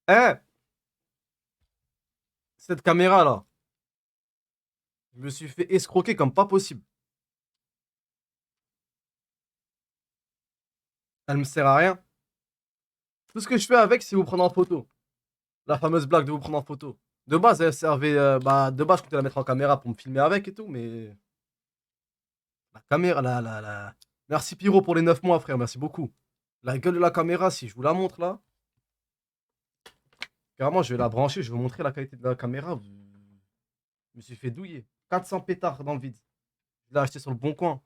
Eh, cette caméra là, je me suis fait escroquer comme pas possible. Elle me sert à rien. Tout ce que je fais avec, c'est vous prendre en photo. La fameuse blague de vous prendre en photo. De base, elle servait. De base, je comptais la mettre en caméra pour me filmer avec et tout, mais. La caméra, Merci Pyro pour les 9 mois, frère, merci beaucoup. La gueule de la caméra, si je vous la montre là. Carrément, je vais la brancher, je vais vous montrer la qualité de la caméra. Je me suis fait douiller. 400 pétards dans le vide. Je l'ai acheté sur le bon coin.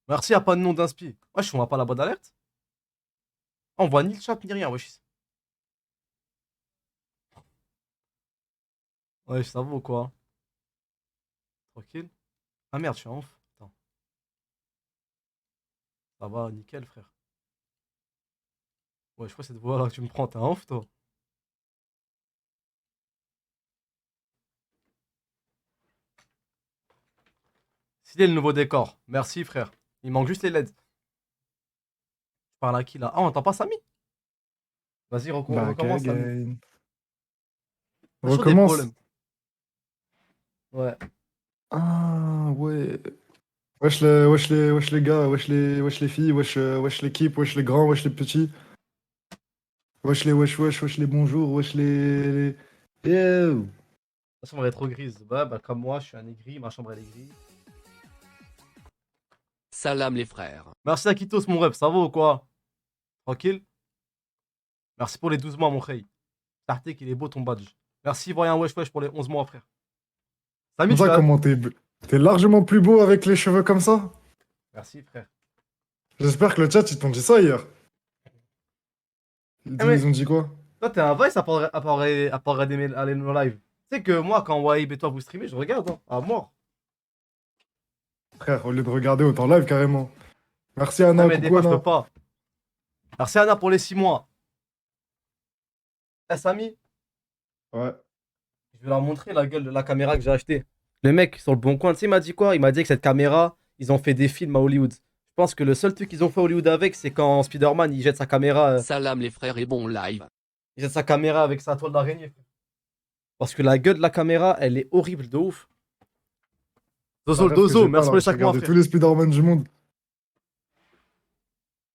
Merci, à pas de nom d'inspi. Wesh, on voit pas la boîte d'alerte? On voit ni le chat ni rien, wesh. Wesh, ça va ou quoi? Tranquille. Ah merde, je suis en off. Attends. Ça va, nickel, frère. Ouais, je crois que cette voix là que tu me prends, t'es un off, toi. Stylé le nouveau décor. Merci, frère. Il manque juste les LED. Je parle à qui là? Ah, on entend pas Samy? Vas-y, Back recommence, Samy. again. T'as toujours des Recommence. problèmes. Ouais. Ah ouais. Wesh les gars, wesh les filles, wesh l'équipe, wesh les grands, wesh les petits. Wesh les bonjours, Yo. La chambre est trop grise. Bah, comme moi, je suis un aigri, ma chambre elle est grise. Salam les frères. Merci Akitos, mon rep, ça va ou quoi? Tranquille? Merci pour les 12 mois, mon rey. Tartek, il est beau ton badge. Merci, Voyant Wesh Wesh pour les 11 mois, frère. Samy, Comme tu ça, l'as. comment t'es largement plus beau avec les cheveux comme ça? Merci, frère. J'espère que le chat, ils t'ont dit ça hier. Eh, mais Ils ont dit quoi? toi, t'es un vice à part regarder nos lives. Tu sais que moi, quand Wahib et toi vous streamez, je regarde, hein, à mort. Frère, au lieu de regarder, autant live carrément. Merci Ah, Anna, mais des coucou fois, je peux Anna. pas. Merci Anna pour les 6 mois. Eh, Samy, Ouais. je vais leur montrer la gueule de la caméra que j'ai achetée. Le mec sur le bon coin, tu sais, il m'a dit quoi? Il m'a dit que cette caméra, ils ont fait des films à Hollywood. Je pense que le seul truc qu'ils ont fait à Hollywood avec, c'est quand Spider-Man il jette sa caméra. Salam les frères et bon live. Il jette sa caméra avec sa toile d'araignée. Parce que la gueule de la caméra, elle est horrible de ouf. La Dozo, le rêve que dozo, j'ai pas merci là, pour les j'ai 5 mois, regardé tous frère. les Spider-Man du monde.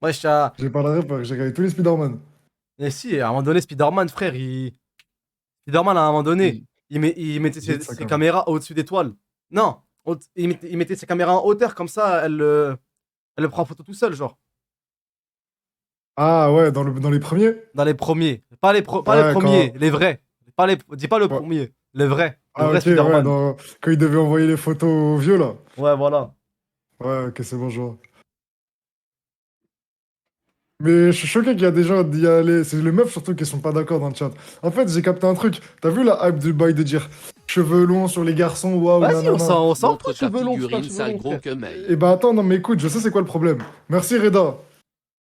Ouais, je tiens. J'ai pas la rêve, j'ai regardé tous les Spider-Man. Mais si, à un moment donné, Spider-Man, frère, Spider-Man, à un moment donné, Il il mettait jette sa ses caméra. caméras au-dessus des toiles. Non, il mettait ses caméras en hauteur, comme ça, elle le prend en photo tout seul, genre. Ah ouais, dans les premiers? Dans les premiers. Pas les Ouais, premiers, quand. les vrais. Dis pas le Ouais. premier, les vrais. Le Ah vrai ok, ouais, Spider-Man. quand il devait envoyer les photos aux vieux là. Ouais, voilà. Ouais, ok, c'est bon, je vois. Mais je suis choqué qu'il y a des gens, c'est les meufs surtout qui sont pas d'accord dans le chat. En fait, j'ai capté un truc. T'as vu la hype du bail de dire cheveux longs sur les garçons, waouh, Vas-y, nanana. on s'en fout Montre de ta cheveux longs, putain, de figurine cheveux sale longs, gros frère. que mail. Et bah attends, non mais écoute, je sais c'est quoi le problème. Merci Reda.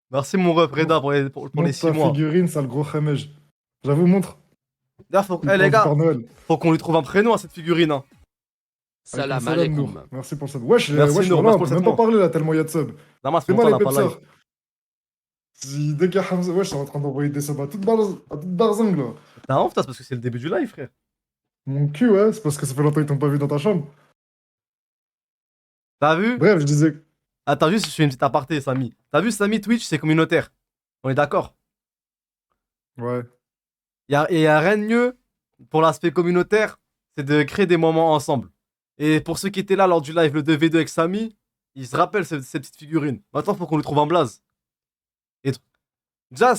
Merci, mon ref, Reda, Montre, pour les montre 6 ta mois. figurine, sale gros khamej. J'avoue, montre. D'ailleurs, Il les pense du gars, Père Noël. faut qu'on lui trouve un prénom à cette figurine, hein. Alaikum Salam salam, Nour. alaikum. Merci pour le sub. Wesh, Merci, wesh, Nour, voilà, merci on pour peut le 7 même pas mois. parler là, tellement il y a de sub. Damas, fait C'est moi longtemps, on les n'a pas live. petseurs. Dès qu'il y a Hamza, wesh, ils sont en train d'envoyer des subs à toute barzingue là. T'as honte, c'est parce que c'est le début du live, frère. Mon cul, ouais, c'est parce que ça fait longtemps qu'ils t'ont pas vu dans ta chambre. T'as vu? Bref, je disais. Attends, juste, je fais une petite aparté, Samy. T'as vu, Samy, Twitch, c'est communautaire. On est d'accord? Ouais. Y a rien de mieux pour l'aspect communautaire, c'est de créer des moments ensemble. Et pour ceux qui étaient là lors du live le 2v2 avec Samy, ils se rappellent ces petites figurines. Maintenant, faut qu'on lui trouve un blaze. Et déjà,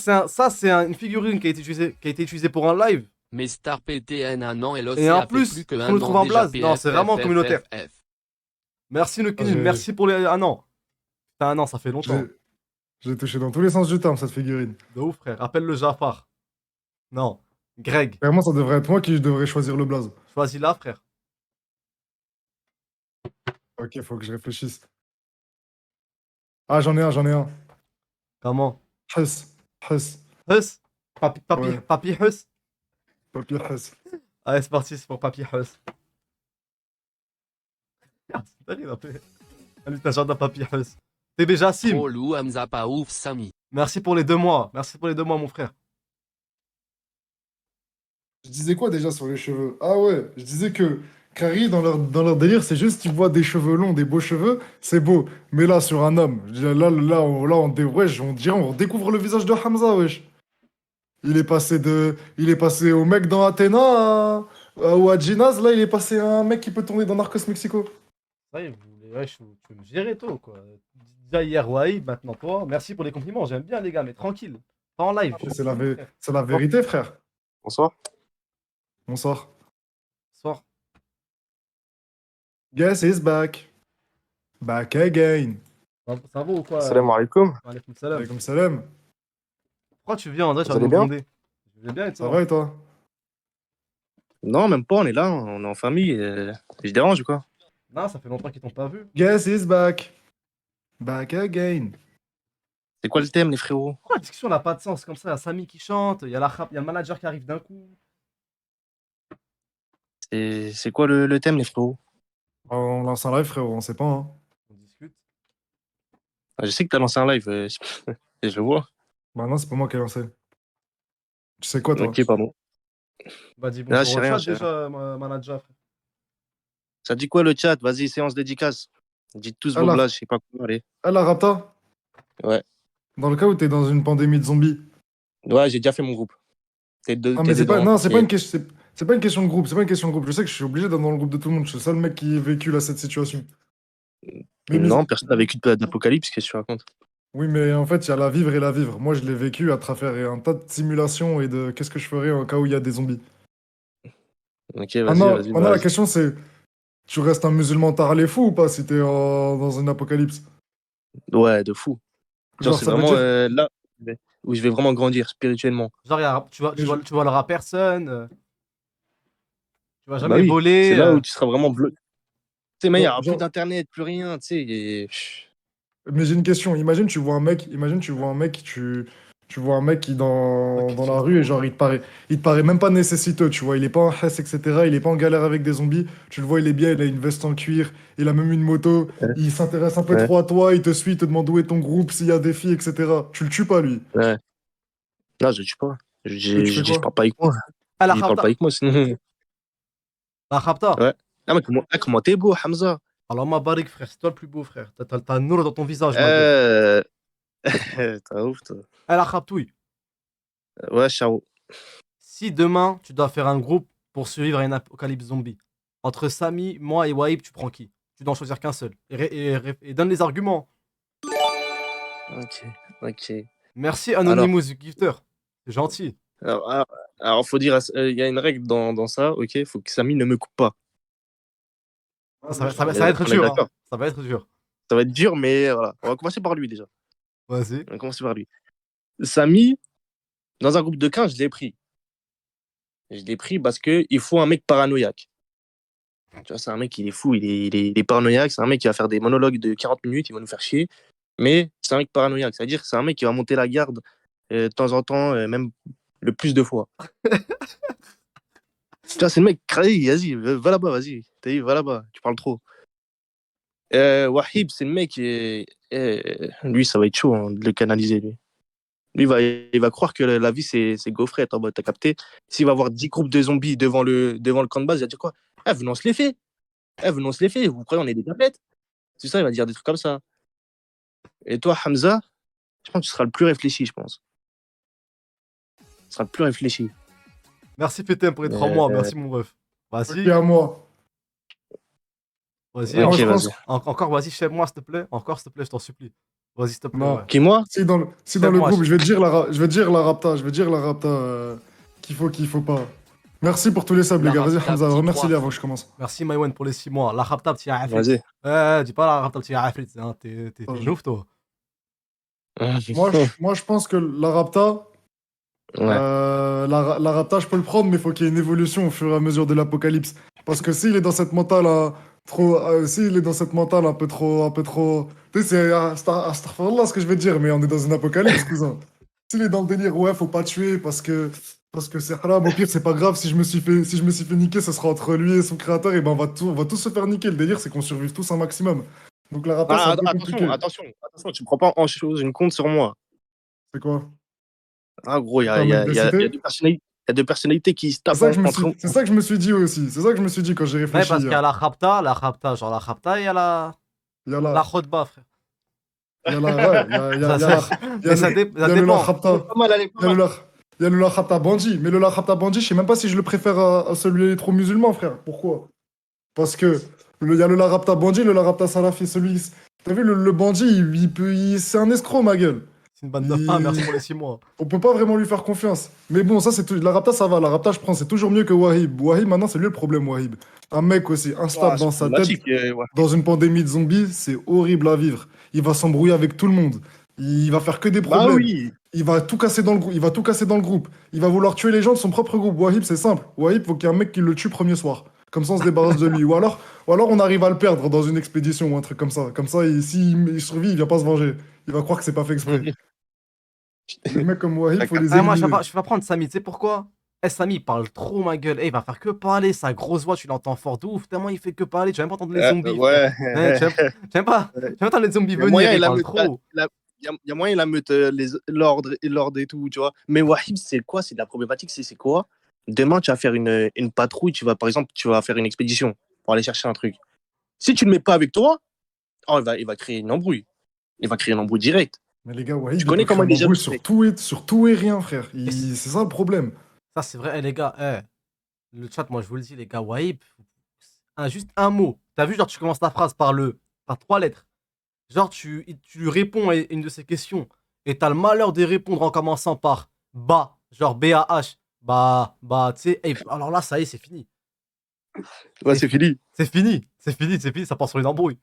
une figurine qui a été utilisée pour un live. Mais Star PTN un an et Et l'OC en a fait plus, plus que faut qu'on lui un trouve an un déjà blaze. Non, PF, c'est vraiment communautaire. F. Merci, Ah, Nukin. Merci pour les. Ah non. Putain, un an, ça fait j'ai longtemps. j'ai touché dans tous les sens du terme, cette figurine. De ouf, frère. Appelle-le Jafar. Non. Greg. Vraiment, ça devrait être moi qui devrais choisir le blaze. Choisis-la, frère. Ok, faut que je réfléchisse. Ah, j'en ai un. Comment? Hus. Hus. Hus. Ouais, Papy Hus. papier Hus. Allez, c'est parti, c'est pour Papy Hus. Ah, c'est dingue, il a fait. Allez, t'as genre d'un Papy Hus. TB Jassim. Trop loup Hamza pas ouf Samy. Merci pour les 2 mois. Merci pour les 2 mois, mon frère. Je disais quoi déjà sur les cheveux? Ah ouais, je disais que Kari, dans leur délire, c'est juste qu'ils voient des cheveux longs, des beaux cheveux, c'est beau. Mais là, sur un homme, je dis, wesh, on dirait, on redécouvre le visage de Hamza, wesh. Il est passé au mec dans Athéna, ou à Ginaz, là, il est passé à un mec qui peut tourner dans Narcos Mexico. Ouais, wesh, tu veux me gérer tôt, quoi. Déjà hier, Wahib, maintenant toi. Merci pour les compliments, j'aime bien, les gars, mais tranquille. Pas en live. C'est la vérité, frère. Bonsoir. Bonsoir. Soir. Guess is back. Back again. Ça va ou quoi? Salam alaikum. Alaykoum salam. Alaykoum salam. Pourquoi tu viens, André? Tu Vous vas nous allez bien gronder. Je vais bien et Ça toi? va et toi? Non, même pas, on est là, on est en famille. Je dérange ou quoi? Non, ça fait longtemps qu'ils t'ont pas vu. Guess is back. Back again. C'est quoi le thème, les frérots? Pourquoi la discussion n'a pas de sens comme ça? Il y a Samy qui chante, il y a il y a le manager qui arrive d'un coup. C'est quoi le thème, les frérots? On lance un live, frérot, on sait pas, hein. On discute. Je sais que t'as lancé un live, et je le vois. Bah non, c'est pas moi qui ai lancé. Tu sais quoi, toi? Ok, pardon. Bah dis Là, bonjour je sais au rien, chat je sais déjà, manager. Frère. Ça dit quoi le chat? Vas-y, séance dédicace. Dites tous vos Alors. blagues, je sais pas quoi, allez. Ah, la Rapta? Ouais. Dans le cas où t'es dans une pandémie de zombies. Ouais, j'ai déjà fait mon groupe. Non, mais c'est pas, non, c'est pas une question. C'est pas une question de groupe, c'est pas une question de groupe. Je sais que je suis obligé d'être dans le groupe de tout le monde. Je suis le seul mec qui a vécu là cette situation. Mais Non, personne n'a vécu d'apocalypse, qu'est-ce que tu racontes? Oui, mais en fait, il y a la vivre et la vivre. Moi, je l'ai vécu à travers un tas de simulations et de qu'est-ce que je ferais en cas où il y a des zombies. Ok, vas-y, Maintenant, vas-y. maintenant, la question c'est, tu restes un musulman tarlé fou ou pas si t'es dans une apocalypse? Ouais, de fou. Genre, c'est ça veut vraiment dire- là où je vais vraiment grandir spirituellement. Genre, tu vois leur à personne. Tu vas jamais Bah oui, voler. c'est là où tu seras vraiment bleu. Tu sais, mais il n'y aura Genre- plus d'internet, plus rien, tu sais. Mais j'ai une question. Imagine, tu vois un mec, tu vois un mec qui Ok, dans tu la vois rue et quoi. genre il te paraît même pas nécessiteux, tu vois. Il est pas en hesse, etc. Il est pas en galère avec des zombies. Tu le vois, il est bien, il a une veste en cuir, il a même une moto. Ouais. Il s'intéresse un peu Ouais. trop à toi, il te suit, il te demande où est ton groupe, s'il y a des filles, etc. Tu le tues pas, lui. Ouais. Non, je ne tue pas. Et tu fais Je quoi? parle pas avec moi. Ah, la Il parle Khabta. pas avec moi, sinon. La Khabta. Ouais. Ah, mais comment t'es beau, Hamza? Alors, ma barik, frère, c'est toi le plus beau, frère. T'as un nour dans ton visage, ma gueule. Euh... T'as ouf, toi. Ah, la Khabtouille. Ouais, ciao. Si demain, tu dois faire un groupe pour survivre à une apocalypse zombie, entre Samy, moi et Wahib, tu prends qui? Tu dois en choisir qu'un seul. Et donne les arguments. Ok, ok. Merci, Anonymous Gifter. C'est gentil. Alors, faut dire, il y a une règle dans ça, ok? Faut que Samy ne me coupe pas. Ça va être On est dur. Hein. d'accord. Ça va être dur. Ça va être dur, mais voilà. On va commencer par lui déjà. Vas-y. On va commencer par lui. Samy, dans un groupe de 15, je l'ai pris. Je l'ai pris parce qu'il faut un mec paranoïaque. Tu vois, c'est un mec, il est fou, il est paranoïaque. C'est un mec qui va faire des monologues de 40 minutes, il va nous faire chier. Mais c'est un mec paranoïaque. C'est-à-dire que c'est un mec qui va monter la garde de temps en temps, même le plus de fois. Tu vois, c'est le mec, vas-y, va là-bas, vas-y. T'as dit, va là-bas, tu parles trop. Wahib, c'est le mec, lui, ça va être chaud hein, de le canaliser, lui. Lui, il va croire que la vie, c'est gaufrette. T'as capté? S'il va avoir 10 groupes de zombies devant le camp de base, il va dire quoi? Eh, venez, on se les fait. Eh, venez, on se les fait. Vous croyez on est des tablettes? C'est ça, il va dire des trucs comme ça. Et toi, Hamza, je pense que tu seras le plus réfléchi, je pense. Tu seras le plus réfléchi. Merci, PTM, pour les 3 mois. Merci, mon ref. Vas-y. Et à moi. Vas-y. Ok, je vas-y. pense- Encore, vas-y, chez-moi, s'il te plaît. Encore, s'il te plaît, je t'en supplie. Vas-y, s'il te plaît. Non. Ouais. Qui, moi? Si dans le moi, groupe, je vais te dire la Rapta qu'il faut pas. Merci pour tous les subs, La les gars. Vas-y, Rapta, Hamza, petit remercie-les trois. avant que je commence. Merci, Maïwen, pour les 6 mois. La Khabta, petit Afrit. Vas-y. Dis pas la Khabta, petit Afrit. Hein. T'es ouf, toi. Moi, je pense que la Rapta, Ouais. la Rapta, je peux le prendre, mais il faut qu'il y ait une évolution au fur et à mesure de l'apocalypse. Parce que s'il est dans cette mentale, s'il est dans cette mentale un peu trop. Tu sais, c'est astaghfirullah ce que je vais te dire, mais on est dans une apocalypse, cousin. S'il est dans le délire, ouais, faut pas tuer parce que c'est haram. Au pire, c'est pas grave. Si je me suis fait niquer, ce sera entre lui et son créateur. Et ben, on va tous se faire niquer. Le délire, c'est qu'on survive tous un maximum. Donc la Rapta, c'est un peu compliqué. attention, tu prends pas en chose une compte sur moi. C'est quoi? Ah, gros, il y T'es a, un il y mec a- de il y a- il y a cité? deux personnalités. Il y a deux personnalités qui se C'est tapent ça, que je me entre suis... c'est ça que je me suis dit aussi. C'est ça que je me suis dit quand j'ai Ouais, réfléchi parce qu'il y a hier. la Khabta, genre la Khabta, et il y a Il y a la la... Khotba, frère. Il y a la... Ouais, il y a Ça, ça- il y a mais ça, le... il ça y a le dépend. Lakhabta. Pas mal, elle est Il pas y a le mal. Lak... il y a le Lakhabta Bandit. Mais le Lakhabta Bandit, je sais même pas si je le préfère à celui trop musulman, frère. Pourquoi? Parce que il y a le Larapta Bandit, le Larapta Salafi. Celui... T'as vu, le bandit, c'est un escroc, ma gueule. C'est une bande de... Ah, merci Il- pour les 6 mois. On peut pas vraiment lui faire confiance. Mais bon, ça, c'est tout. La Rapta, ça va. La Rapta, je prends. C'est toujours mieux que Wahib. Wahib, maintenant, c'est lui le problème, Wahib. Un mec aussi instable Ouais, dans c'est sa tête, problématique. Ouais. dans une pandémie de zombies, c'est horrible à vivre. Il va s'embrouiller avec tout le monde. Il va faire que des Bah problèmes. oui. Il va tout casser dans le groupe. Il va tout casser dans le groupe. Il va vouloir tuer les gens de son propre groupe. Wahib, c'est simple. Wahib, faut qu'il y ait un mec qui le tue premier soir. Comme ça, on se débarrasse de lui. Ou alors, on arrive à le perdre dans une expédition ou un truc comme ça. Comme ça, s'il survit, il vient pas se venger. Il va croire que c'est pas fait exprès. Les mecs comme Wahib, faut les Ah, moi, éliminer. je vais pas prendre Samy, tu sais pourquoi? Eh, Samy, il parle trop, ma gueule. Eh, il va faire que parler. Sa grosse voix, tu l'entends fort de ouf. Tellement il fait que parler. Tu vas même pas entendre les zombies, frère. Ouais. Tu vas pas entendre les zombies Il y a venir. moyen, Il il a parle meute, trop. il y a moyen, il a meute l'ordre et tout, tu vois. Mais Wahib, c'est quoi? C'est de la problématique, c'est quoi? Demain, tu vas faire une patrouille, par exemple, tu vas faire une expédition pour aller chercher un truc. Si tu le mets pas avec toi, oh, il va créer une embrouille. Il va créer une embrouille directe. Mais les gars, Wahib, Tu connais il peut comment créer il est un embrouille jaloux, sur tout et rien, frère. C'est ça le problème. Ça, c'est vrai. Eh, les gars, le chat, moi, je vous le dis, les gars, Wahib, juste un mot. T'as vu, genre, tu commences ta phrase par 3 lettres. Genre, tu lui réponds à une de ces questions et t'as le malheur de répondre en commençant par bah, genre B-A-H. Tu sais, alors là, ça y est, c'est fini. Ouais, c'est fini. C'est fini, ça part sur une embrouille.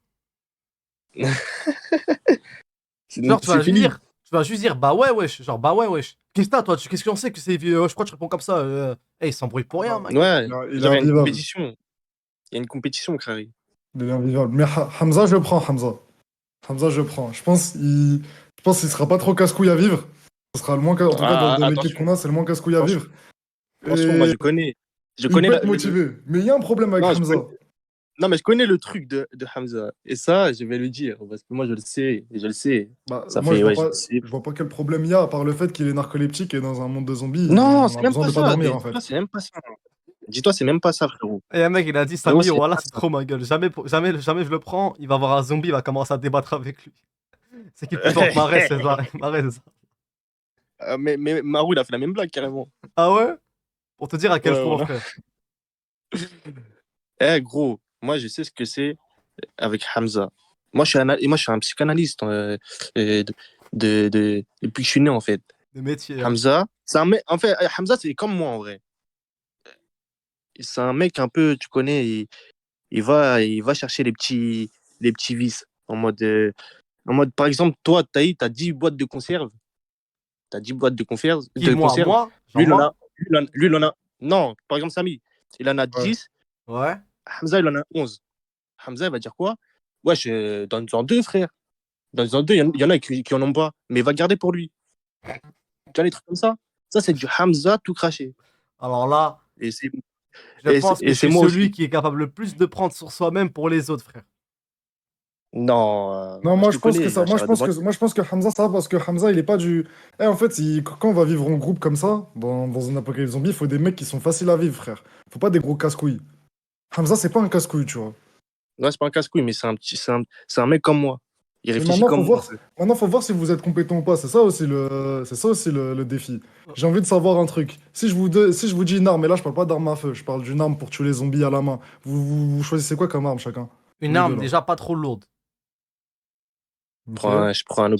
Genre, C'est fini. tu vas juste dire bah ouais, wesh. Genre, bah ouais, wesh. Qu'est-ce que t'as, toi? Qu'est-ce que tu sais que c'est. Je crois que tu réponds comme ça. Il s'embrouille pour rien, mec. Ouais, Il est genre, il y a une invivable. compétition. Il y a une compétition, Crary. Il est invivable. Mais Hamza, je le prends, Hamza. Hamza, je le prends. Je pense qu'il sera pas trop casse-couille à vivre. Ce sera le moins en tout cas, dans l'équipe Attention. qu'on a, c'est le moins casse-couille à vivre. Attention, Et moi, je connais. Je il connais peut être motivé. Mais il y a un problème avec Non, je Hamza. Non, mais je connais le truc de Hamza. Et ça, je vais le dire. Parce que moi, je le sais. Je le sais. Bah, Ça moi, fait, je je le sais. vois pas quel problème il y a, à part le fait qu'il est narcoleptique et dans un monde de zombies, Non, on c'est a même besoin pas de pas ça. dormir, en fait. Dis-toi, c'est même pas ça. Dis-toi, c'est même pas ça, frérot. Et un mec, il a dit Frérot, Samy, c'est voilà, pas c'est ça. trop ma gueule. Jamais je le prends. Il va avoir un zombie, il va commencer à débattre avec lui. C'est qu'il peut tenter Marès, c'est ça. Marès, c'est ça. Mais Marou, il a fait la même blague, carrément. Ah ouais? Pour te dire à quel Ouais, point, voilà. frère. Eh, gros, moi, je sais ce que c'est avec Hamza. Moi, je suis un psychanalyste depuis que je suis né, en fait. Le métier. Hein. Hamza, en fait, Hamza, c'est comme moi, en vrai. C'est un mec un peu, tu connais, il va chercher les petits vices. En mode, par exemple, toi, t'as 10 boîtes de conserve. T'as 10 boîtes de conserve. Qui, moi? Conserve. Moi? Lui, il Genre en moi? a, lui, il en a. Non, par exemple, Samy, il en a Ouais. 10. Ouais. Hamza, il en a 11. Hamza, il va dire quoi? Wesh, donne-en deux, frère. Donne-en deux, il y en a qui en ont pas. Mais il va garder pour lui. Tu vois, les trucs comme ça. Ça, c'est du Hamza tout craché. Alors là, Et c'est je et pense c'est- que et je c'est suis moi celui aussi. qui est capable le plus de prendre sur soi-même pour les autres, frère. Non, Non, moi je je te pense que connais. ça, moi je pense que Hamza ça va parce que Hamza il est pas du. Eh, en fait, quand on va vivre en groupe comme ça, dans une apocalypse zombie, il faut des mecs qui sont faciles à vivre, frère. Faut pas des gros casse-couilles. Hamza c'est pas un casse-couille, tu vois. Non, c'est pas un casse-couille, mais c'est un mec comme moi. Il Mais réfléchit comme moi. maintenant faut voir si vous êtes compétent ou pas. C'est ça aussi le défi. J'ai envie de savoir un truc. Si je vous dis une arme, et là je parle pas d'arme à feu, je parle d'une arme pour tuer les zombies à la main. Vous choisissez quoi comme arme chacun? Une Les arme deux, là. déjà pas trop lourde. Ok. Je prends un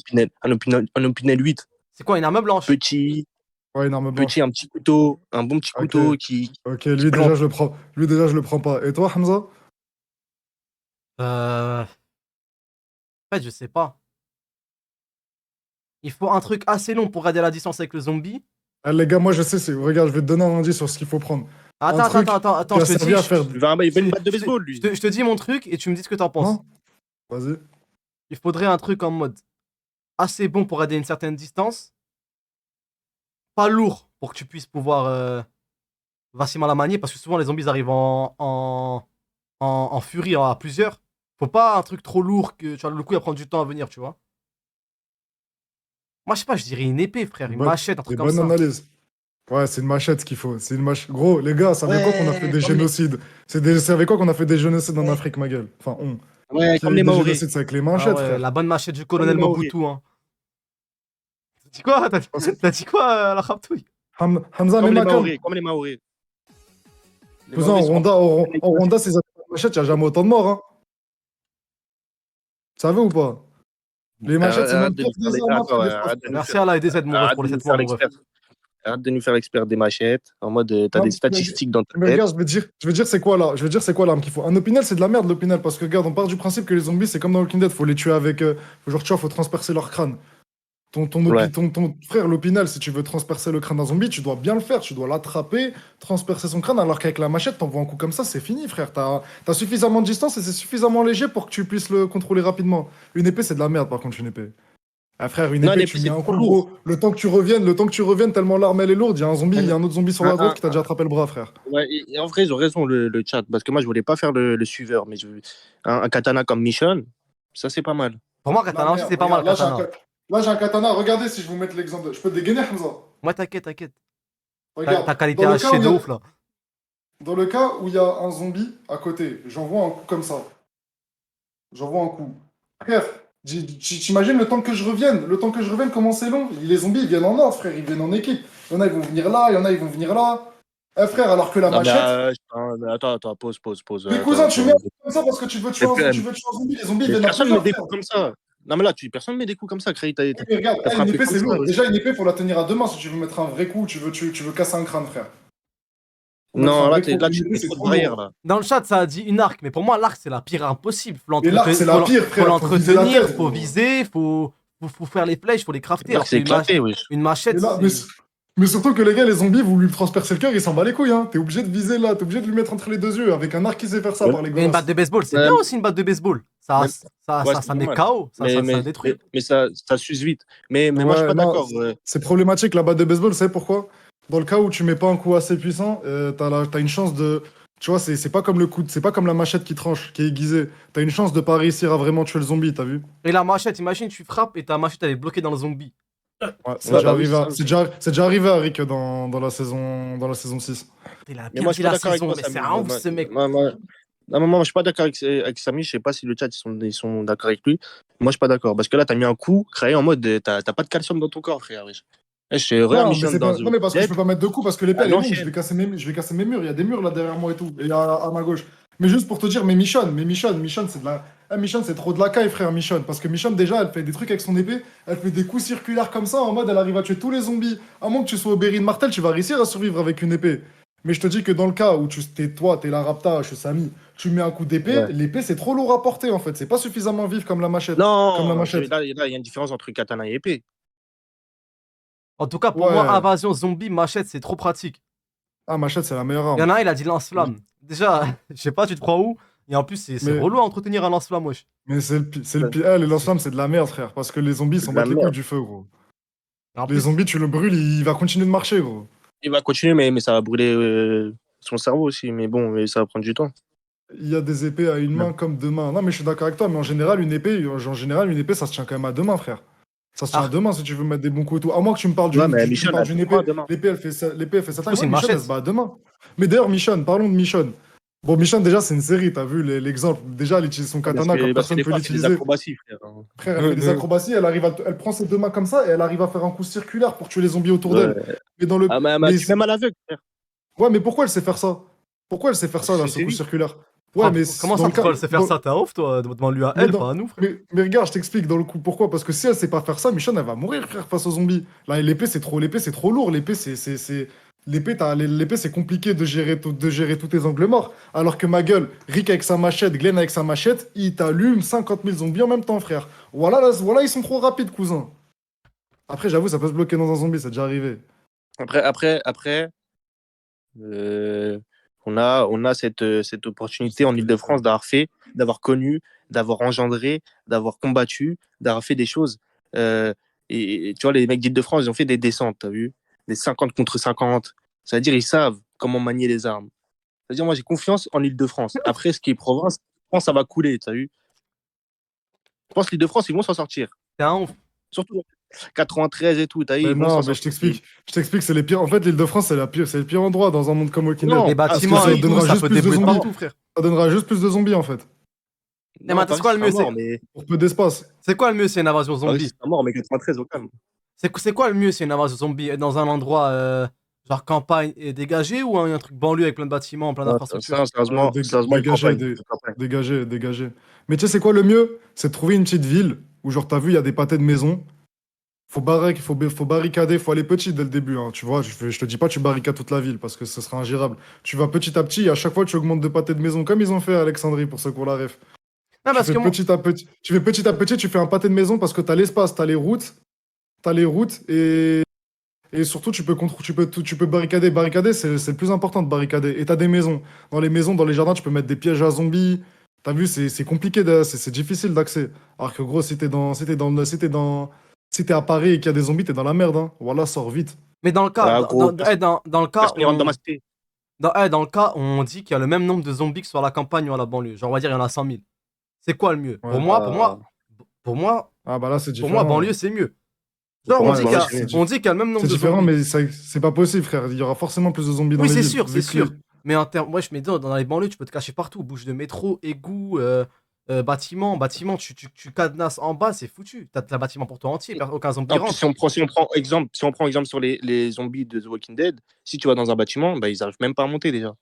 Opinel 8. C'est quoi, une arme blanche? Petit, Ouais, une arme blanche. un petit couteau, un bon petit Ok. couteau qui Ok, lui plante. déjà je le prends. Lui déjà je le prends pas. Et toi, Hamza? En fait, je sais pas. Il faut un truc assez long pour garder la distance avec le zombie. Ah, les gars, moi je sais, regarde, je vais te donner un indice sur ce qu'il faut prendre. Un truc Attends, qui a je te servi dis. à faire. Il veut une batte de baseball, lui. Je te dis mon truc et tu me dis ce que t'en penses. Non? Vas-y. Il faudrait un truc en mode assez bon pour garder une certaine distance. Pas lourd pour que tu puisses pouvoir facilement la manier parce que souvent les zombies arrivent en furie à plusieurs. Faut pas un truc trop lourd que tu vois, le coup il va prendre du temps à venir, tu vois. Moi je sais pas, je dirais une épée, frère, une Bonne- machette, un Des truc comme bonnes ça. analyses. Ouais, c'est une machette qu'il faut. C'est une Gros, les gars, c'est avec quoi qu'on a fait Ouais, des comme les, génocides? C'est avec quoi qu'on a fait des génocides en Afrique, ma gueule? Enfin, on. ouais, Qui a comme eu les des Maoris. génocides, c'est avec les Ah machettes, ouais, frère. la bonne machette du Comme les colonel Maoris. Mobutu, hein. T'as dit quoi? Parce que T'as dit quoi, la raptouille? Hamza, mets Comme les ma canne. Maoris. Comme les Maoris. Les Cousin, Maoris sont Au Rwanda, ces machettes, il n'y a jamais autant de morts, hein. Tu savais ou pas? Les machettes, c'est même arrête de pire nous que faire des les... armes à feu, Attends, des fois, arrête de frère. nous Merci faire, à la DZ, mon ref, arrête pour les de nous 7 faire mois, mon ref. l'expert. Arrête de nous faire l'expert des machettes. En mode, t'as Non, des statistiques dans ta mais tête. regarde, je vais dire c'est quoi là? Je vais dire c'est quoi l'arme qu'il faut. Un Opinel, c'est de la merde, l'Opinel, parce que regarde, on part du principe que les zombies, c'est comme dans Walking Dead, faut les tuer avec. Genre, tu vois, faut transpercer leur crâne. Ouais. Ton frère, l'Opinel, si tu veux transpercer le crâne d'un zombie, tu dois bien le faire. Tu dois l'attraper, transpercer son crâne, alors qu'avec la machette, t'envoies un coup comme ça, c'est fini, frère. T'as suffisamment de distance et c'est suffisamment léger pour que tu puisses le contrôler rapidement. Une épée, c'est de la merde, par contre, une épée. Ah frère, une Non, épée, les tu plus, mets c'est un trop coup, lourd. gros. Le temps que tu reviennes, tellement l'arme elle est lourde, il y a un zombie, il y a un autre zombie sur Un, la droite un, qui t'a déjà attrapé le bras, frère. ouais, et en vrai, ils ont raison, le chat. Parce que moi, je voulais pas faire le suiveur. Mais un katana comme Mission, ça, c'est pas mal. Pour moi, La Katana aussi, merde, c'est pas mal, regarde, Katana. là, j'ai un katana. Regardez si je vous mets l'exemple. Je peux te dégainer, Hamza. Moi, t'inquiète, t'inquiète. Ta Regarde, qualité hachée de ouf, là. dans le cas où il y a un zombie à côté, j'envoie un coup comme ça. J'envoie un coup. Frère, t'imagines le temps que je revienne, comment c'est long? Les zombies, ils viennent en ordre, frère, ils viennent en équipe. Il y en a, ils vont venir là, il y en a, ils vont venir là. Eh frère, alors que la Non, mais, machette. mais attends, pause. Mais Attends, cousin, tu mets un attends. coup comme ça parce que Mais, tu veux tuer un zombie, les zombies mais viennent à personne ne met plusieurs, des frère. coups comme ça. Non, mais là, personne ne met des coups comme ça. Créé, Oui, mais regarde, t'as une frappé épée, comme c'est ça lourd. aussi. Déjà, une épée, faut la tenir à deux mains si tu veux mettre un vrai coup, tu veux casser un crâne, frère. Faut mettre un Non, vrai coup. là, Une tu épée, mets c'est trop de trop barrières, lourd. là. Dans le chat, ça a dit une arc, mais pour moi, l'arc, c'est la pire impossible. Mais l'arc, c'est la pire, Faut frère. Faut viser la l'entretenir, tête, faut gros. viser, faut faire les flèches, faut les crafter. L'arc, Alors c'est qu'une éclaté, oui. une Mais machette, là, c'est. mais surtout que les gars, les zombies, vous lui transpercez le cœur, il s'en bat les couilles, hein. T'es obligé de viser là, t'es obligé de lui mettre entre les deux yeux. Avec un arc qui sait faire ça Ouais. par les Mais une batte godasses. de baseball, c'est Ouais, bien aussi une batte de baseball. même- ouais, c'est Ça pas met mal. KO, ça détruit. Mais ça s'use vite. Mais moi, je suis Ouais, pas non, d'accord. c'est problématique la batte de baseball, c'est pourquoi? Dans le cas où tu mets pas un coup assez puissant, t'as une chance de. Tu vois, c'est pas comme le coup, c'est pas comme la machette qui tranche, qui est aiguisée. T'as une chance de pas réussir à vraiment tuer le zombie, t'as vu? Et la machette, imagine, tu frappes et ta machette, elle est bloquée dans le zombie. Ouais, Ouais, bah oui, c'est ça aussi. c'est déjà arrivé à Rick dans la saison 6. C'est la Mais pire moi, vie je suis de pas la d'accord avec saison, toi, mais c'est Samy. un ouf ce mec. Non, moi, je suis pas d'accord avec Samy. Je sais pas si le chat, ils sont d'accord avec lui. Moi, je suis pas d'accord. Parce que là, t'as mis un coup créé en mode t'as pas de calcium dans ton corps, frère. Wesh. Je suis re Non, mais mission dans non, mais parce que je Dead peux pas mettre deux coups parce que l'épée à elle est longue, l'ancienne. je vais casser mes murs. Il y a des murs là derrière moi et tout, et à ma gauche. Mais juste pour te dire, Michonne, c'est de la. Michonne, c'est trop de la caille, frère, Michonne. Parce que Michonne, déjà, elle fait des trucs avec son épée, elle fait des coups circulaires comme ça, en mode elle arrive à tuer tous les zombies. À moins que tu sois au Berry de Martel, tu vas réussir à survivre avec une épée. Mais je te dis que dans le cas où t'es la Rapta, je suis Samy, tu mets un coup d'épée, Ouais. l'épée c'est trop lourd à porter en fait. C'est pas suffisamment vif comme la machette. Comme la Non, machette. là, il y a une différence entre katana et épée. En tout cas, pour moi, Ouais. invasion zombie, machette, c'est trop pratique. Ah, machette, c'est la meilleure Il y en arme. a un, il a dit lance-flamme. Déjà, je sais pas, tu te crois où? Et en plus, c'est Mais relou à entretenir un lance-flamme, wesh. Mais c'est le pire. Les lance-flammes, c'est de la merde, frère. Parce que les zombies C'est s'en de la battent les couilles merde. du feu, gros. Et en Les plus, zombies, tu le brûles, il va continuer de marcher, gros. Il va continuer, mais ça va brûler son cerveau aussi. Mais bon, ça va prendre du temps. Il y a des épées à une main comme deux mains. Non, mais je suis d'accord avec toi, mais en général, une épée, ça se tient quand même à deux mains, frère. Ça se tient à ah, deux mains si tu veux mettre des bons coups et tout. À moins que tu me parles Ouais, mais tu me Michonne, parles elle d'une fait épée. quoi demain? L'épée, elle fait ça. du coup, c'est une Michonne, elle machette. se bat à deux mains. Mais d'ailleurs, Michonne, parlons de Michonne. Bon, Michonne, déjà, c'est une série, t'as vu l'exemple. Déjà, elle utilise son katana quand Parce que personne des peut fois, c'est des l'utiliser. acrobaties, frère. Frère, elle fait des acrobaties, elle prend ses deux mains comme ça et elle arrive à faire un coup circulaire pour tuer les zombies autour d'elle. Ouais. Mais dans le. Ah, mais Mais tu fais mal à l'aveugle, frère. Ouais, mais pourquoi elle sait faire ça? Pourquoi elle sait faire Parce que ça, c'est là, une ce coup série. circulaire? Ouais, Ah, mais comment dans ça, le cas. pourquoi elle sait faire ça? T'es un ouf, toi? Demande-lui à Mais, elle, pas à nous, frère. mais regarde, je t'explique dans le coup. Pourquoi? Parce que si elle sait pas faire ça, Michonne, elle va mourir, frère, face aux zombies. Là, l'épée, c'est trop lourd. L'épée, c'est compliqué de gérer tous tes angles morts. Alors que ma gueule, Rick avec sa machette, Glenn avec sa machette, il t'allume 50 000 zombies en même temps, frère. Voilà, voilà, ils sont trop rapides, cousin. Après, j'avoue, ça peut se bloquer dans un zombie, c'est déjà arrivé. Après, on a cette opportunité en Ile-de-France d'avoir connu, d'avoir engendré, d'avoir combattu, d'avoir fait des choses. Et tu vois, les mecs d'Ile-de-France, ils ont fait des descentes, t'as vu? Des 50 contre 50. C'est-à-dire, ils savent comment manier les armes. C'est-à-dire, moi, j'ai confiance en Ile-de-France. Après, ce qui est province, je pense que ça va couler, t'as vu? Je pense que l'Île-de-France, ils vont s'en sortir. T'es un ouf. Surtout, 93 et tout. T'as vu, Mais ils vont non, s'en mais je sortir. t'explique, c'est les pires. En fait, l'Île-de-France, c'est le pire endroit dans un monde comme Walking Non, Dead. Les bâtiments parce que ça et tout, donnera ça juste peut plus de débouler zombies. partout, frère. Ça donnera juste plus de zombies, en fait. Mais maintenant, c'est quoi le mieux? mort, mais Pour peu d'espace. C'est quoi le mieux? C'est une invasion Paris, zombie. c'est mort, mais 93 au calme. C'est quoi le mieux? C'est une invasion zombie dans un endroit genre campagne et dégagé ou un truc banlieue avec plein de bâtiments, plein d'infrastructures? Sérieusement, sérieusement, une Dégager, campagne. Une campagne. dégager. Mais tu sais, c'est quoi le mieux? C'est de trouver une petite ville où, genre, t'as vu, il y a des pâtés de maison. Faut barricader, faut aller petit dès le début. Hein, tu vois, je te dis pas, tu barricades toute la ville parce que ce sera ingérable. Tu vas petit à petit et à chaque fois, tu augmentes de pâtés de maison comme ils ont fait à Alexandrie pour ceux qui ont la ref. Non, Tu parce fais que moi, petit à petit. Tu fais petit à petit, tu fais un pâté de maison parce que t'as l'espace, t'as les routes et surtout tu peux barricader. Barricader, c'est le plus important de barricader. Et t'as des maisons. Dans les maisons, dans les jardins, tu peux mettre des pièges à zombies. T'as vu, c'est compliqué, c'est difficile d'accès. Alors que gros, si t'es à Paris et qu'il y a des zombies, t'es dans la merde. Hein. Voilà, sors vite. mais dans le cas, Ah, gros, dans le cas, personne ne rentre dans ma cité. dans le cas, on dit qu'il y a le même nombre de zombies que sur la campagne ou à la banlieue. Genre, on va dire, il y en a 100 000. C'est quoi le mieux? Ouais. Pour moi, Ah bah là, c'est pour moi, différent. banlieue, c'est mieux. Genre, Pour on moi, dit banlieue, qu'il y a, c'est on dit qu'il y a le même nombre C'est de différent, zombies. mais c'est pas possible, frère. Il y aura forcément plus de zombies dans Oui, les c'est villes. sûr, vu c'est que sûr. Mais en termes, ouais, je mets dans les banlieues, tu peux te cacher partout. Bouche de métro, égout, bâtiment, tu cadenasses en bas, c'est foutu. T'as un bâtiment pour toi entier, aucun zombie En plus, rentre. si on prend exemple sur les zombies de The Walking Dead, si tu vas dans un bâtiment, bah, ils arrivent même pas à monter déjà.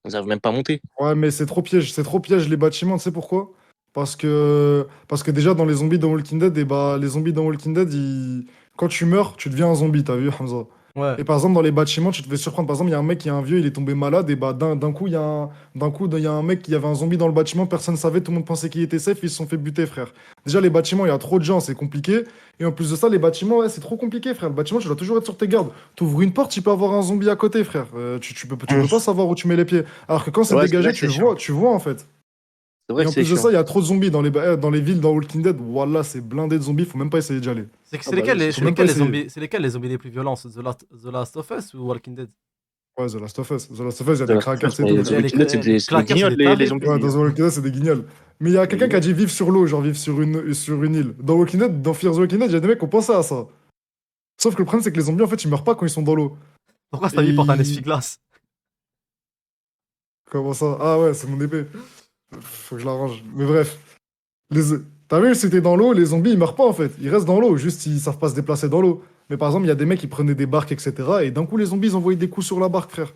Ils arrivent même pas à monter. Ouais, mais c'est trop piège les bâtiments, tu sais pourquoi? Parce que déjà dans les zombies dans Walking Dead, et bah, les zombies dans Walking Dead, quand tu meurs, tu deviens un zombie, t'as vu, Hamza? Ouais. Et par exemple, dans les bâtiments, tu te fais surprendre. Par exemple, il y a un mec qui est un vieux, il est tombé malade, et bah d'un coup, il y a un mec qui avait un zombie dans le bâtiment, personne ne savait, tout le monde pensait qu'il était safe, ils se sont fait buter, frère. Déjà, les bâtiments, il y a trop de gens, c'est compliqué. Et en plus de ça, les bâtiments, ouais, c'est trop compliqué, frère. Le bâtiment, tu dois toujours être sur tes gardes. T'ouvres une porte, il peut avoir un zombie à côté, frère. Tu peux pas savoir où tu mets les pieds. Alors que quand c'est Ouais, c'est dégagé, vrai que c'est chiant. tu vois en fait. C'est vrai Et que en c'est plus de chiant. ça, il y a trop de zombies dans les villes, dans Walking Dead. Voilà, c'est blindé de zombies, faut même pas essayer d'y aller. C'est Ah bah lesquels, oui, les, c'est c'est Faut même lesquels pas les essayer. zombies, c'est lesquels les zombies les plus violents? C'est The Last of Us ou Walking Dead? Ouais, The Last of Us. The Last of Us, il y a The des Last of crackers Us, et mais tout, The frère. Walking Dead, c'est les des claqueurs, guignols, c'est des les tarés. zombies. Ouais, dans The Walking Dead, c'est des guignols. Mais il y a quelqu'un qui a dit vivre sur l'eau, genre vivre sur une île. Dans Walking Dead, dans Fear the Walking Dead, il y a des mecs qui ont pensé à ça. Sauf que le problème, c'est que les zombies, en fait, ils meurent pas quand ils sont dans l'eau. Pourquoi cette Et vie porte un ils- essuie-glace? Comment ça? Ah ouais, c'est mon épée. Faut que je la range. Mais bref. Les... T'as vu, si t'es dans l'eau, les zombies, ils meurent pas, en fait. Ils restent dans l'eau, juste ils savent pas se déplacer dans l'eau. Mais par exemple, il y a des mecs qui prenaient des barques, etc. Et d'un coup, les zombies, ils envoyaient des coups sur la barque, frère.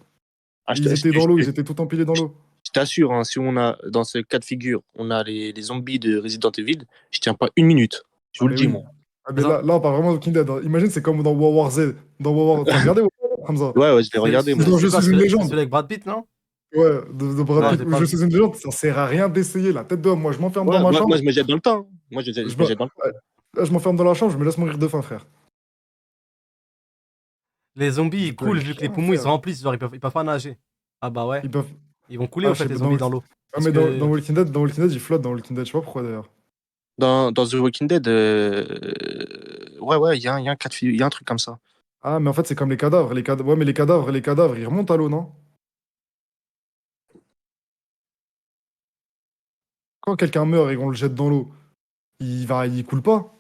Ah, Ils étaient dans l'eau, ils étaient tout empilés dans l'eau. je t'assure, hein, si on a, dans ce cas de figure, on a les zombies de Resident Evil, je tiens pas une minute. Je vous Ah, le mais dis, oui. moi. Ah, mais là, on parle vraiment de Walking Dead. Hein. Imagine, c'est comme dans World War Z. Dans World War... T'as regardé World War, Hamza? Ouais, ouais, je l'ai regardé, moi. Non, je C'est quoi, suis une légende. celui avec Brad Pitt, non? Ouais, de Brad Non, Pitt, j'ai où pas je vu. suis une légende, ça sert à rien d'essayer. La tête d'homme, moi, je m'enferme dans Ouais, ma moi, chambre. je me jette dans le temps. Hein. Moi, je Je me me- jette dans le temps. ouais, là, je m'enferme dans la chambre, je me laisse mourir de faim, frère. Les zombies, Je ils peux coulent vu que les rien poumons ils se faire. remplissent, genre ils peuvent pas nager. Ah bah ouais. Ils peuvent. Ils vont couler Ah, en je fait sais les pas, zombies dans l'eau. Ah, Parce mais que Dans Walking Dead, ils flottent dans Walking Dead. Je sais pas pourquoi d'ailleurs. Dans The Walking Dead, ouais, ouais, il y a un cas de il y a un truc comme ça. Ah, mais en fait, c'est comme les cadavres. Ouais, mais les cadavres, ils remontent à l'eau, non? Quand quelqu'un meurt et qu'on le jette dans l'eau, il coule pas.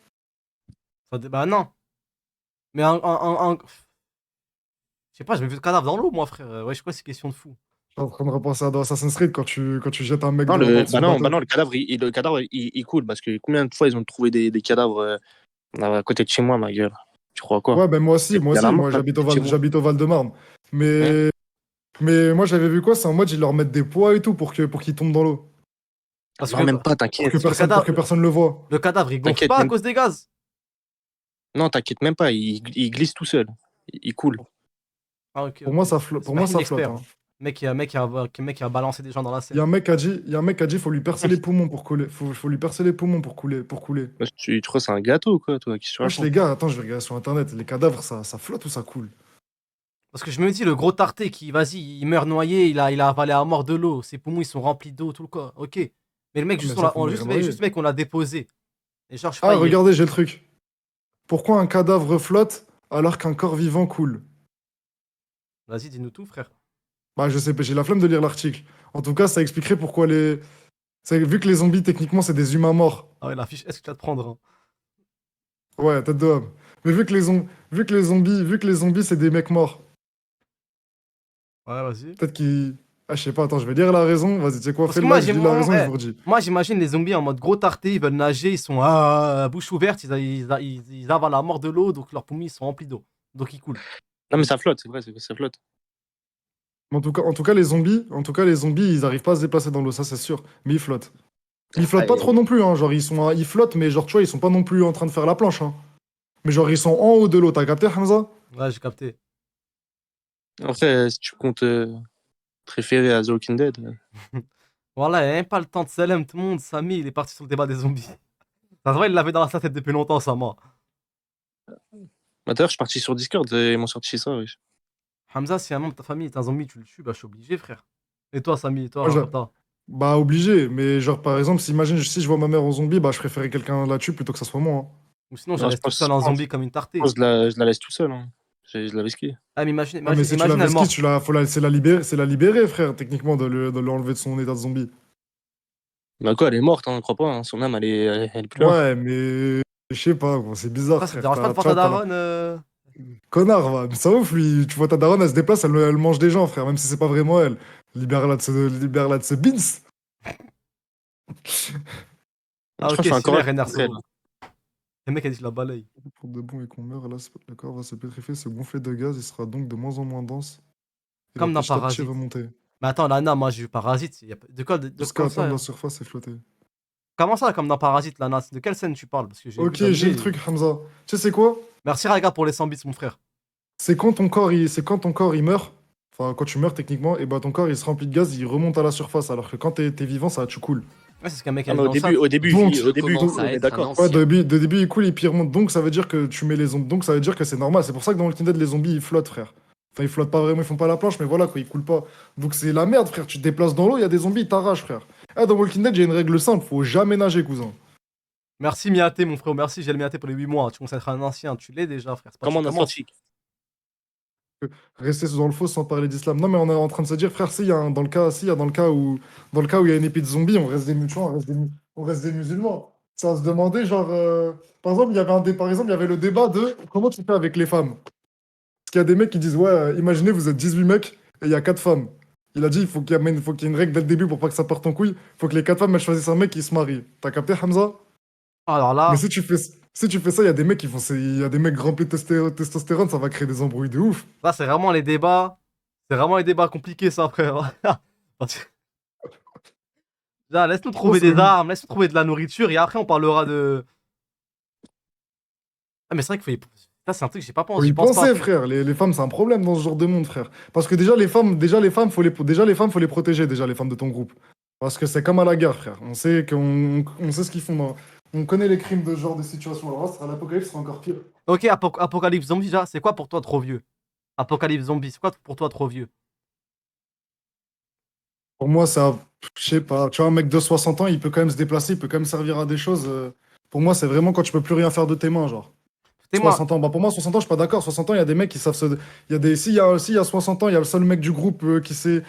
bah non. Mais je sais pas, j'ai vu le cadavre dans l'eau moi frère. Ouais, je sais pas, c'est question de fou. Je suis en train de repenser à dans Assassin's Creed quand tu jettes un mec dans dans son Bah bateau. non, le cadavre, il coule parce que combien de fois ils ont trouvé des cadavres à côté de chez moi, ma gueule. Tu crois quoi? Ouais, ben Il y a la mort moi à côté de chez moi. j'habite au Val-de-Marne. Hein. Mais moi j'avais vu quoi? C'est en mode ils leur mettent des poids et tout pour qu'ils tombent dans l'eau. Parce Non, que même pas, t'inquiète. Pour que personne le voit. le cadavre il gonfle T'inquiète pas à même. cause des gaz. Non, t'inquiète même pas, il glisse tout seul. Il coule. Ah ok. Pour moi, ok. ça flotte. Pour C'est moi, pas ça inexpert. flotte. Hein. Mec qui a balancé des gens dans la Il y a Seine. un mec qui a dit, faut lui percer les poumons pour couler. Faut lui percer les poumons pour couler. Tu crois que c'est un gâteau, quoi, toi, qui se Wesh, les gars, attends, je vais regarder sur internet. Les cadavres, ça flotte ou ça coule? Parce que je me dis, le gros tarté qui, vas-y, il meurt noyé, il a avalé à mort de l'eau, ses poumons ils sont remplis d'eau, tout le corps, ok. Mais le mec, Ah, juste, mais ça, faut mourir juste, noyé. juste mec, on l'a déposé. Et genre, je sais Ah, pas, regardez, j'ai le truc. Pourquoi un cadavre flotte alors qu'un corps vivant coule? Vas-y, dis-nous tout, frère. Bah, je sais pas, j'ai la flemme de lire l'article. En tout cas, ça expliquerait pourquoi vu que les zombies, techniquement, c'est des humains morts. Ah ouais, la fiche, est-ce que tu vas te prendre hein? Ouais, tête de homme. Mais vu que les zombies, c'est des mecs morts, Ouais, vas-y. peut-être qu'ils. Ah, je sais pas, attends, je vais dire la raison. Vas-y, tu sais quoi, Parce fais que le moi, live, je dis la raison et je vous redis. moi, j'imagine les zombies en mode gros tarté, ils veulent nager, ils sont bouche ouverte, ils avalent à mort de l'eau, donc leurs poumons ils sont remplis d'eau. Donc ils coulent. Non, mais ça flotte, c'est vrai, ça flotte. Mais en tout cas, les zombies, ils arrivent pas à se déplacer dans l'eau, ça c'est sûr. Mais ils flottent. Ils Ah, flottent pas trop non plus, hein. Genre, ils flottent, mais genre, tu vois, ils sont pas non plus en train de faire la planche, hein. Mais genre, ils sont en haut de l'eau, t'as capté, Hamza? Ouais, j'ai capté. Après, si tu comptes te référer à The Walking Dead, Voilà, il n'y a même pas le temps de Salem, tout le monde, Samy, il est parti sur le débat des zombies. Ça se voit, il l'avait dans sa tête depuis longtemps, ça, moi. bah, d'ailleurs, je suis parti sur Discord et ils m'ont sorti ça, wesh. Hamza, si un membre de ta famille est un zombie, tu le tues, bah je suis obligé, frère. Et toi, Samy, et toi, Moi, Rakata? bah, obligé. Mais genre, par exemple, si je vois ma mère en zombie, bah, je préférais quelqu'un là-dessus plutôt que ça soit moi, hein. Ou sinon, je Non, reste toute seule en zombie comme une tartée. je la laisse tout seul, hein. Je la risqué. Ah, mais imagine, Ah, mais imagine, si tu la imagine, elle vesquis, mord. c'est la libérer, frère, techniquement, de l'enlever de son état de zombie. Bah quoi, elle est morte, hein, crois pas, hein. Son âme, elle est plus là. Ouais, mais je sais pas, gros, c'est bizarre, Ça te frère. dérange pas de Tu voir ta vois, daronne connard, va. Mais ça ouf, lui. Tu vois ta daronne, elle se déplace, elle mange des gens, frère, même si c'est pas vraiment elle. Libère-la de ce beans. Je Ah, crois que ok, je fais un celui-là, corps Rener après, là. Solo. Le mec a dit je la balaye. Pour de bon et qu'on meurt, là, le corps va se pétrifier, se gonfler de gaz, il sera donc de moins en moins dense. Il va Comme dans petit à petit Parasite. remonter. Mais attends, Lana, moi j'ai vu Parasite. De quoi, Jusqu'à comme ça, atteindre la hein. surface et flotter. Comment ça, comme dans Parasite, Lana? De quelle scène tu parles? Parce que j'ai vu Ok, j'ai l'animé. le truc, Hamza. Tu sais, c'est quoi? Merci, Raga, pour les 100 bits, mon frère. C'est quand ton corps, il meurt. Enfin, quand tu meurs, techniquement, et bah ton corps, il se remplit de gaz, il remonte à la surface. Alors que quand t'es vivant, ça, tu coules. Ouais, c'est ce qu'un mec a Ah, dit mais dans le chat. Donc, Je au début, commence on à est être un d'accord. ouais, ancien. de début, il coule et puis il remonte. Donc, ça veut dire que tu mets les zombies. Donc, ça veut dire que c'est normal. C'est pour ça que dans Walking Dead, les zombies, ils flottent, frère. Enfin, ils flottent pas vraiment, ils font pas la planche, mais voilà, quoi, ils coulent pas. Donc, c'est la merde, frère. Tu te déplaces dans l'eau, il y a des zombies, ils t'arrachent, frère. Ah, dans Walking Dead, j'ai une règle simple, faut jamais nager, cousin. Merci, Miaté, mon frère. Merci, j'ai le Miaté pour les 8 mois. Tu commences à être un ancien. Tu l'es déjà, frère. C'est pas que Comment tu on a commences. sorti? Rester dans le faux sans parler d'islam. Non, mais on est en train de se dire, frère, dans le cas où il y a une épée de zombies, on reste des musulmans, on reste des musulmans. Ça va se demander, genre, par exemple, par exemple, il y avait le débat de comment tu fais avec les femmes. Parce qu'il y a des mecs qui disent, ouais, imaginez, vous êtes 18 mecs et il y a 4 femmes. Il a dit, il faut qu'il y ait une règle dès le début pour pas que ça parte en couille. Il faut que les 4 femmes, elles choisissent un mec qui se marie. T'as capté, Hamza? Alors Mais là, si tu fais ça, il y a des mecs il y a des mecs remplis de testostérone, ça va créer des embrouilles de ouf. là, c'est vraiment les débats. C'est vraiment les débats compliqués, ça, frère. Parce que- Là, laisse-nous Je pense trouver que des armes, laisse-nous trouver de la nourriture et après on parlera de. Ah, mais c'est vrai qu'il faut y. Ça, c'est un truc que j'ai pas faut pensé. y J'y pense pas, penser, frère. frère. Les femmes, c'est un problème dans ce genre de monde, frère. Parce que déjà les femmes, faut les protéger, déjà les femmes de ton groupe. Parce que c'est comme à la guerre, frère. On sait ce qu'ils font. On connaît les crimes de ce genre de situation. Alors là, l'apocalypse sera encore pire. Ok, Apocalypse Zombie, déjà, c'est quoi pour toi trop vieux? Apocalypse Zombie, c'est quoi pour toi trop vieux? Pour moi, ça, je sais pas. Tu vois, un mec de 60 ans, il peut quand même se déplacer, il peut quand même servir à des choses. Pour moi, c'est vraiment quand tu peux plus rien faire de tes mains, genre. Tu sais, moi. 60 ans. Bah pour moi, 60 ans, je suis pas d'accord. 60 ans, il y a des mecs qui savent se. Il y a des. S'il y a 60 ans, il y a le seul mec du groupe qui sait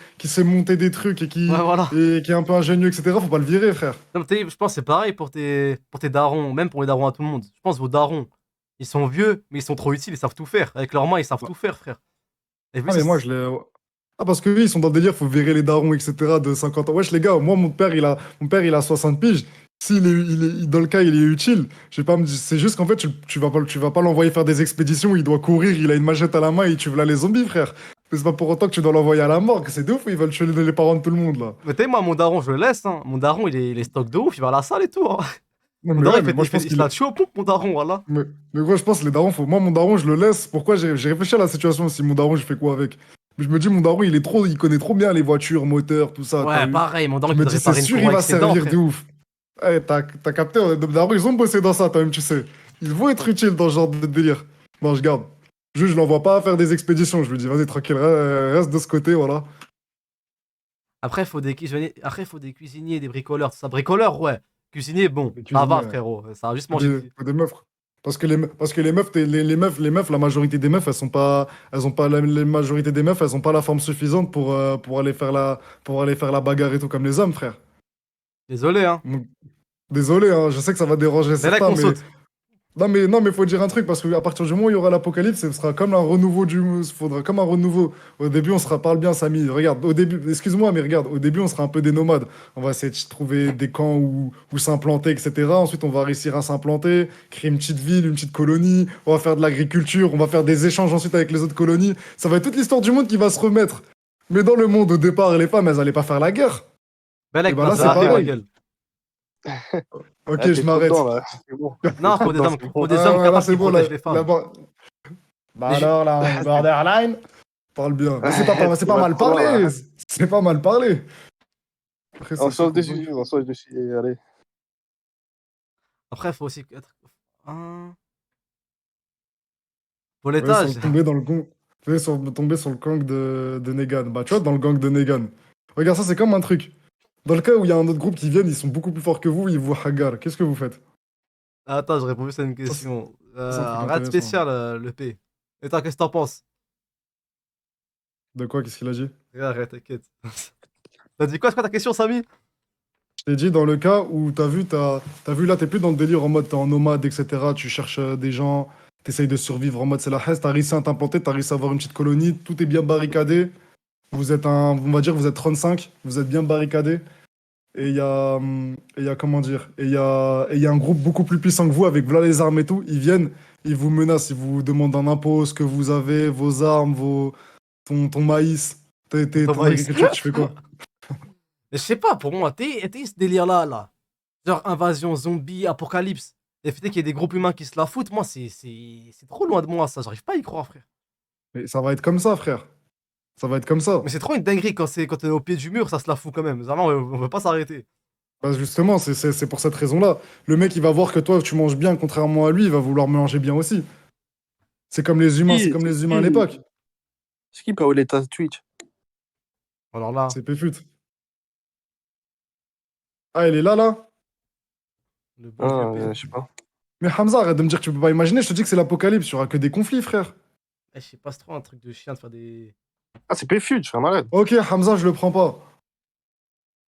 monter des trucs Ouais, voilà. et qui est un peu ingénieux, etc. Faut pas le virer, frère. Non, mais je pense que c'est pareil pour tes darons, même pour les darons à tout le monde. Je pense que vos darons, ils sont vieux, mais ils sont trop utiles, ils savent tout faire. Avec leurs mains, ils savent tout faire, frère. Et vu, Ah, mais moi, je l'ai. Ah, parce que oui, ils sont dans le délire, faut virer les darons, etc. de 50 ans. Wesh, les gars, moi, mon père, il a 60 piges. Dans le cas, il est utile. Je vais pas me dire, c'est juste qu'en fait, tu vas pas l'envoyer faire des expéditions, il doit courir, il a une machette à la main et tu veux les zombies, frère. Mais c'est pas pour autant que tu dois l'envoyer à la morgue. C'est de ouf, ils veulent tuer les parents de tout le monde, là. mais tu sais, moi, mon daron, je le laisse. Hein. Mon daron, il est stock de ouf, il va à la salle et tout. Hein. Non, Mon mais daron, ouais, mais moi, je pense il se qu'il est. la tue au pompe, mon daron, voilà. Mais moi, je pense que les darons, moi, mon daron, je le laisse. Pourquoi j'ai réfléchi à la situation aussi. Mon daron, je fais quoi avec? Mais je me dis, mon daron, il connaît trop bien les voitures, moteurs, tout ça. T'as Ouais, vu? pareil, mon daron, Je il me peut te dis, c'est réparer une sûr, cour il va avec ses dents, servir de frère. ouf. Eh, t'as capté, les darons, ils ont bossé dans ça, toi-même, tu sais. Ils vont être utiles dans ce genre de délire. Non, je garde. Juste, je l'envoie pas à faire des expéditions. Je lui dis, vas-y, tranquille, reste de ce côté, voilà. Après, Après, faut des cuisiniers, des bricoleurs, tout ça. Bricoleurs, ouais. Cuisinier, bon, Les ça va, cuisiniers, frérot. Ça va juste faut manger. faut des meufs. Parce que les meufs, la majorité des meufs, elles ont pas la majorité des meufs, elles ont pas la forme suffisante pour aller faire la bagarre et tout comme les hommes, frère. Désolé, hein. Donc, désolé, hein, je sais que ça va déranger C'est là certains, qu'on mais saute. Non, mais faut dire un truc, parce qu'à partir du moment où il y aura l'apocalypse, ce sera comme un renouveau faudra comme un renouveau. Au début, on sera, parle bien, Samy. Regarde, au début, excuse-moi, mais regarde, au début, on sera un peu des nomades. On va essayer de trouver des camps où s'implanter, etc. Ensuite, on va réussir à s'implanter, créer une petite ville, une petite colonie. On va faire de l'agriculture, on va faire des échanges ensuite avec les autres colonies. Ça va être toute l'histoire du monde qui va se remettre. Mais dans le monde, au départ, les femmes, elles allaient pas faire la guerre. Belek, Et ben là, ça c'est arrive, pareil. ma gueule. Ok, Ah, t'es je trop m'arrête. dedans, là. C'est bon. Non, faut des hommes, C'est faut des Ah, hommes ouais, là, capables c'est qui bon, protègent les femmes. Bah Mais je- alors, là, borderline, parle bien. Mais c'est pas mal trop loin, parlé. là. C'est pas mal parlé. Après, On c'est change de sûr qu'on sujet, on change de sujet. Allez. Après, faut aussi être. Pour peut... Ouais, l'étage. sans tomber dans le gang. Ouais, sans tomber sur le gang de Negan. Bah, tu vois, dans le gang de Negan. Regarde, ça, c'est comme un truc. Dans le cas où il y a un autre groupe qui viennent, ils sont beaucoup plus forts que vous, ils vous hagar. Qu'est-ce que vous faites? Attends, je réponds juste à une Ça, question. c'est un truc Rien de intéressant. spécial, le P. Et toi, qu'est-ce que t'en penses? De quoi? Qu'est-ce qu'il a dit? Arrête, t'inquiète. T'as dit quoi? C'est quoi ta question, Samy? Je t'ai dit, dans le cas où t'as vu là, t'es plus dans le délire en mode t'es en nomade, etc. Tu cherches des gens, t'essayes de survivre en mode c'est la hesse, t'as réussi à t'implanter, t'as réussi à avoir une petite colonie, tout est bien barricadé. On va dire, vous êtes 35, vous êtes bien barricadé. Et il y a, comment dire, et il y a un groupe beaucoup plus puissant que vous, avec voilà les armes et tout. Ils viennent, ils vous menacent, ils vous demandent un impôt, ce que vous avez, vos armes, ton maïs, Ton ton maïs. agriculture, tu fais quoi? Mais je sais pas, pour moi, t'es ce délire-là, là. Genre invasion, zombie, apocalypse. Et le fait qu'il y ait des groupes humains qui se la foutent, moi, c'est trop loin de moi, ça. J'arrive pas à y croire, frère. Mais ça va être comme ça, frère. Ça va être comme ça. Mais c'est trop une dinguerie quand t'es au pied du mur, ça se la fout quand même. Vraiment, on veut pas s'arrêter. Bah, justement, c'est pour cette raison-là. Le mec, il va voir que toi, tu manges bien, contrairement à lui, il va vouloir manger bien aussi. C'est comme les humains à l'époque. C'est qui peut avoir l'état Twitch? Alors là, C'est Péfut. Ah, il est là, là? le bon vieux P. Je sais pas. Mais Hamza, arrête de me dire que tu peux pas imaginer, je te dis que c'est l'apocalypse, il y aura que des conflits, frère. Eh, je sais pas, c'est trop un truc de chien de faire des. Ah, c'est Péfut, je suis un malade. Ok, Hamza, je le prends pas.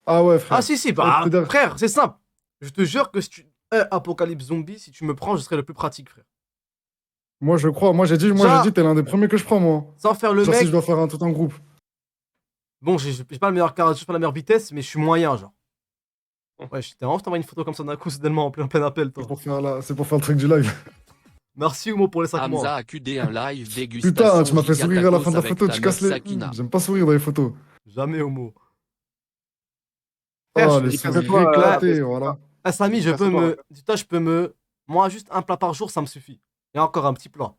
Ah ouais, frère. Ah, si, Eh, bah, peut-être- frère, c'est simple. Je te jure que si tu. Apocalypse zombie, si tu me prends, je serai le plus pratique, frère. Moi, je crois. Moi, j'ai dit, t'es l'un des premiers que je prends, moi. Sans faire le Genre, si mec. je dois faire tout un groupe. Bon, j'ai pas le meilleur caractère, j'ai pas la meilleure vitesse, mais je suis moyen, genre. Ouais, j'étais vraiment, je t'envoie une photo comme ça d'un coup, soudainement, en plein appel, toi. C'est pour faire le truc du live. Merci, Humo, pour les 5 mois. Hamza a QD un live dégustation. Putain, tu m'as fait giga sourire à la tacos fin de la avec photo, ta tu meuf casses les. Sakina. J'aime pas sourire dans les photos. Jamais, Homo. Frère, Oh, je les te sourires casse-toi, éclatés, voilà. Ah, Samy, je peux Casse-toi, me. Dis-toi, je peux me. Moi, juste un plat par jour, ça me suffit. Et encore un petit plat.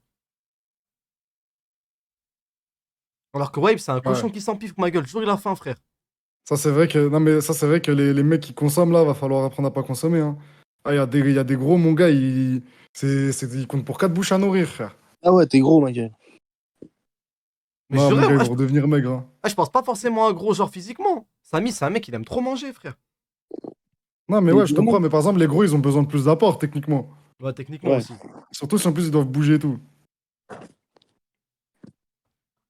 Alors que Wave, c'est un cochon Ouais. qui s'empiffe, ma gueule. Toujours il a faim, frère. Ça, c'est vrai que. Non, mais ça, c'est vrai que les mecs qui consomment là, va falloir apprendre à pas consommer. Hein. Ah, il y a des gros, mon gars, ils comptent pour 4 bouches à nourrir, frère. Ah ouais, t'es gros, ma gueule. Mais Non, je mon dirais, gars, ils ah, vont redevenir maigres. Hein. je pense pas forcément à un gros genre physiquement. Samy, c'est un mec, il aime trop manger, frère. Non, mais Mais ouais, je te vraiment. crois, mais par exemple, les gros, ils ont besoin de plus d'apport, techniquement. Ouais, techniquement Ouais. aussi. Surtout si en plus ils doivent bouger et tout.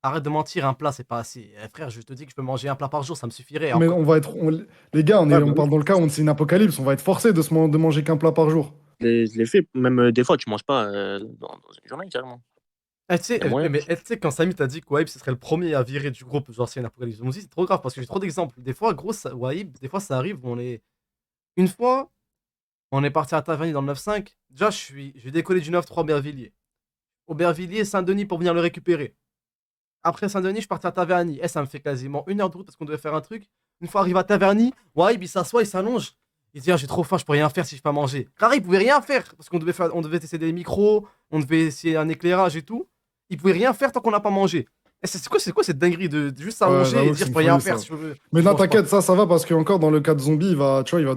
Arrête de mentir, un plat, c'est pas assez. Frère, je te dis que je peux manger un plat par jour, ça me suffirait. Mais Encore. on va être. Les gars, Ouais, bah on oui. parle dans le cas où c'est une apocalypse, on va être forcé de manger qu'un plat par jour. Je l'ai fait. Même des fois, tu manges pas dans une journée, carrément. Eh, tu sais, Y a moyen. mais tu sais, quand Samy t'a dit que Wahib ce serait le premier à virer du groupe, genre s'il y a une apocalypse zombie, c'est trop grave parce que j'ai trop d'exemples. Des fois, gros, Wahib, des fois ça arrive où on est. Une fois, on est parti à Taverny dans le 9-5. Déjà, je décollé du 9-3 Aubervilliers. Aubervilliers, Saint-Denis pour venir le récupérer. Après Saint-Denis, je suis parti à Taverny. Et ça me fait quasiment 1 heure de route parce qu'on devait faire un truc. Une fois arrivé à Taverny, Wahib il s'assoit, il s'allonge. Il dit, ah, j'ai trop faim, je peux rien faire si je peux pas manger. Car il pouvait rien faire parce on devait essayer des micros, on devait essayer un éclairage et tout. Il pouvait rien faire tant qu'on n'a pas mangé. Et c'est quoi cette dinguerie de juste s'allonger j'avoue et que dire c'est je peux une rien folie, faire ça. si je veux. Mais je non, mange pas. t'inquiète, ça va parce que encore dans le cas de zombie, tu vois, il va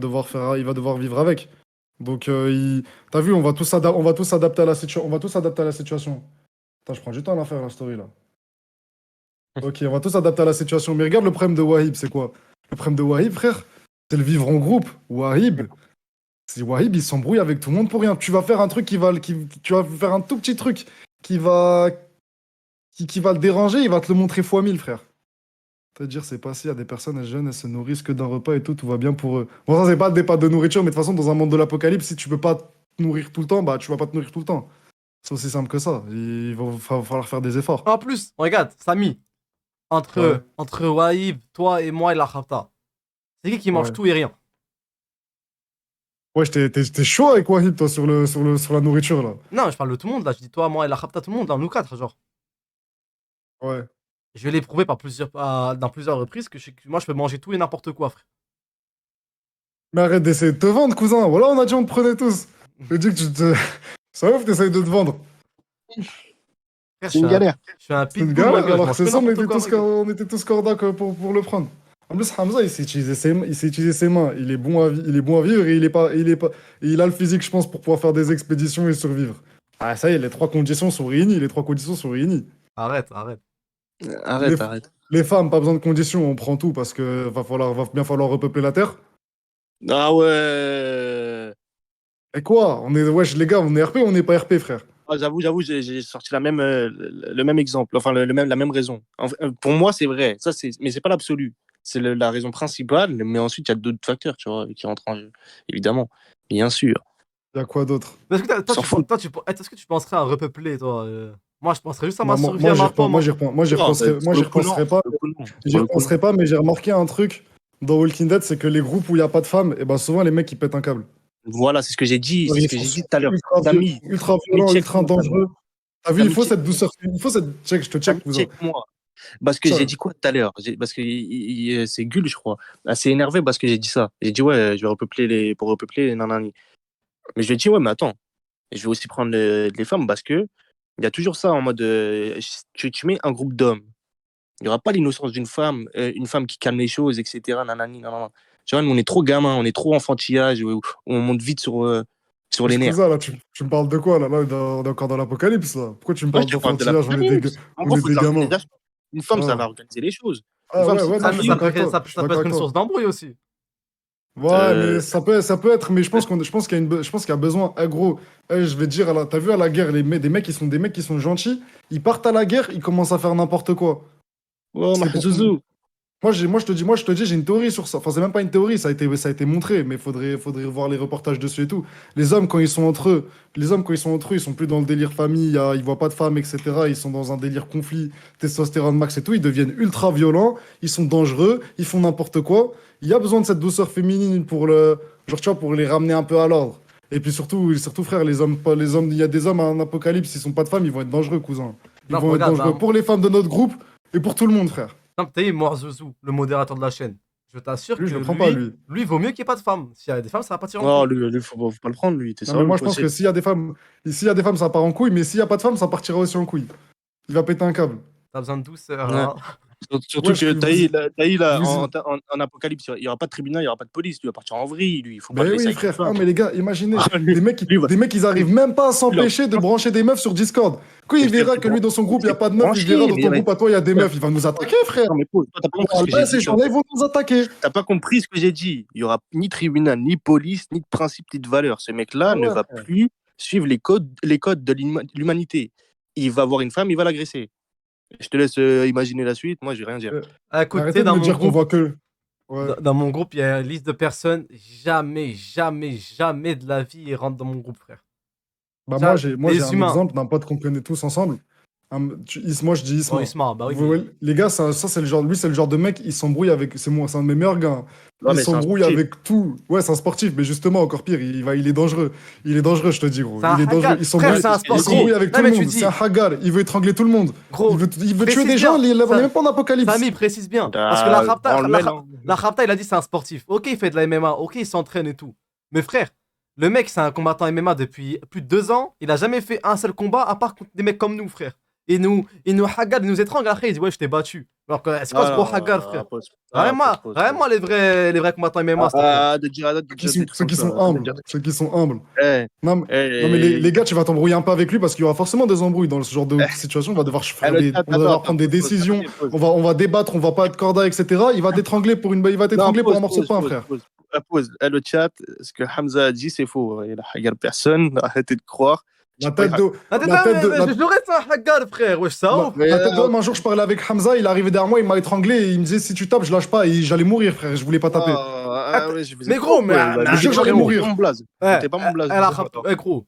devoir vivre avec. Donc, t'as vu, on va tous s'adapter à la situation. On va tous s'adapter à la situation. Attends, je prends du temps à la faire la story là. Ok, on va tous s'adapter à la situation. Mais regarde le problème de Wahib, c'est quoi? Le problème de Wahib, frère, c'est le vivre en groupe. Wahib, il s'embrouille avec tout le monde pour rien. Tu vas faire un truc tu vas faire un tout petit truc qui va, qui va le déranger, il va te le montrer fois 1000, frère. C'est-à-dire, c'est passé, il y a des personnes, elles jeunes, elles se nourrissent que d'un repas et tout va bien pour eux. Bon, ça, c'est pas le débat de nourriture, mais de toute façon, dans un monde de l'apocalypse, si tu peux pas te nourrir tout le temps, bah tu vas pas te nourrir tout le temps. C'est aussi simple que ça. Il va falloir faire des efforts. En plus, regarde, Samy, entre, Ouais. entre Wahib, toi et moi et la Khabta, c'est qui mange Ouais. tout et rien? Ouais, t'es chaud avec Wahib, toi, sur la nourriture, là. Non, je parle de tout le monde là. Je dis toi, moi et la Khabta, tout le monde, là, nous quatre, genre. Ouais. Je vais l'éprouver dans plusieurs reprises que moi je peux manger tout et n'importe quoi, frère. Mais arrête d'essayer de te vendre, cousin. Voilà, on a dit on te prenait tous. Je dis que tu te. Ça ouf, t'essayes de te vendre. Frère, C'est une galère. je suis un C'est une pitbull, galère, ma gueule, je alors que mange c'est que ça, n'importe quoi, ma gueule. on était tous cordac pour le prendre. En plus, Hamza, il sait utiliser ses mains. Il est bon il est bon à vivre et il a le physique, je pense, pour pouvoir faire des expéditions et survivre. Ah, ça y est, les trois conditions sont réunies. Les trois conditions sont réunies. Arrête, arrête. Arrête, Les- arrête. Les femmes, pas besoin de conditions, on prend tout parce que va bien falloir repeupler la terre. Ah ouais. Et quoi? Wesh, les gars, on est RP, on n'est pas RP, frère. Ah, j'avoue, j'ai sorti le même exemple, enfin la même raison. Pour moi, c'est vrai, mais c'est pas l'absolu. C'est la raison principale, mais ensuite il y a d'autres facteurs, tu vois, qui rentrent en jeu, évidemment, bien sûr. Il y a quoi d'autre? Est-ce que, S'en fout. est-ce que tu penserais à repeupler, toi Moi, je penserais juste à Moi, ma moi, survie, moi, à j'y ma repen- pomme. moi, Hein. j'y repen- moi, j'y Non, repenserai, moi, j'y repenserai pas. J'y repenserai pas, mais j'ai remarqué un truc dans Walking Dead, c'est que les groupes où il n'y a pas de femmes, et ben souvent les mecs ils pètent un câble. Voilà, c'est ce que j'ai dit, c'est ce que j'ai dit tout à l'heure. Ultra Mais violent, check ultra moi, Samy. dangereux. T'as vu, il Samy, faut check cette douceur. Il faut cette. Check, je te check, cousin. check-moi. Parce que Ça. j'ai dit quoi tout à l'heure? Parce que c'est Gull, je crois. Assez énervé parce que j'ai dit ça. J'ai dit, ouais, je vais repeupler pour repeupler, nanani. Mais je lui ai dit, ouais, mais attends. Je vais aussi prendre les femmes parce que il y a toujours ça en mode tu mets un groupe d'hommes. Il n'y aura pas l'innocence d'une femme, une femme qui calme les choses, etc. Nanani, nanana. Tu vois, nous, on est trop gamins, on est trop enfantillage, on monte vite sur les nerfs. Cousin, là, tu me parles de quoi, là? Là, on est encore dans l'apocalypse, là. Pourquoi tu me Moi, parles je te parle de la d'enfantillage? En On gros, est faut des de gamins. l'organisation. Une femme, ça Ah. va organiser les choses. Une Ah femme, ouais, c'est ouais, Ah, non, mais je suis ça d'accord avec toi. ça Je suis peut d'accord être avec une toi. source d'embrouille aussi. Ouais, mais ça peut être, mais je pense qu'il y a besoin, gros, je vais te dire, t'as vu à la guerre, des mecs qui sont gentils, ils partent à la guerre, ils commencent à faire n'importe quoi. Oh, C'est pour- Mahzouzou. moi, je te dis, j'ai une théorie sur ça. Enfin, c'est même pas une théorie, ça a été montré, mais faudrait voir les reportages dessus et tout. Les hommes, quand ils sont entre eux, ils sont plus dans le délire famille, ils voient pas de femmes, etc. Ils sont dans un délire conflit, testostérone max et tout. Ils deviennent ultra violents, ils sont dangereux, ils font n'importe quoi. Il y a besoin de cette douceur féminine genre, tu vois, pour les ramener un peu à l'ordre. Et puis surtout, frère, il y a des hommes à un apocalypse, ils sont pas de femmes, ils vont être dangereux, cousin. Ils Non, vont être regarde, dangereux bah, pour les femmes de notre groupe et pour tout le monde, frère. non, t'as vu, Mourzouzou, le modérateur de la chaîne. Je t'assure Lui, que je le prends pas, lui. lui, vaut mieux qu'il n'y ait pas de femmes. S'il y a des femmes, ça va pas tirer en Oh, couille. lui, faut pas le prendre, lui. T'es Non, mais sérieux, moi, le je pense procès. que s'il y a des femmes, ça part en couille, mais s'il y a pas de femmes, ça partira aussi en couille. Il va péter un câble. T'as besoin de douceur. Ouais. Hein. Surtout Ouais, que Taï, là, vous- en apocalypse, il n'y aura pas de tribunal, il n'y aura pas de police. Lui, il va partir en vrille, lui. Il faut pas Ben le laisser oui, avec une frère. femme. Ah, mais les gars, imaginez, Lui, des mecs, ils arrivent même pas à s'empêcher de brancher des meufs sur Discord. Quand il verra que lui, dans son groupe, il n'y a pas de meufs, il verra dans ton groupe, à toi, il y a des meufs. Il va nous attaquer, frère. Non, mais pause. Toi, t'as pas compris ce que Là, j'ai ces dit. gens-là, ils vont nous attaquer. T'as pas compris ce que j'ai dit. Il y aura ni tribunal, ni police, ni de principe, ni de valeur. Ce mec-là Ah ne ouais, va frère. plus suivre les codes de l'humanité. Il va voir une femme, il va l'agresser. Je te laisse imaginer la suite. Moi, je vais rien dire. Écoute, Arrêtez de dans me mon dire qu'on groupe, voit que. Ouais. dans mon groupe, il y a une liste de personnes. Jamais, jamais, jamais de la vie ils rentrent dans mon groupe, frère. Bah, Ça, moi, les j'ai un humains. exemple d'un pote qu'on connaît tous ensemble. Moi, je dis Isma. Oh, Isma, bah oui. Les gars, ça c'est le genre, lui, c'est le genre de mec, il s'embrouille avec. C'est un de mes meilleurs gars. Ouais, Il mais c'est un s'embrouille sportif. avec tout. Ouais, c'est un sportif, mais justement, encore pire, il est dangereux. Il est dangereux, je te dis, gros. C'est un Il est dangereux. hagar. Il Frère, s'embrouille c'est un il sportif. s'embrouille avec Non, tout le mais tu monde. dis- C'est un hagar. Il veut étrangler tout le monde. Gros, Il veut tuer précise des gens, bien. il est Ça- même pas en apocalypse. Samy, précise bien. Parce que la Khabta, la Khabta, il a dit c'est un sportif. Ok, il fait de la MMA. Ok, il s'entraîne et tout. Mais frère, le mec, c'est un combattant MMA depuis plus de 2 ans. Il a jamais fait un seul combat à part contre des mecs comme nous, frère. Et nous hagar, il nous étrangle après. Il dit ouais, je t'ai battu. Alors que c'est quoi ce gros hagar, frère? Vraiment les vrais combattants MMA. s'il te plaît. De dire Ceux qui sont humbles. Ceux qui sont humbles. Eh, Non, mais les gars, tu vas t'embrouiller un peu avec lui parce qu'il y aura forcément des embrouilles dans ce genre de situation. On va devoir prendre des décisions. On va débattre, on va pas être corda, etc. Il va t'étrangler pour un morceau de pain, frère. Pause. Le chat, ce que Hamza a dit, c'est faux. Il a hagar personne. Arrêtez de croire. La tête de. Attends, La tête de- je l'aurais fait un hagar, frère. Wesh, ça ouf. La tête d'homme, un jour, je parlais avec Hamza, il est arrivé derrière moi, il m'a étranglé et il me disait si tu tapes, je lâche pas et j'allais mourir, frère, je voulais pas taper. Ah ouais, je faisais Mais trop, gros, mais, ouais, bah, mais mais je jure, t'es j'allais pas mon- mourir. t'es mon blaze. Eh, T'es pas mon blaze. elle a je sais pas, toi. gros,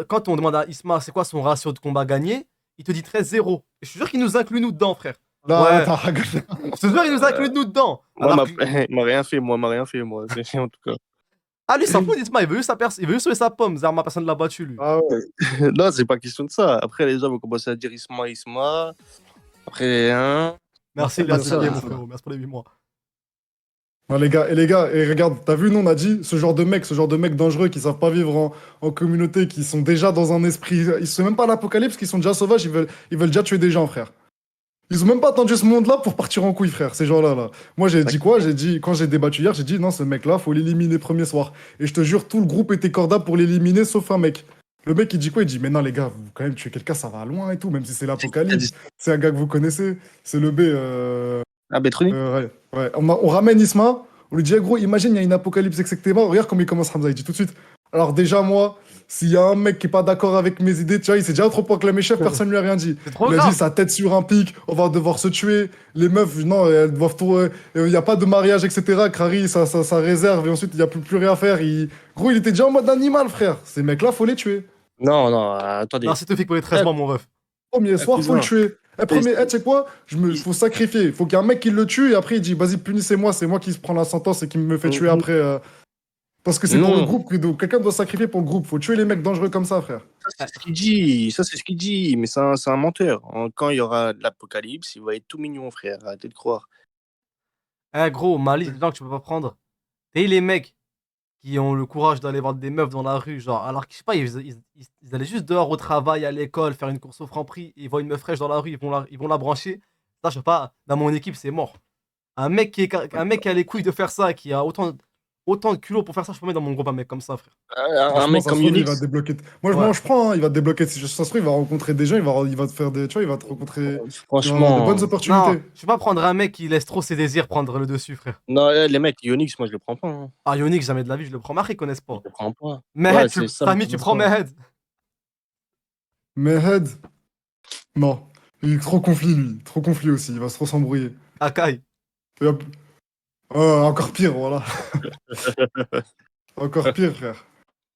quand on demande à Isma c'est quoi son ratio de combat gagné, il te dit 13-0. Et je suis sûr qu'il nous inclut nous dedans, frère. Là, Ouais, t'as regardé. je te jure, il nous inclut nous dedans. Moi, Alors que, il m'a rien fait, moi, c'est en tout cas. ah, lui, s'en fout d'Isma, il veut juste sauver sa pomme. Zerma, personne ne l'a battu, lui. Ah ouais. Non, c'est pas question de ça. Après, les gens vont commencer à dire Isma, Isma. Après, hein. Merci, Bien merci, sûr, mon bien sûr. frérot. Merci pour les 8 mois. Non, les gars, et regarde, t'as vu, nous on a dit, ce genre de mecs dangereux qui savent pas vivre en communauté, qui sont déjà dans un esprit, ils sont même pas à l'apocalypse, qui sont déjà sauvages, ils veulent déjà tuer des gens, frère. Ils ont même pas attendu ce monde-là pour partir en couille, frère, ces gens-là, là. Moi, j'ai dit quoi? J'ai dit, quand j'ai débattu hier, j'ai dit, non, ce mec-là, faut l'éliminer premier soir. Et je te jure, tout le groupe était corda pour l'éliminer, sauf un mec. Le mec, il dit quoi? Il dit, mais non, les gars, vous, quand même, tuer quelqu'un, ça va loin et tout, même si c'est l'apocalypse. C'est un gars que vous connaissez. C'est le B. Ah, Betroni? Ouais. On ramène Isma, on lui dit, eh, gros, imagine, il y a une apocalypse, etc. Regarde comment il commence Hamza, il dit tout de suite. Alors, déjà, moi, s'il y a un mec qui est pas d'accord avec mes idées, tu vois, il s'est déjà trop proclamé chef, personne lui a rien dit. C'est trop Il a grave. dit sa tête sur un pic, on va devoir se tuer. Les meufs, non, elles doivent tout. Il n'y a pas de mariage, etc. Crary, ça réserve, et ensuite, il n'y a plus rien à faire. Gros, il était déjà en mode animal, frère. Ces mecs-là, faut les tuer. Non, non, attendez. Non, c'est Tofik pour les 13 mois, mon ref. Premier soir, faut le cousin. tuer. Tu sais quoi? Faut sacrifier. Faut qu'il y ait un mec qui le tue et après il dit, vas-y, punissez-moi, c'est moi qui se prend la sentence et qui me fait tuer après. Parce que c'est pour le Non. groupe que quelqu'un doit sacrifier pour le groupe. Faut tuer les mecs dangereux comme ça, frère. Ça, c'est ce qu'il dit. Ça, c'est ce qu'il dit. Mais c'est un menteur. Quand il y aura de l'apocalypse, il va être tout mignon, frère. Arrêtez de croire. Eh, gros, ma liste de gens que tu peux pas prendre. Et les mecs qui ont le courage d'aller voir des meufs dans la rue, genre, alors que je sais pas, ils allaient juste dehors au travail, à l'école, faire une course au franc-prix, ils voient une meuf fraîche dans la rue, ils vont la brancher. Ça, je sais pas, dans mon équipe, c'est mort. Un mec qui a les couilles de faire ça, qui a autant de culot pour faire ça, je peux mettre dans mon groupe un mec comme ça, frère. Un Franchement, mec ça comme se trouve, il Unix. va te débloquer. Moi, Ouais. je prends, hein, il va te débloquer. Si ça se trouve, il va rencontrer des gens, il va te faire des. Tu vois, il va te rencontrer. Il va avoir de Franchement. bonnes Non, opportunités. je vais pas prendre un mec qui laisse trop ses désirs prendre le dessus, frère. Non, les mecs, Unix, moi, je le prends pas. Hein. Ah, Yonick, jamais de la vie, je le prends. Marc, ils connaissent pas. Je le prends pas. Mehed, Ouais, c'est ça, Samy, je tu pense prends pas. Mehed. Mais Head, non. Il est trop conflit, lui. Trop conflit aussi. Il va trop s'embrouiller. Akai. Et hop. Encore pire, voilà. Encore pire, frère.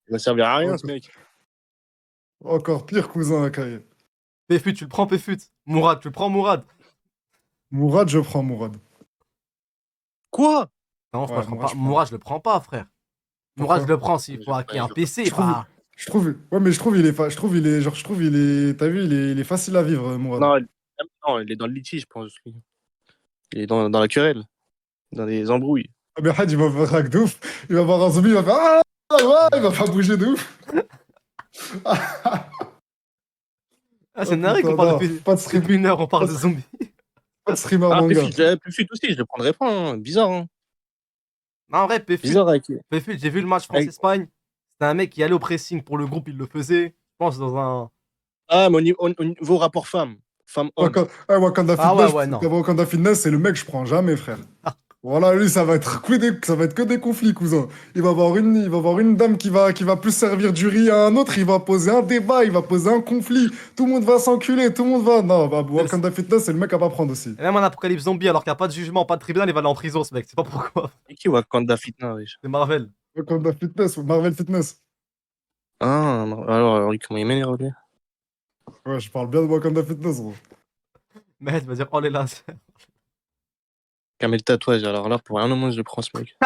Il va servir à rien, ce mec. Encore pire, cousin Akai. Péfut, tu le prends, Péfut. Mourad, tu le prends, Mourad. Mourad, je prends Mourad. Quoi? Non, je Ouais, le prends Mourad, pas. je prends. Mourad, je le prends pas, frère. Pourquoi? Mourad, je le prends s'il faut hacker un PC. Je trouve, Bah, ouais, mais je trouve, il est, t'as vu, il est facile à vivre, Mourad. Non, il est dans le litige, je pense. Lui. Il est dans la querelle. Dans les embrouilles. Ah, mais Had, il va faire un de ouf. Il va voir un zombie, il va faire ouais, il va pas bouger de ouf. c'est Oh, narré qu'on putain, parle non, depuis, pas de stream, depuis une heure, on parle de zombies. pas de streamer Ah, manga. Péfut aussi, je le prendrais pas. Hein. Bizarre, hein. Non, en vrai, Péfut, Bizarre avec. j'ai vu le match France-Espagne. C'était un mec qui allait au pressing pour le groupe, il le faisait. Je pense dans un. Ah, mais au niveau rapport femme. Femme-homme. Wakanda Ah Fitness, ouais, non. Wakanda Fitness, c'est le mec que je prends jamais, frère. Voilà, lui, ça va être que des conflits, cousin. Il va avoir une dame qui va plus servir du riz à un autre, il va poser un débat, il va poser un conflit. Tout le monde va s'enculer, tout le monde va. Non, bah, Wakanda Fitness, c'est le mec à pas prendre aussi. Et même en apocalypse zombie, alors qu'il n'y a pas de jugement, pas de tribunal, il va aller en prison, ce mec. C'est pas pourquoi. Et qui Wakanda Fitna, wesh? C'est Marvel. Wakanda Fitness, Marvel Fitness. Ah, alors, comment il m'énerve, lui? Ouais, je parle bien de Wakanda Fitness, gros. Mais il va dire, oh les lasers. Camel le tatouage, alors là, pour rien au moins, je le prends, ce mec.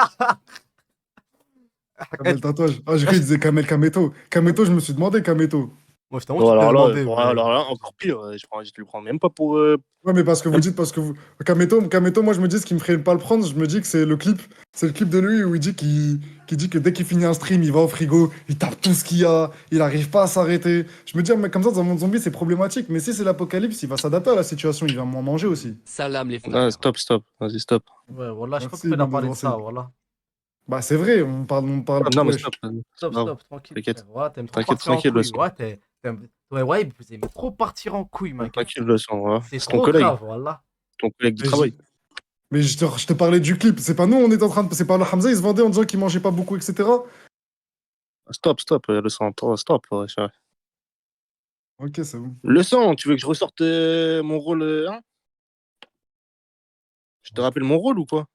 Kamel tatouage. Ah, j'ai cru qu'il disait Kamel Kameto. Kameto, je me suis demandé, Kameto. Moi, je t'en Bon, alors là, demandé. alors là, encore pire, je le prends même pas pour. Ouais, mais parce que vous dites, parce que vous. Kameto, moi, je me dis, ce qui me ferait pas le prendre, je me dis que c'est le clip. C'est le clip de lui où il dit dit que dès qu'il finit un stream, il va au frigo, il tape tout ce qu'il y a, il arrive pas à s'arrêter. Je me dis, mais comme ça, dans un monde zombie, c'est problématique. Mais si c'est l'apocalypse, il va s'adapter à la situation, il va m'en manger aussi. Salam les Ah, frères. stop. Vas-y, stop. Ouais, voilà, je sais pas Merci, pourquoi il a bande de parlé de ça, Français. voilà. Bah, c'est vrai, on parle. Non, mais wesh. stop. Stop, tranquille. T'inquiète. frère. Voilà, t'aimes trop T'inquiète, partir en tranquille, couille. le son. Ouais, vous aimez trop partir en couille, mec. Tranquille, le sang, voilà. C'est C'est ton trop collègue. grave, voilà. Ton collègue de Mais travail. Mais je te parlais du clip. C'est pas nous, on est en train de. C'est pas le Hamza, il se vendait en disant qu'il mangeait pas beaucoup, etc. Stop, le sang. Stop. Ouais, c'est vrai. Ok, c'est bon. Le sang, tu veux que je ressorte mon rôle, hein? Je te rappelle mon rôle ou quoi?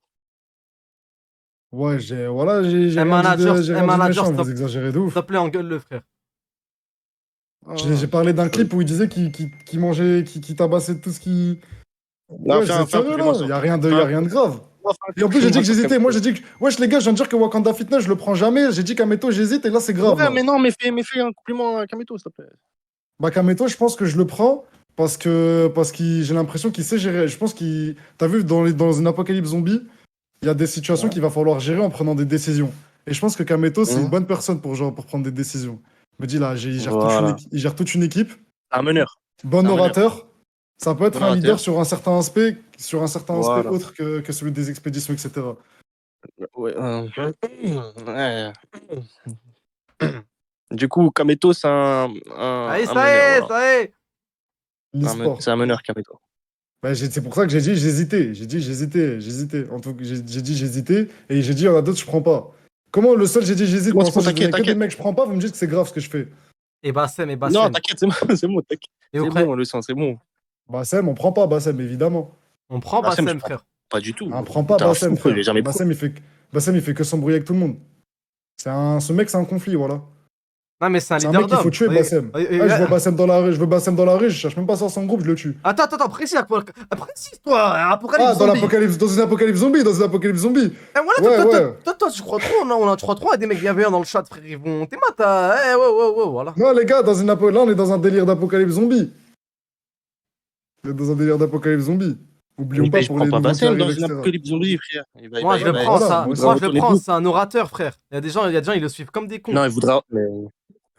Ouais, voilà, j'ai Un rien dit manager, de, j'ai un rien dit de manager, méchant, s'il te vous exagérez de ouf. plaît, engueule-le, frère. J'ai parlé d'un clip où il disait qu'il mangeait, qu'il tabassait tout ce qui. Non, Ouais, vous êtes fais un sérieux compliment là? sur Y a rien de grave. Non, fais un Et en plus, j'ai dit compliment que sur j'hésitais. Moi, Kameto. j'ai dit que. Wesh, les gars, je viens de dire que Wakanda Fitness, je le prends jamais. J'ai dit Kameto, j'hésite et là, c'est grave Ouais, là. mais non, mais fais un compliment à Kameto, s'il te plaît. Bah, Kameto, je pense que je le prends parce que j'ai l'impression qu'il sait gérer. Je pense qu'il. T'as vu, dans une apocalypse zombie, il y a des situations Ouais. qu'il va falloir gérer en prenant des décisions. Et je pense que Kameto, c'est une Mhm. bonne personne pour prendre des décisions. Je me dis là, Voilà. il gère toute une équipe. Un meneur. Bon C'est un meneur. orateur. Ça peut être Bon un leader orateur. sur un certain aspect Voilà. autre que celui des expéditions, etc. Ouais, ouais. Du coup, Kameto, c'est Allez, un ça y meneur, est, voilà. ça y est. L'e-sport. C'est un meneur, Kameto. Bah, c'est pour ça que j'ai dit j'hésitais. J'hésitais. En tout cas, j'ai dit j'hésitais et j'ai dit il y en a d'autres, je prends pas. Comment le seul j'ai dit j'hésite, Moi, pour c'est bon, l'instant, j'ai t'inquiète, donné que des t'inquiète. mecs, je prends pas, vous me dites que c'est grave ce que je fais. Et Bassem, et Non, Bassem. t'inquiète, c'est bon, c'est bon, t'inquiète. Et C'est après, bon, le sang, c'est bon. Bassem, on prend pas Bassem, évidemment. on prend Bassem, je Bassem, prends frère. pas du tout. On prend pas T'es un Bassem, fou, quoi, je frère. l'ai jamais pris. Bassem, il fait que s'embrouiller avec tout le monde. Ce mec, c'est un conflit, voilà. Non, mais c'est un C'est un leader mec qu'il faut d'homme. tuer, Bassem. Ah, je vois Bassem dans la rue, je veux Bassem dans la rue, je cherche même pas ça son groupe, je le tue. Attends, précise, précise-toi, Apocalypse Ah, zombie. dans une apocalypse zombie, dans une apocalypse zombie. Eh, voilà, Ouais, ouais. toi, tu crois trop, tu crois trop, il y a des mecs bienveillants dans le chat, frère, ils vont. T'es mat, ouais, voilà. Non, les gars, là, on est dans un délire d'apocalypse zombie. On est dans un délire d'apocalypse zombie. Oublions Mais pas je pour prends les pas nouveaux qui Bassem arrivent, dans une etc. apocalypse zombie, frère. Moi, je le bah, prends, voilà, ça. moi aussi. Moi, je le retourner prends, le groupe. c'est un orateur, frère. Il y a des gens, ils le suivent comme des cons. Non, il voudra.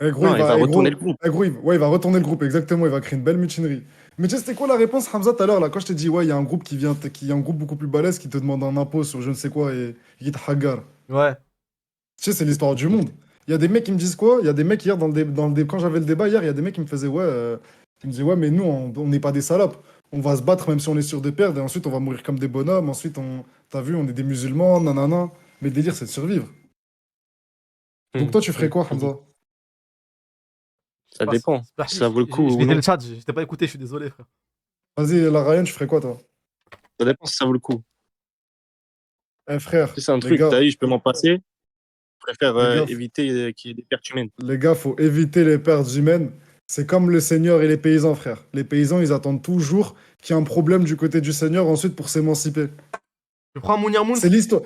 Eh, gros, Non, il va eh, retourner gros, le groupe. eh, gros, ouais, il va retourner le groupe, exactement. Il va créer une belle mutinerie. Mais tu sais, c'était quoi la réponse, Hamza, tout à l'heure, là, quand je t'ai dit, ouais, il y a un groupe qui est un groupe beaucoup plus balèze qui te demande un impôt sur je ne sais quoi et qui te hagar. Ouais. Tu sais, c'est l'histoire du monde. Il y a des mecs qui me disent quoi? Il y a des mecs hier, quand j'avais le débat hier, il y a des mecs qui me faisaient, ouais, qui me disaient, ouais, mais nous, on n'est pas des salopes. On va se battre même si on est sûr de perdre, et ensuite, on va mourir comme des bonhommes. Ensuite, t'as vu, on est des musulmans, nanana. Mais le délire, c'est de survivre. Donc, toi, tu ferais quoi, Hamza? Ça dépend. C'est pas- Si ça vaut le coup Je ou vidais non. le chat, je t'ai pas écouté, je suis désolé, frère. Vas-y, la Ryan, tu ferais quoi, toi? Ça dépend si ça vaut le coup. Eh, frère, Si c'est un les truc, gars, t'as vu, je peux m'en passer. Je préfère les gars, éviter qu'il y ait des pertes humaines. les gars, faut éviter les pertes humaines. C'est comme le Seigneur et les paysans, frère. Les paysans, ils attendent toujours qu'il y ait un problème du côté du Seigneur ensuite pour s'émanciper. Tu prends Mounir Moun? C'est l'histoire.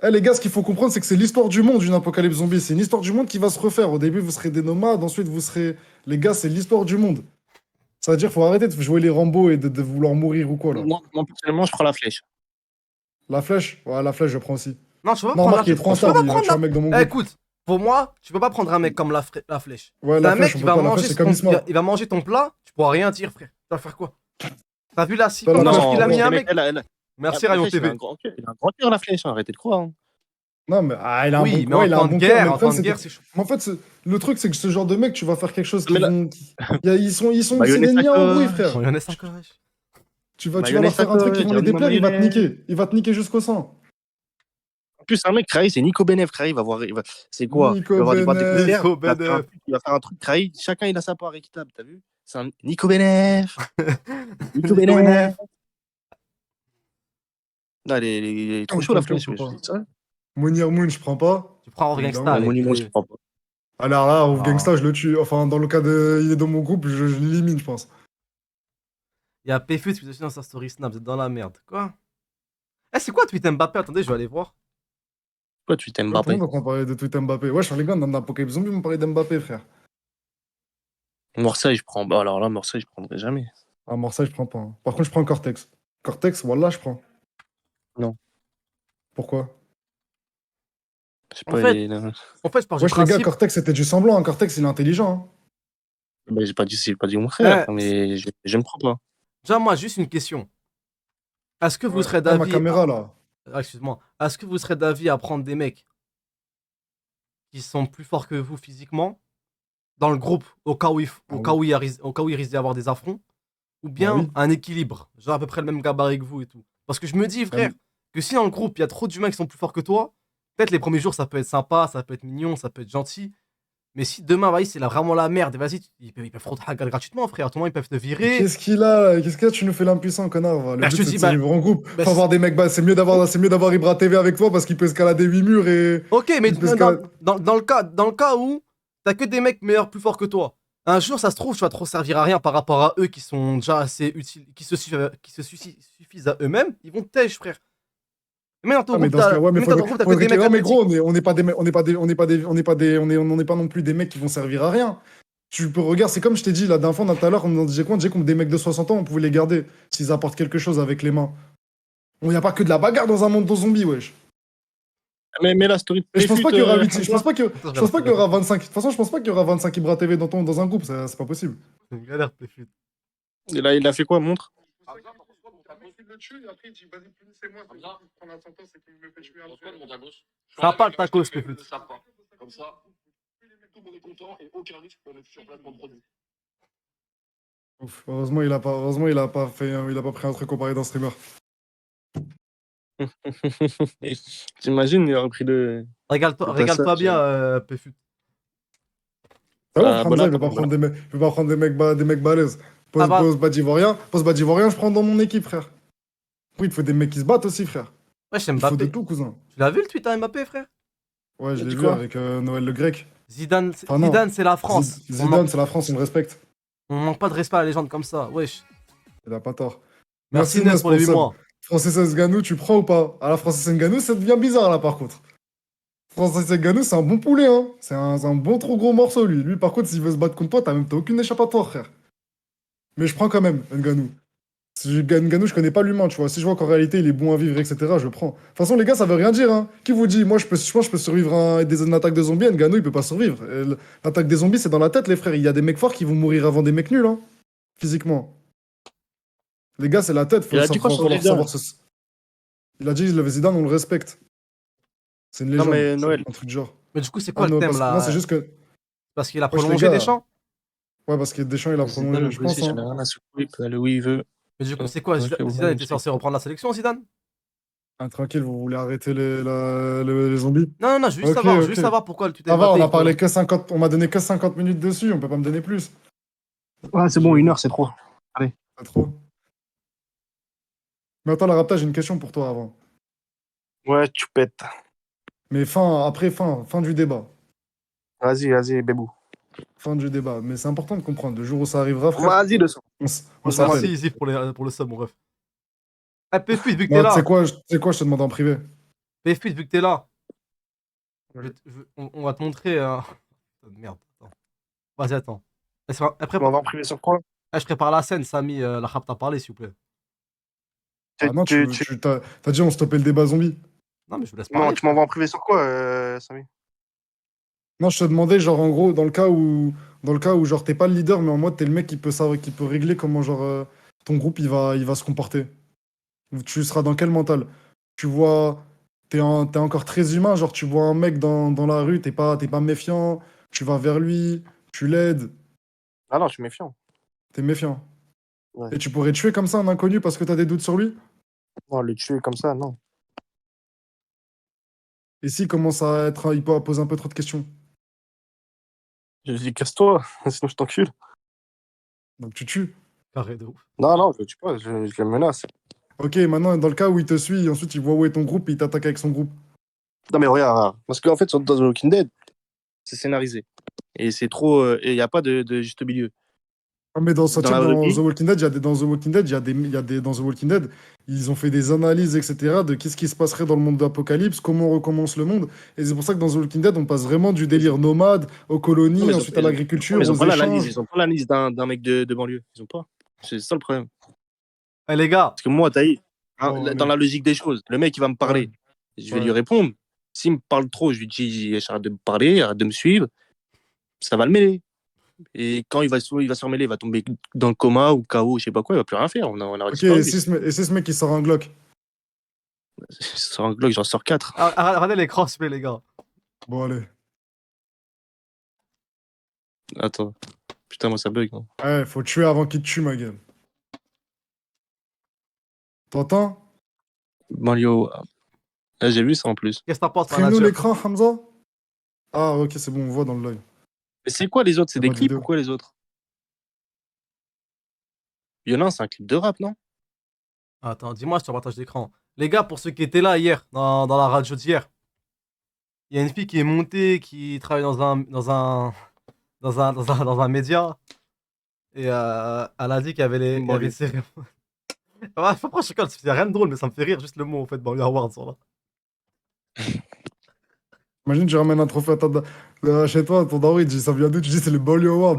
Eh, les gars, ce qu'il faut comprendre, c'est que c'est l'histoire du monde, une apocalypse zombie. C'est une histoire du monde qui va se refaire. Au début, vous serez des nomades, ensuite, vous serez. Les gars, c'est l'histoire du monde. Ça veut dire qu'il faut arrêter de jouer les Rambo et de vouloir mourir ou quoi, là. Moi, personnellement, je prends la flèche. La flèche? Ouais, la flèche, je prends aussi. Non, tu peux pas Non, prendre remarque, il est trop instable, il va tuer un mec dans mon Eh, groupe. écoute, pour moi, tu peux pas prendre un mec comme la flèche. Ouais, C'est la un flèche, mec on qui peut va pas. La manger flèche, c'est comme Isma. il va manger ton plat, tu pourras rien dire, frère. Tu vas faire quoi? T'as vu la scie Bah, la comme flèche, il a mis non, un les mec? mecs, Merci la Rayon flèche, il a TV. un grand cœur. Il a un grand cœur, la flèche. Arrêtez de croire. Hein. Non, mais il a un Oui, bon, mais ouais, en il a un temps de bon cœur. Mais guerre, le en temps problème, de c'est guerre, que. c'est chaud. Mais en fait, le truc, c'est que ce genre de mec, tu vas faire quelque chose qui Mais là- vont. Ils sont c'est Mayonnaise des niais en bruit, sac, frère. Mayonnaise encore, wesh. Tu vas leur mayonnaise faire un truc qui sac, vont les dis-moi déplaire, il va te mayonnaise. niquer. Il va te niquer jusqu'au sang. En plus, un mec, Kraï, c'est Nico Benef. Kraï, c'est quoi? Il Nico va avoir des boîtes Benef. découvertes. Nico Benef. Il va faire un truc Kraï. Chacun, il a sa part équitable, t'as vu? C'est un Nico Benef. Nico Benef. Non, il est trop chaud, la flèche. Je prends Je pas. dis ça. Mounir Moon, je prends pas. Tu prends Off Évidemment. Gangsta avec. Monument, je prends pas. Alors là, Ouf Ah. Gangsta, je le tue. Enfin, dans le cas de. Il est dans mon groupe, je l'élimine, je pense. Il y a Pfut qui te dans sa story Snap, vous êtes dans la merde. Quoi? Eh, c'est quoi tweet Mbappé? Attendez, je vais aller voir. Toi, tu t'aimes Ouais, tout le Mbappé. monde entend parler de tweet Mbappé. Ouais, je suis les gars, dans l'Apocalypse Zombie, on parlait d'Mbappé, frère. Marseille, je prends. Bah, alors là, Marseille, je prendrai jamais. Ah, Marseille, je prends pas. Hein. Par contre, je prends Cortex. Cortex, voilà, je prends. Non. Pourquoi? Je sais En pas, fait, il est- En fait, je pars du Wesh, les gars, principe. Cortex, c'était du semblant. Hein. Cortex, il est intelligent. Hein. bah, j'ai pas dit mon frère, Ouais. mais je ne prends pas. Déjà, moi, juste une question. Est-ce que vous Ouais. serez Ah, ma d'avis. caméra, là. Ah, excuse-moi. Est-ce que vous serez d'avis à prendre des mecs qui sont plus forts que vous physiquement dans le groupe au cas où il risque d'y avoir des affronts, ou bien oui. un équilibre, genre à peu près le même gabarit que vous et tout? Parce que je me dis, frère, que si dans le groupe il y a trop d'humains qui sont plus forts que toi, peut-être les premiers jours ça peut être sympa, ça peut être mignon, ça peut être gentil, Mais si demain, vas-y, c'est vraiment la merde, vas-y, ils peuvent rentrer gratuitement, frère. Tout le monde, ils peuvent te virer. Qu'est-ce qu'il a là? Qu'est-ce qu'il a? Tu nous fais l'impuissant, connard. Va. Le Bah, but, je te c'est dis, de se bah, vivre en groupe. bah, Faut avoir des mecs. Bah, c'est mieux d'avoir Ibra TV avec toi parce qu'il peut escalader 8 murs et. ok, mais Il peut escalader. dans le cas où t'as que des mecs meilleurs, plus forts que toi, un jour, ça se trouve, tu vas trop servir à rien par rapport à eux qui sont déjà assez utiles, suffisent à eux-mêmes, ils vont te tèche, frère. Mais dans ton Ah, mais groupe, dans ce cas, ouais, mais t'as que des mecs ouais, mais athlétiques. gros, on n'est pas des, on n'est pas des, on n'est pas des, on n'est pas non plus des mecs qui vont servir à rien. Tu peux regarder, c'est comme je t'ai dit la dernière fois, tout à l'heure, on disait quoi? On disait qu'on des mecs de 60 ans, on pouvait les garder s'ils apportent quelque chose avec les mains. Il n'y a pas que de la bagarre dans un monde de zombies, wesh. Mais la story de Et je pense Péfut, pas qu'il y aura 8, je pense pas Attends, je pense pas qu'il y aura 25. De toute façon, je pense pas qu'il y aura 25 Ibra TV dans un groupe, c'est pas possible. C'est une galère, tes futes. il a fait quoi, montre? Ça pas le tacos, tes futes. Comme ça, tout le monde est content et aucun risque qu'on est sur place pour le produit. Ouf, heureusement, il a pas pris un truc comparé d'un streamer. T'imagines, il aurait pris le Régale-toi passage. bien, Péfut. Ah ouais, Ah, Hamza, voilà, il veut pas voilà. prendre il veut pas prendre des mecs balèzes. Ah bah. Pose bad ivoirien, je prends dans mon équipe, frère. Oui, il faut des mecs qui se battent aussi, frère. Ouais, c'est Il faut de Mbappé. tout, cousin. Tu l'as vu le tweet à Mbappé, frère? Ouais, je Il l'ai dit vu quoi? avec Noël le Grec. Zidane, Enfin, non. Zidane c'est la France. Zidane, c'est la France, on le respecte. On manque pas de respect à la légende comme ça, wesh. Il a pas tort. Merci Nes pour les 8 sub. mois. Francis Ngannou, tu prends ou pas? À la Francis Ngannou, ça devient bizarre là par contre. Francis Ngannou, c'est un bon poulet, hein. C'est un bon trop gros morceau, lui. Lui, par contre, s'il veut se battre contre toi, t'as aucune échappatoire, frère. Mais je prends quand même Ngannou. Ngannou, je connais pas l'humain, tu vois. Si je vois qu'en réalité il est bon à vivre, etc., je prends. De toute façon, les gars, ça veut rien dire, hein. Qui vous dit, moi, je pense que je peux survivre à une attaque de zombies, Ngannou, il peut pas survivre. L'attaque des zombies, c'est dans la tête, les frères. Il y a des mecs forts qui vont mourir avant des mecs nuls, hein. Physiquement. Les gars, c'est la tête. Il a dit quoi sur leur Zidane? savoir Il a dit, le Zidane, on le respecte. C'est une Non, légende. mais Noël. Un truc du genre. Mais du coup, c'est quoi Ah le non, thème non, là? c'est juste que. Parce qu'il a Wesh, les prolongé gars. Deschamps? Ouais, parce que Deschamps, il a prolongé, Zidane, je moi pense. aussi, j'en ai Hein. rien à secouer, il peut aller où il veut. Mais du coup, c'est quoi? Ouais, frérot, Zidane était ouais, censé reprendre la sélection, Zidane? Ah, tranquille, vous voulez arrêter les zombies? Non, non, non, je veux juste Ok, savoir, je veux ok. juste savoir pourquoi le tweet Ça va, Mbappé, on a il parlé faut- que 50. On m'a donné que 50 minutes dessus, on peut pas me donner plus. Ouais, c'est bon, 1 heure, c'est trop. C'est trop. Mais attends, la Rapta, j'ai une question pour toi avant. Ouais, tu pètes. Mais fin du débat. Vas-y, bébou. Fin du débat. Mais c'est important de comprendre. Le jour où ça arrivera, frère, Vas-y, le son. on s'appelle. Merci, Zip, pour le sub, mon ref. Eh, P8, vu que t'es Moi, là. tu sais quoi, je te demande en privé. P8, vu que t'es là. On va te montrer. Merde, attends. Vas-y, attends. Après, On va en privé sur quoi? je prépare la scène, Samy, la rap t'a parlé, s'il vous plaît. Ah non, t'as dit on stoppait le débat zombie. Non, mais je vous laisse Non, parler. tu m'envoies en privé sur quoi, Samy? Non, je te demandais, genre, en gros, dans le cas où genre, t'es pas le leader, mais en mode, t'es le mec qui peut savoir, qui peut régler comment, genre, ton groupe, il va se comporter. Tu seras dans quel mental? Tu vois, t'es encore très humain, genre, tu vois un mec dans la rue, t'es pas méfiant, tu vas vers lui, tu l'aides, Ah non, je suis méfiant. t'es méfiant. Ouais. Et tu pourrais tuer comme ça un inconnu parce que t'as des doutes sur lui? Non, le tuer comme ça, non. Et s'il commence à être, il peut poser un peu trop de questions. Je dis, casse-toi, sinon je t'encule. Donc tu tues. Carré de ouf. Non, je le tue pas, je le menace. Ok, maintenant, dans le cas où il te suit, et ensuite il voit où est ton groupe et il t'attaque avec son groupe. Non, mais regarde. Parce qu'en fait, dans The Walking Dead, c'est scénarisé. Et c'est trop. Et il n'y a pas de juste milieu. Ah, mais dans Dans la vraie dans vie. The Walking Dead, dans The Walking Dead, dans The Walking Dead, ils ont fait des analyses, etc., de qu'est-ce qui se passerait dans le monde d'Apocalypse, comment on recommence le monde. Et c'est pour ça que dans The Walking Dead, on passe vraiment du délire nomade aux colonies, Non, mais ensuite à l'agriculture, ils ont aux pas l'analyse. échanges. Ils ont pas l'analyse d'un mec de banlieue. Ils ont pas. C'est ça le problème. Eh, les gars, Parce que moi, Taï, Bon, allez. dans la logique des choses, le mec, il va me parler. Ouais. Je vais Ouais. lui répondre. S'il me parle trop, je lui dis arrête de me parler, arrête de me suivre. Ça va le mêler. Et quand il va se remêler, il va tomber dans le coma ou KO, je sais pas quoi, il va plus rien faire. On a Ok, disparu. et si ce mec il sort un Glock? Sur un Glock, j'en sors 4. regardez les crossplay, les gars. Bon, allez. Attends. Putain, moi, ça bug. Non. Ouais, faut tuer avant qu'il te tue, ma gueule. T'entends? Banlieue. Là, j'ai vu ça en plus. Qu'est-ce que t'en penses, Stream-nous manager? l'écran, Hamza? Ah, ok, c'est bon, on voit dans le live. Mais c'est quoi les autres? C'est Y a des pas de clips vidéo. ou quoi les autres? Il y en a un, c'est un clip de rap, non? Attends, dis-moi sur partage d'écran. Les gars, pour ceux qui étaient là hier, dans la radio d'hier, il y a une fille qui est montée, qui travaille dans un média. Et elle a dit qu'il y avait les. Il y Bon, avait lui. une cérémonie. Ouais, franchement, je rigole, il y a rien de drôle, mais ça me fait rire juste le mot en fait, Banlieue Awards. Voilà. Imagine, tu ramènes un trophée à chez toi, ton daron, il dit ça vient d'où? Tu dis c'est les Banlieue Awards.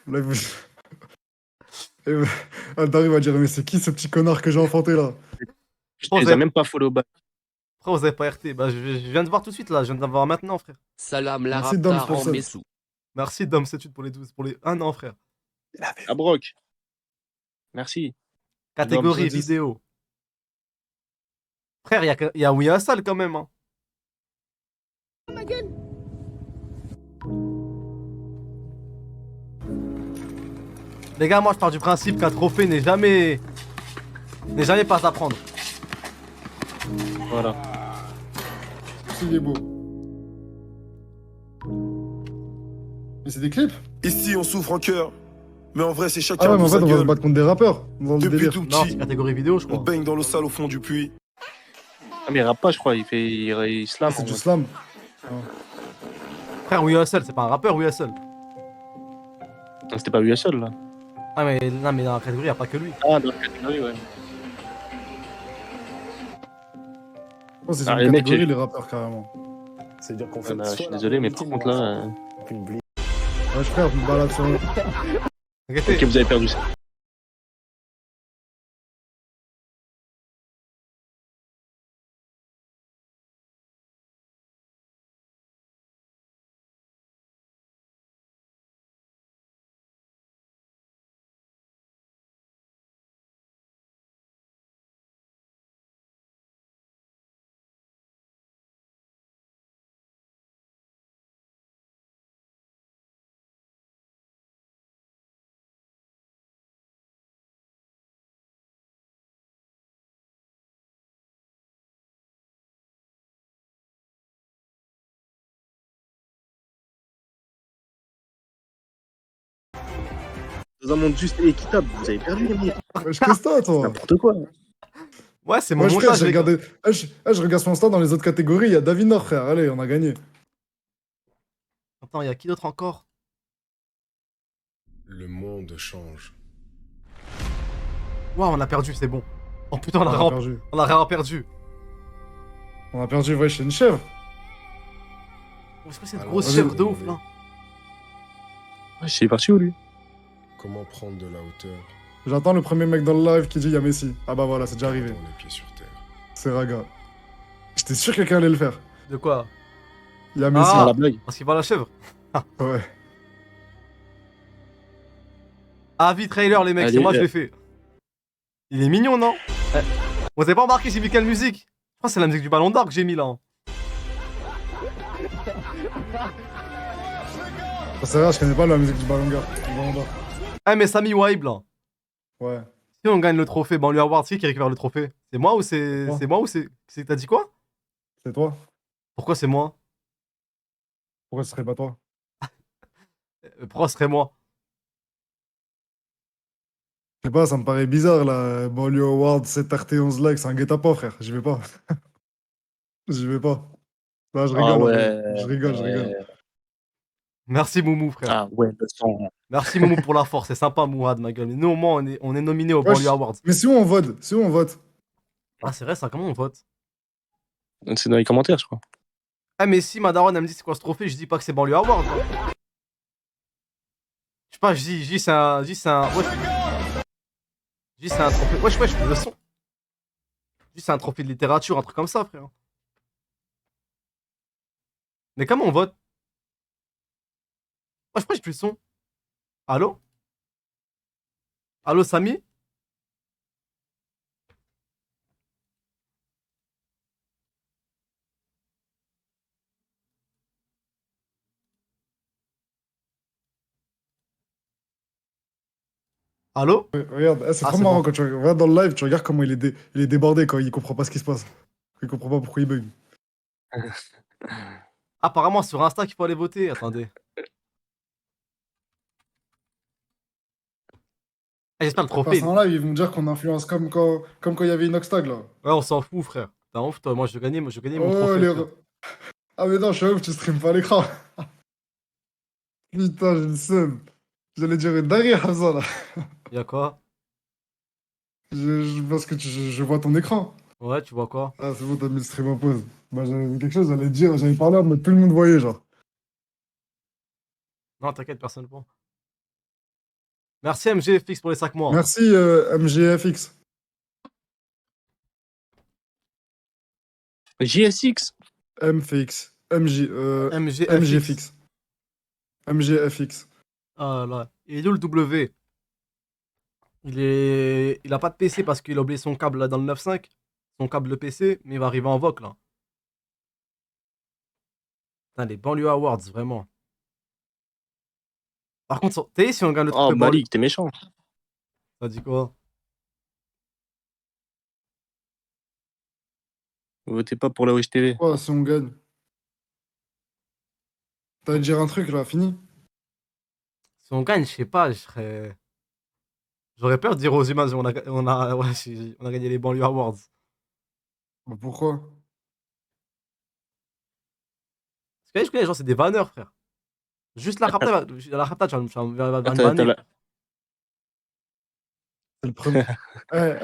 Là, et, le daron, il va dire mais c'est qui ce petit connard que j'ai enfanté là? Putain, il les a même pas follow back. Frère, vous avez pas RT. Bah, je viens de voir tout de suite là, je viens de voir maintenant, frère. Salam la Merci, Dom, rapta pour en ça. Messou. Merci, Dom, c'est pour les 12, pour les 1 an, frère. À Brock. Merci. Catégorie Dom, 70. vidéo. Frère, il y a Ouya Sal quand même. Hein. Les gars, moi je pars du principe qu'un trophée n'est jamais pas à prendre. Voilà. Il est beau. Mais c'est des clips? Ici, on souffre en cœur. Mais en vrai, c'est chacun Ah ouais, mais en pour fait, sa on va se gueule. battre contre des rappeurs. Dans le Depuis délire. tout Non, c'est petit, catégorie vidéo, je on crois. baigne dans le sale au fond du puits. Ah, mais il rappe pas, je crois. Il slam. C'est en du vrai. slam. Frère, Ouya Sal, c'est pas un rappeur, Ouya Sal. Ah, c'était pas lui seul, là. Ah, mais non, mais dans la catégorie, il a pas que lui. Ah, dans la catégorie, ouais. Je pense que c'est Ah, une les mecs, catégorie, les rappeurs, carrément. C'est-à-dire qu'en Ah, fait, bah, je soit suis la désolé, mais réalité par contre, là. nous qu'une blé- Ouais, frère, je me balade sur le. T'inquiète. Ok, vous avez perdu ça. Dans un monde juste et équitable, vous avez perdu, les mecs. Wesh, qu'est-ce que t'as, toi? N'importe quoi. Ouais, c'est mon Wesh, frère, montage, j'ai les gars. regardé. Je regarde son stand dans les autres catégories. Il y a Davinor, frère. Allez, on a gagné. Attends, il y a qui d'autre encore? Le monde change. Waouh, on a perdu, c'est bon. Oh putain, On a perdu. on a vraiment perdu. On a perdu, wesh, c'est une chèvre. Est-ce que c'est une Alors, grosse vas-y, chèvre de vas-y. ouf là? Ouais, c'est parti où, lui? Comment prendre de la hauteur J'attends le premier mec dans le live qui dit il y a Messi. Ah bah voilà, c'est déjà arrivé. Attends les pieds sur terre. C'est Raga. J'étais sûr que quelqu'un allait le faire. De quoi? Il y a Messi. Ah. La blague. Parce qu'il voit la chèvre. Ouais. Avis trailer, les mecs, c'est Allez, moi je l'ai fait. Il est mignon, non? Vous avez pas remarqué, j'ai mis quelle musique? Je crois que c'est la musique du ballon d'or que j'ai mis là. Hein. C'est vrai, je connais pas la musique du Ballon d'Or. Eh, mais Samy Waib là. Ouais. Si on gagne le trophée Banlieue Awards, qui récupère le trophée? C'est moi ou c'est. Moi. C'est moi ou c'est. T'as dit quoi? C'est toi? Pourquoi c'est moi? Pourquoi ce serait pas toi? Pourquoi ce serait moi? Je sais pas, ça me paraît bizarre là. Banlieue Award, 7 RT, 11 likes, c'est un guet-apens, frère. J'y vais pas. J'y vais pas. Là, je rigole. Ah en ouais. vrai. Je rigole. Merci Moumou, frère. Ah ouais, le sang. Merci Moumou pour la force, c'est sympa Mouad, ma gueule. Mais nous au moins on est nominé au Wesh. Banlieue Awards. Mais si où on vote? Si où on vote? Ah, c'est vrai ça, comment on vote? C'est dans les commentaires, je crois. Ah, mais si ma daronne elle me dit c'est quoi ce trophée, je dis pas que c'est Banlieue Awards. Hein. Je sais pas, je dis c'est un. Je dis c'est un. Wesh. Je dis c'est un trophée. Wesh, le son. Je dis c'est un trophée de littérature, un truc comme ça, frère. Mais comment on vote? Wesh, pourquoi j'ai plus le son? Allô? Allô, Samy? Allô? Regarde, c'est Ah, trop c'est marrant bon. quand tu regardes dans le live, tu regardes comment il est débordé quand il comprend pas ce qui se passe. Il comprend pas pourquoi il bug. Apparemment sur Insta qu'il faut aller voter. Attendez. Ah, j'espère le Passe trophée. en live, ils vont dire qu'on influence comme quand il y avait Inoxtag là. Ouais, on s'en fout, frère. T'as ouf, toi. Moi, je gagnais mon Oh, trophée, frère. Ah, mais non, je suis ouf, tu streames pas à l'écran. Putain, j'ai le seum. J'allais dire une dinguerie, Hamza là. Y'a quoi? Parce que je vois ton écran. Ouais, tu vois quoi? Ah, c'est bon, t'as mis le stream en pause. Bah, j'avais vu quelque chose, j'allais dire, j'avais parlé, mais tout le monde voyait, genre. Non, t'inquiète, personne ne voit. Merci MGFX pour les 5 mois. Merci, MGFX. JSX. MFX. MGFX. MGFX. Ah là. Et il est où le W? Il a pas de PC parce qu'il a oublié son câble là dans le 9.5. Son câble de PC, mais il va arriver en VOC là. Putain, les banlieues awards, vraiment. Par contre, t'as vu si on gagne le truc Oh, de banlieue. Malik, t'es méchant. Ça dit quoi? Votez pas pour la Wesh TV. Quoi, si on gagne? T'allais dire un truc là, fini? Si on gagne, je sais pas, je serais. J'aurais peur de dire aux humains ouais, on a gagné les banlieues awards. Bah, pourquoi? Parce que je connais les gens, c'est des vanneurs, frère. Juste la rapta, tu vas me T'as banner. la- C'est le premier.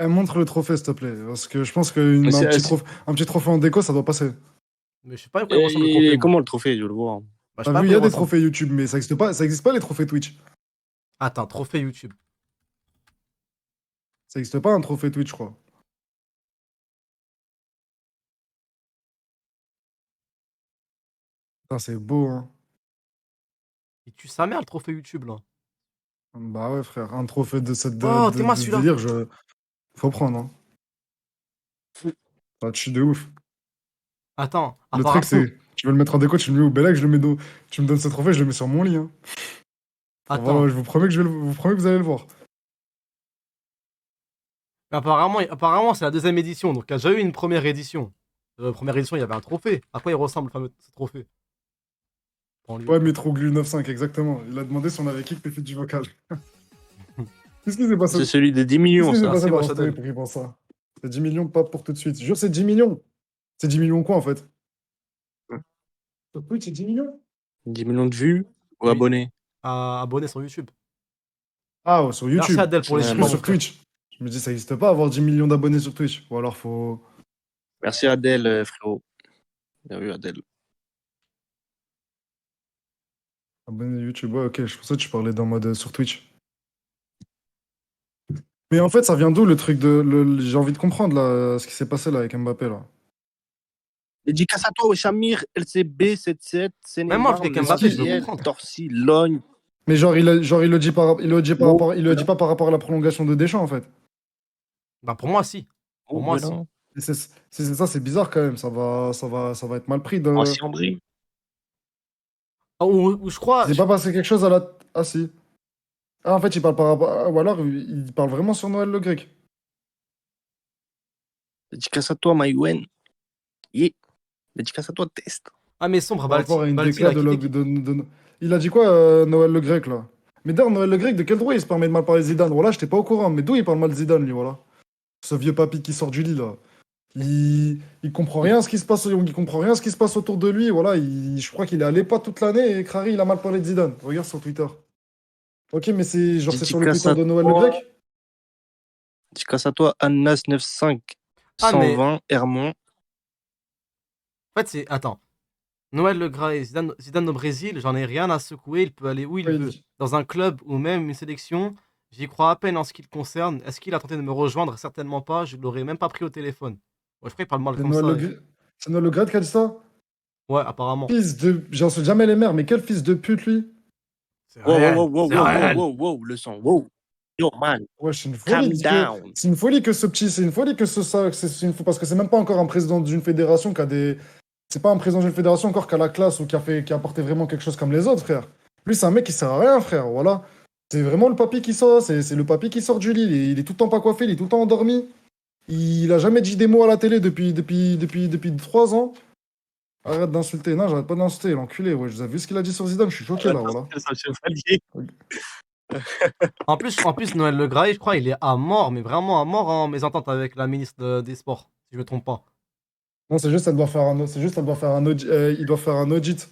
Montre le trophée, s'il te plaît. Parce que je pense qu'un Mais c'est- un petit trophée en déco, ça doit passer. Mais je sais pas à quoi il ressemble le Et trophée. moi. comment le trophée, je veux le voir. Bah, je sais T'as pas à vu, il quoi y a il des ressemble. trophées YouTube, mais ça existe pas les trophées Twitch. Attends, trophée YouTube. Ça existe pas un trophée Twitch, je crois. Putain, c'est beau, hein. Il tue sa mère, le trophée YouTube, là. Bah ouais, frère, un trophée de cette Oh, t'es moi de ce celui-là. délire, faut prendre, hein. Ça tue de ouf. Attends, Le truc, c'est, tu veux le mettre en déco, tu le mets au Bellac, je le mets tu me donnes ce trophée, je le mets sur mon lit, hein. Attends. Je vous promets que vous promets que vous allez le voir. Apparemment, c'est la deuxième édition, donc il y a déjà eu une première édition. Première édition, il y avait un trophée. À quoi il ressemble, le fameux ce trophée? Prends-lui. Ouais, Metroglu 95, exactement. Il a demandé si on avait kick les feeds du vocal. Qu'est-ce qui s'est passé? C'est celui de 10 millions, Qu'est-ce qui s'est ça. passé C'est dans moi, la story Chadel. pour qu'il pense ça? C'est 10 millions, pas pour tout de suite. Je jure, c'est 10 millions. C'est 10 millions quoi, en fait? Sur Twitch, c'est 10 millions? 10 millions de vues ou Oui. abonnés. À abonner sur YouTube. Ah, ouais, sur YouTube. Merci Adèle pour les Ouais, Je 10 pense mois, sur mon frère. Twitch. Je me dis, ça n'existe pas avoir 10 millions d'abonnés sur Twitch. Ou alors, faut. Merci Adèle, frérot. Bien vu, Adèle. Abonner YouTube, ouais, ok. Je pensais que tu parlais d'un mode sur Twitch. Mais en fait, ça vient d'où le truc de. J'ai envie de comprendre là, ce qui s'est passé là avec Mbappé là. Dédicace à toi, Wesh-Amir, LCB77, Même moi, Sénégal, avec Mbappé, je veux Mestiel, comprendre. Torcy, Logne. Mais genre, il le dit Bon, il le dit pas par rapport à la prolongation de Deschamps en fait. Bah, pour moi, si. Pour moi, si. Et ça, c'est bizarre quand même. Ça va être mal pris. Ancien André. Ah, ou je crois. C'est pas passé quelque chose à la. Ah si. Ah, en fait, il parle par rapport. Ou alors, il parle vraiment sur Noël Le Grec. Dédicace à toi, Maïwen. Yeah. Dédicace à toi, Test. Ah, mais sombre, Par rapport à une Balti, déclat là, de, qui- Il a dit quoi, Noël Le Grec, là? Mais d'ailleurs, Noël Le Grec, de quel droit il se permet de mal parler de Zidane? Voilà, j'étais pas au courant. Mais d'où il parle mal de Zidane, lui, voilà? Ce vieux papy qui sort du lit, là. Il comprend rien ce qui se passe, il comprend rien ce qui se passe autour de lui. Voilà, je crois qu'il est à l'EPA toute l'année et Crary, il a mal parlé de Zidane. Regarde sur Twitter. Ok, mais c'est sur le Dédicace Twitter à de Noël Le toi. Grec? Dédicace à toi, Annas95, Ah, mais- 120, Hermont. En fait, c'est. Attends. Noël Le Gras et Zidane au Brésil, j'en ai rien à secouer. Il peut aller où il Ouais, veut. Dans un club ou même une sélection. J'y crois à peine en ce qui le concerne. Est-ce qu'il a tenté de me rejoindre? Certainement pas. Je l'aurais même pas pris au téléphone. Ouais, je crois qu'il parle mal C'est comme Noël ça. Le Grec. C'est Noël Le Grec qui a dit ça? Ouais, apparemment. Fils de. J'en sais jamais les mères, mais quel fils de pute, lui? C'est Wow, réel, wow, wow, c'est wow, réel. wow, wow, wow, le son, wow. Yo, man, Ouais, c'est une calm folie. down. C'est une folie que ce petit. C'est une folie que parce que c'est même pas encore un président d'une fédération qui a des. C'est pas un président d'une fédération encore qui a la classe ou qui a apporté vraiment quelque chose comme les autres, frère. Lui, c'est un mec qui sert à rien, frère. Voilà. C'est vraiment le papy qui sort. C'est le papy qui sort du lit. Il est tout le temps pas coiffé, il est tout le temps endormi. Il a jamais dit des mots à la télé depuis 3 ans. Arrête d'insulter. Non, j'arrête pas d'insulter, l'enculé. Ouais, vous avez vu ce qu'il a dit sur Zidane? Je suis choqué là, voilà. En plus, Noël Le Graët, je crois, il est à mort, mais vraiment à mort en mésentente avec la ministre des Sports, si je me trompe pas. Non, c'est juste, elle doit faire un, c'est juste, elle doit faire un audit, il doit faire un audit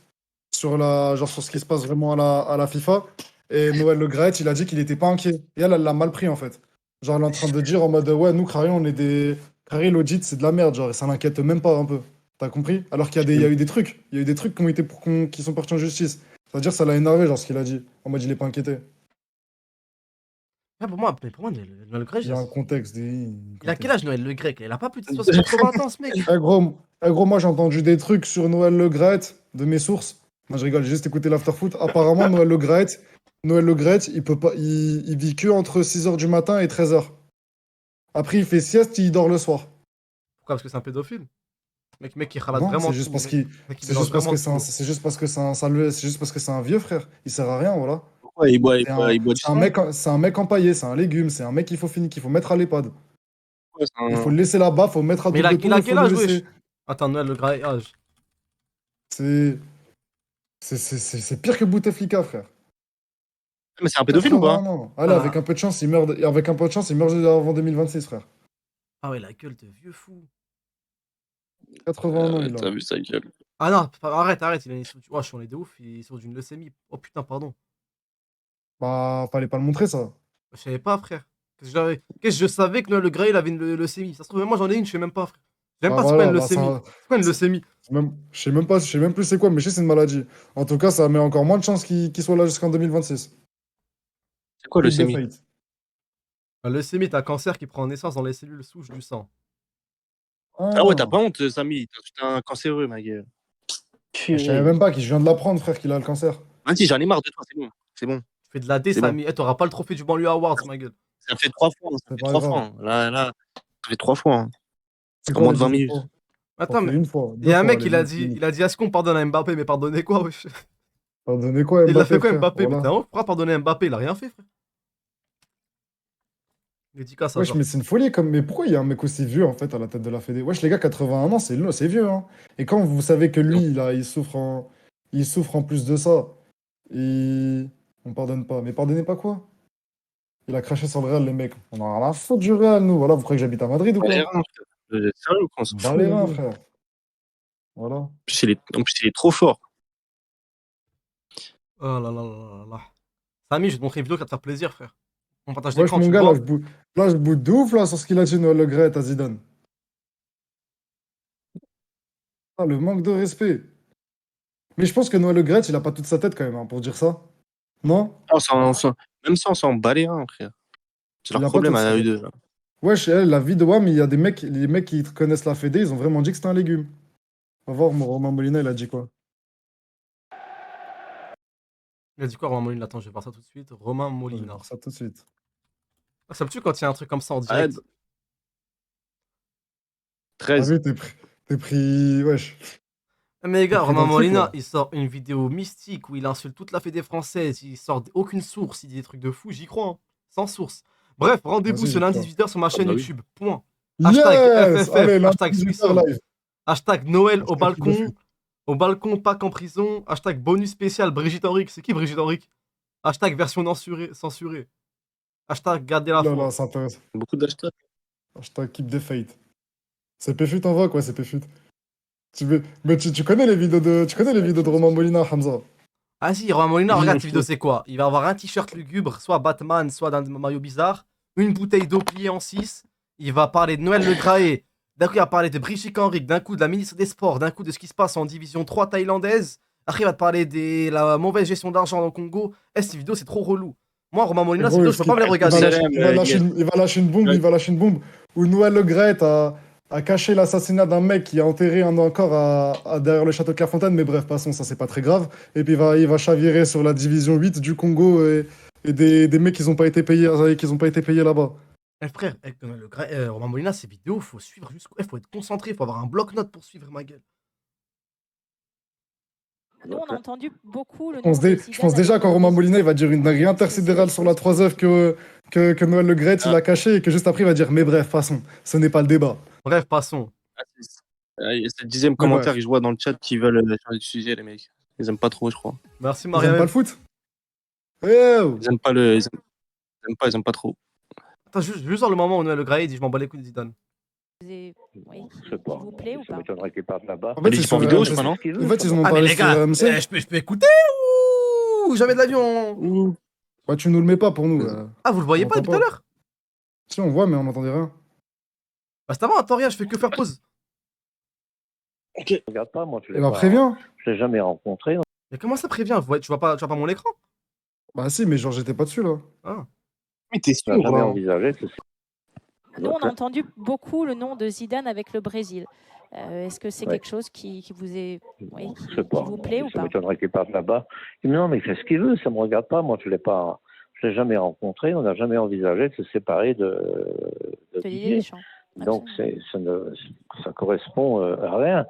sur genre sur ce qui se passe vraiment à la FIFA. Et Noël Le Graët, il a dit qu'il était pas inquiet. Et elle l'a mal pris, en fait. Genre, elle est en train de dire en mode, ouais, nous, Crary, on est des. Crary, l'audit, c'est de la merde, genre, et ça l'inquiète même pas un peu. T'as compris? Alors il y a eu des trucs. Il y a eu des trucs qui ont été qui sont partis en justice. C'est-à-dire, ça l'a énervé, genre, ce qu'il a dit. En mode, il est pas inquiété. Ouais, pour moi, Noël Le Graët, Il y a un contexte. il a quel âge Noël Le Graët? Il a pas plus de 80 ans, ce mec. Gros, moi, j'ai entendu des trucs sur Noël Le Graët, de mes sources. Moi, je rigole, j'ai juste écouté l'afterfoot. Apparemment, Noël Le Graët, il peut pas, il vit que entre 6h du matin et 13h. Après, il fait sieste, il dort le soir. Pourquoi? Parce que c'est un pédophile. Mec, il ralade Non, vraiment c'est juste tout, parce mec. qu'il, Mec, il c'est mélange juste parce vraiment que tout. c'est juste parce que c'est juste parce que c'est un vieux frère. Il sert à rien, voilà. Pourquoi il boit, C'est il boit du c'est un sang? mec, c'est un mec empaillé, c'est un légume, c'est un mec qu'il faut finir, qu'il faut mettre à l'EHPAD. Pourquoi c'est Il faut un- le laisser là-bas, faut le mettre à Mais il a, double il tour, a il faut quel le âge, laisser. wesh? Attends, Noël Le Graët, âge. C'est, c'est pire que Bouteflika, frère. Mais c'est un pédophile ou pas? 81 ans. Allez, Ah. avec un peu de chance, il meurt, avec un peu de chance, il meurt avant 2026, frère. Ah ouais, la gueule de vieux fou. 81 ans, il a. T'as vu sa gueule. Ah non, arrête, il a une histoire. Wesh, on est de ouf, il est sur d'une leucémie. Oh putain, pardon. Bah, fallait pas le montrer, ça. Je savais pas, frère. Qu'est-ce que je savais que Noël Le Graët, il avait une leucémie. Ça se trouve, même moi j'en ai une, je sais même pas, frère. Je sais même Bah pas c'est quoi voilà, une bah leucémie. ça. C'est quoi une leucémie? Je sais même pas, je sais même plus c'est quoi, mais je sais que c'est une maladie. En tout cas, ça met encore moins de chances qu'il soit là jusqu'en 2026. C'est quoi le Keep the sémi? faith. La leucémie est un cancer qui prend naissance dans les cellules souches du sang. Ah ouais, t'as Ah. pas honte, Samy. T'es un cancéreux, ma gueule. Je savais même pas, je viens de l'apprendre, frère, qu'il a le cancer. Vas-y, j'en ai marre de toi, c'est bon. C'est bon. Tu fais de la D, C'est bon. Samy. Eh, t'auras pas le trophée du banlieue awards, ma gueule. Ça fait 3 fois. Ça C'est fait pas 3 grave. fois. Là, ça fait 3 fois. Hein. C'est En quoi moins les de 20 autres minutes. fois? Attends, T'en fais mais une fois, il deux y a un fois, mec, allez, il a dit est-ce qu'on pardonne à Mbappé, mais pardonnez quoi, wesh? Pardonnez quoi, Mbappé, Il a fait quoi frère? Mbappé? Mais Voilà. t'es un ouf, pourquoi pardonner Mbappé? Il a rien fait, frère. Il dit quoi ça, Wesh, genre? mais c'est une folie comme. Mais pourquoi il y a un mec aussi vieux en fait à la tête de la Fédé? Wesh, les gars, 81 ans, c'est vieux, hein. Et quand vous savez que lui, il souffre en plus de ça, on pardonne pas. Mais pardonnez pas quoi? Il a craché sur le Real, les mecs. On a rien à foutre du Real, nous. Voilà, vous croyez que j'habite à Madrid ou Bah, quoi? les reins, frère. Sérieux, on s'en Bah fout. les reins, frère. Voilà. En plus, il est trop fort. Oh là là là là là. Samy, je vais te montrer une vidéo qui va te faire plaisir, frère. On partage Wesh, l'écran, mon tu gars, vois. là, je boude de ouf là, sur ce qu'il a dit, Noël Le Graët à Zidane. Ah, le manque de respect. Mais je pense que Noël Le Graët, il a pas toute sa tête quand même, hein, pour dire ça. Non? Même ça, on s'en bat les reins, frère. C'est Il leur a pas problème toute à sa eux tête. deux. Là. Wesh, la vie de WAM, il y a les mecs qui connaissent la Fédé, ils ont vraiment dit que c'était un légume. On va voir, Romain Molina, il a dit quoi? Il a dit quoi, Romain Molina? Attends, je vais voir ça tout de suite. Romain Je vais Molina. voir ça tout de suite. Ah, ça me tue quand il y a un truc comme ça en Ah, direct. 'T'as 13. vu, t'es pris. Wesh. Mais les gars, T'es pris Romain dans le truc, Molina, là. il sort une vidéo mystique où il insulte toute la fédé française. Il sort aucune source, il dit des trucs de fou, j'y crois, hein. Sans source. Bref, rendez-vous Vas-y, ce j'y lundi crois. 18h sur ma chaîne bah oui. YouTube. Point. Hashtag Yes! FFF, Allez, hashtag lundi 18h Swisson, live. hashtag Noël au Hashtag balcon, Pâques en prison, hashtag bonus spécial Brigitte Henrique. C'est qui Brigitte Henrique? Hashtag version censurée. Hashtag garder la Là, foi. là, ça intéresse. Beaucoup d'hashtags. Hashtag keep the faith. C'est Péfut en voix, quoi, c'est Péfut. Mais tu connais les vidéos de Romain Molina, Hamza. Ah si, Romain Molina, Oui, regarde je cette vidéo, trouve. c'est quoi? Il va avoir un t-shirt lugubre, soit Batman, soit d'un maillot bizarre, une bouteille d'eau pliée en 6. Il va parler de Noël Le Graët. D'un coup, il va parler de Brigitte Henrique, d'un coup de la ministre des Sports, d'un coup de ce qui se passe en division 3 thaïlandaise. Après, il va te parler de la mauvaise gestion d'argent au Congo. Eh, ces vidéos, c'est trop relou. Moi, Romain Molina, ces Gros, vidéos, je peux pas me les regarder. il va lâcher une bombe où Noël Le Graët a caché l'assassinat d'un mec qui a enterré un corps derrière le château de Clairefontaine, mais bref, passons, ça c'est pas très grave. Et puis il va chavirer sur la division 8 du Congo et des mecs qui n'ont pas été payés, là-bas. Eh frère, Le Graët, Romain Molina, ces vidéos, faut suivre jusqu'au. Faut être concentré, faut avoir un bloc-notes pour suivre ma gueule. Nous, on a entendu beaucoup le Je pense, nom de je pense Zidane déjà avec quand Romain Denise. Molina il va dire une dinguerie intersidérale sur la 3 œuvres que Noël Le Graët il a caché et que juste après il va dire mais bref, passons, ce n'est pas le débat. Bref, passons. C'est le 10e Ouais, commentaire bref. que je vois dans le chat qui veulent changer de sujet, les mecs. Ils aiment pas trop, je crois. Merci Ils aiment pas Mariam. le foot? oh. Ils aiment pas le. Ils aiment pas trop. Attends, juste dans le moment où Noël Le Graët dit je m'en bats les couilles de Zidane. Oui, Je sais pas. qui vous plaît ou Ça pas? m'étonnerait qu'il parte là-bas. En fait, Il c'est dit pas en sur vidéo, RMC. je crois, non? En fait, ils en ont Ah, mais parlé les sur gars, RMC. je peux écouter ou jamais de l'avion? Bah, tu nous le mets pas pour nous. Ah, vous le voyez On pas entend depuis tout à pas. l'heure? Si, on voit, mais on n'entendait rien. Bah, c'est avant, attends, rien, je fais que faire pause. Regarde pas, moi, tu Et l'ai bah, pas. préviens. Je l'ai jamais rencontré. Mais comment ça prévient? Tu vois pas mon écran? Bah, si, mais genre, j'étais pas dessus, là. Ah. Mais t'es On n'a jamais envisagé. Nous, on a entendu beaucoup le nom de Zidane avec le Brésil. Est-ce que c'est Ouais. quelque chose qui vous est, oui, Je sais pas. qui vous plaît ou Ça pas? m'étonnerait qu'il parte là-bas. Il me dit non, mais il fait ce qu'il veut, ça me regarde pas. Moi, je l'ai jamais rencontré. On n'a jamais envisagé de se séparer de De Didier Didier. Deschamps. Donc, Absolument. ça correspond à rien.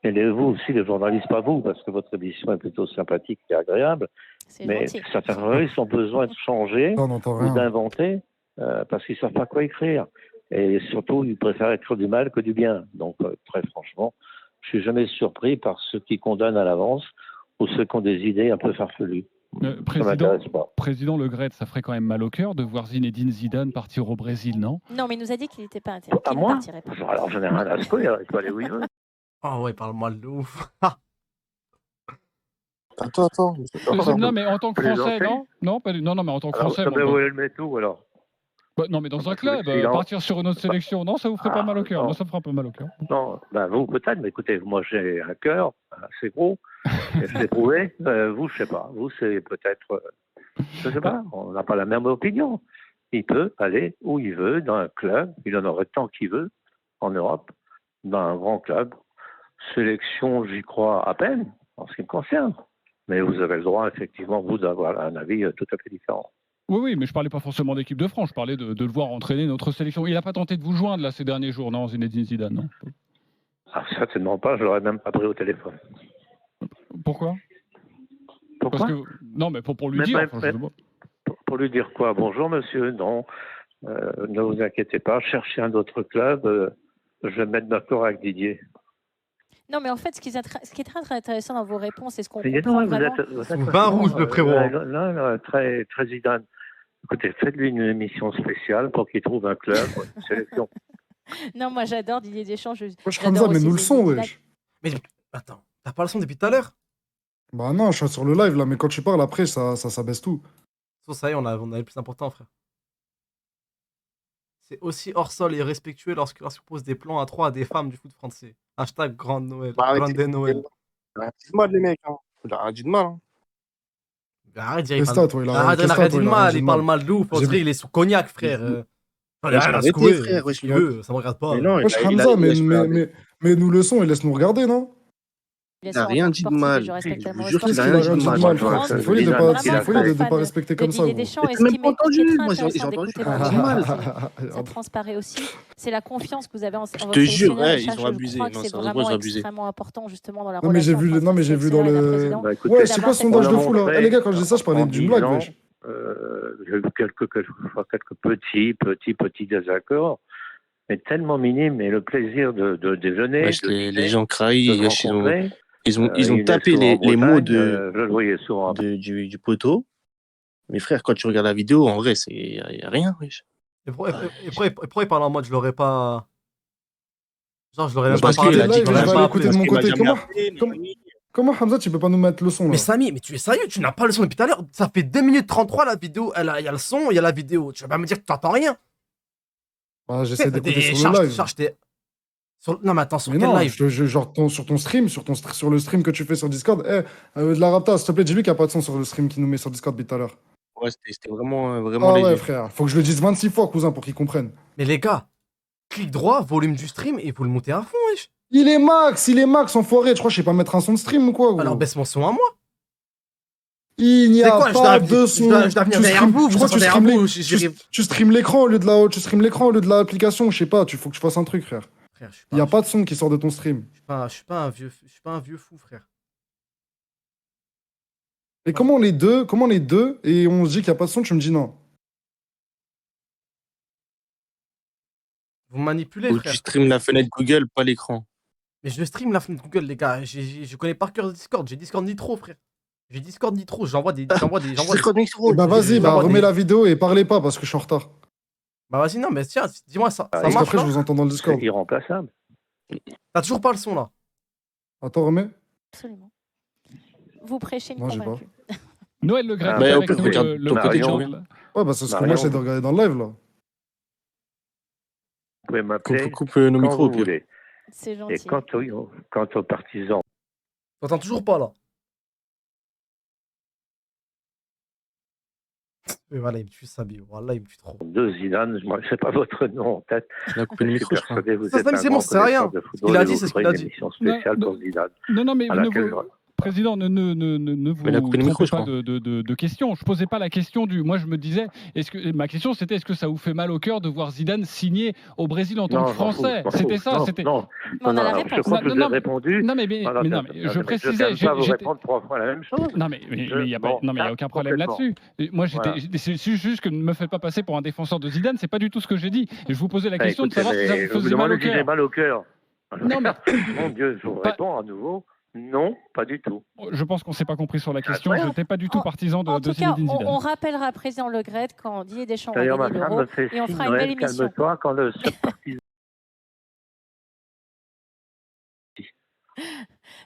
Et vous aussi, les journalistes, pas vous, parce que votre émission est plutôt sympathique et agréable. C'est Mais gentil. certains journalistes ont besoin de changer On n'entend ou rien. d'inventer parce qu'ils savent pas quoi écrire. Et surtout, ils préfèrent écrire du mal que du bien. Donc, très franchement, je suis jamais surpris par ceux qui condamnent à l'avance ou ceux qui ont des idées un peu farfelues. Ça m'intéresse pas. Président Le Graët, ça ferait quand même mal au cœur de voir Zinedine Zidane partir au Brésil, non? Non, mais il nous a dit qu'il n'était pas intéressé. À Qu'il ne moi partirait pas. Alors, j'en ai rien à secouer, il peut aller où il veut. Oh ouais, il parle mal de ouf. Attends. Non, mais en tant que Français, non? Non, non, mais en tant que Alors, Français. ça bon, vous le mettre où, alors? non, mais dans un bah, club, silence. partir sur une autre sélection, non, ça vous ferait pas mal au cœur. non. Moi, ça me ferait un peu mal au cœur. Non, ben vous peut-être, mais écoutez, moi j'ai un cœur assez gros, et je l'ai prouvé. Vous, je sais pas. Vous, c'est peut-être, je sais pas. On n'a pas la même opinion. Il peut aller où il veut, dans un club. Il en aurait tant qu'il veut en Europe, dans un grand club. Sélection, j'y crois à peine, en ce qui me concerne. Mais vous avez le droit, effectivement, vous, d'avoir un avis tout à fait différent. Oui, mais je parlais pas forcément d'équipe de France, je parlais de le voir entraîner notre sélection. Il n'a pas tenté de vous joindre là ces derniers jours, non, Zinedine Zidane, non? Ah, certainement pas, je l'aurais même pas pris au téléphone. Pourquoi? Pourquoi? Parce que non, mais pour lui Mais dire. même- Enfin, je sais pas. Pour lui dire quoi? Bonjour monsieur, non, ne vous inquiétez pas, cherchez un autre club, je vais me mettre d'accord avec Didier. Non, mais en fait, ce qui est très intéressant dans vos réponses, et ce qu'on Mais comprend non, vous vraiment... êtes Sous vin rouge, le frérot. non, très, très Zidane. Écoutez, faites-lui une émission spéciale pour qu'il trouve un club, une sélection. Non, moi, j'adore Didier Deschamps. Wesh, j'adore Hamza, mais aussi nous le son, Zinedine wesh. Mais attends, t'as pas le son depuis tout à l'heure? Bah, non, je suis sur le live, là, mais quand tu parles, après, ça baisse tout. Ça y est, on a le plus important, frère. C'est aussi hors sol et respectueux lorsqu'on pose des plans à 3 à des femmes du foot français. Hashtag Grande Noël. Bah, Grande Noël. Arrêtez de mal, les mecs. Hein. Il a rien dit de mal. Hein. Arrête, Qu'est-ce que t'as, toi? Il a Arrête, il a rien dit de mal, il parle mal de ouf. On J'ai dirait il est sous cognac, frère. Il a rien à arrêtez, secouer, frère, ce wesh, qu'il veut, ça me regarde pas. Mais non, Wesh, Hamza, mais nous le son, il laisse nous regarder, non? Il a rien dit de mal. Je respecte Je vous tellement jure le qu'il a sport. rien dit de Franchement, mal. frère. C'est Ouais, folie de Zidane, pas, il c'est a folie fait. de pas respecter comme ça, Didier gros. Deschamps, Mais et t'as ce même qui pas m'est entendu, très moi, j'ai intéressant entendu, d'écouter j'ai dans dit vos mal. réponses, ça transparaît aussi, c'est la confiance que vous avez en votre te jure, sélectionneur. ouais, Et ça, ils ont je abusé. crois que Non, c'est sérieusement, vraiment ils ont abusé. extrêmement important justement dans la Non, mais j'ai relation vu, entre non, mais j'ai vu dans sélectionneur et d'un le. président. Bah, écoutez, Ouais, c'est quoi ce sondage de fou, là? montré Eh, les gars, quand je dis ça, je parlais en d'une blague, 10 ans, wesh. j'ai eu quelques petits désaccords, mais tellement minimes, et le plaisir de déjeuner, Wesh, de les dîner, gens crient, de se wesh, rencontrer. ils ont Il venait tapé souvent en les mots Bretagne, je le voyais souvent. du poteau. Mais frère, quand tu regardes la vidéo, en vrai, il n'y a rien, wesh. Et pourquoi il parle en mode je l'aurais pas. Genre, je l'aurais Moi, même je pas pense parlé. qu'il est live, Je l'aurais je vais pas aller appelé. écouter de mon côté. Comment Comment, Hamza, tu peux pas nous mettre le son, là? Mais Samy, mais tu es sérieux, tu n'as pas le son depuis tout à l'heure. Ça fait 2 minutes 33 la vidéo. Il y a le son, il y a la vidéo. Tu vas pas me dire que tu n'entends rien. Bah, j'essaie d'écouter sur le live. Non, mais attends, sur Mais quel non, live? genre sur ton stream, sur le stream que tu fais sur Discord. De la Rapta, s'il te plaît, dis-lui qu'il n'y a pas de son sur le stream qu'il nous met sur Discord depuis tout à l'heure. Ouais, c'était vraiment Ah léger. ouais, frère, faut que je le dise 26 fois, cousin, pour qu'il comprenne. Mais les gars, clic droit, volume du stream et vous le montez à fond, wesh. Il est max, enfoiré. Je crois que je sais pas mettre un son de stream ou quoi, gros. Alors baisse mon son à moi. Il n'y a C'est quoi, pas de son. Je dois venir derrière vous, Je crois que tu derrière stream vous. tu stream l'écran au lieu de l'application, je sais pas, faut que tu fasses un truc, frère. Frère, Il n'y a pas de son qui sort de ton stream. Je suis pas un vieux fou, frère. Et comment les deux, et on se dit qu'il n'y a pas de son, tu me dis non. Vous manipulez, Ou frère. tu stream la fenêtre Google, pas l'écran. Mais je stream la fenêtre Google, les gars. Je connais par cœur Discord. J'ai Discord Nitro, frère. J'ai Discord Nitro, j'envoie des. C'est quoi, mec, Eh bah vas-y, bah j'envoie remets des- la vidéo et parlez pas parce que je suis en retard. Bah vas-y, non, mais tiens, dis-moi, ça Ah, Parce marche qu'après, je là? vous entends dans le Discord. C'est irremplaçable. T'as toujours pas le son là? Attends, remets. Absolument. Vous prêchez une Non, j'ai pas. convaincue. Noël Le Graët, Ah, qui est on avec peut nous, regarder le ton côté, président. tu Ouais, bah c'est ce que Marion. moi j'essaie de regarder dans le live là. Vous pouvez m'appeler Coupe nos quand micros, au vous pire. voulez. C'est Et gentil. quant aux partisans, T'entends toujours pas là? Mais voilà, il me tue Sabi. Voilà, il me tue trop. de Zidane, moi je sais pas votre nom en tête. Il a coupé le Je suis micro, je crois. persuadé que vous Ça, êtes Samy, un c'est bon, grand ça sert à rien. connaisseur de Ce football qu'il a et dit, vous c'est ce ferez qu'il a une dit. émission spéciale Non, pour Zidane. Non, mais à ne laquelle vous... je- Président, ne vous Mais il a coupé le micro, trompez je pas crois. de questions. Je posais pas la question du. Moi, je me disais, ma question c'était, est-ce que ça vous fait mal au cœur de voir Zidane signer au Brésil en tant que Non, je m'en fous, Français? je m'en C'était fous. ça. Non, C'était. non, Mais on a la je réponse. crois que je vous ai répondu. Non, mais Non, je je précisais. ne pas vous j'étais- répondre 3 fois la même chose. Non, mais il n'y a, Bon, non, mais y a ça, aucun problème complètement. là-dessus. Et moi, Voilà. c'est juste que ne me faites pas passer pour un défenseur de Zidane. C'est pas du tout ce que j'ai dit. Et je vous posais la Ah, question écoutez, de savoir si ça mais vous vous me faisait mal demandez au si j'ai cœur. mal au cœur. Non, mais Mon Dieu, je vous Pas- réponds à nouveau. Non, pas du tout. je pense qu'on s'est pas compris sur la question. Je Incroyable. n'étais pas du tout partisan En de tout cas, Zinedine Zidane. on rappellera président Le Graët quand Didier Deschamps va D'ailleurs, ma gagner femme l'Euro me fait et on signe, fera une belle Noël, émission. calme-toi quand le seul partisan.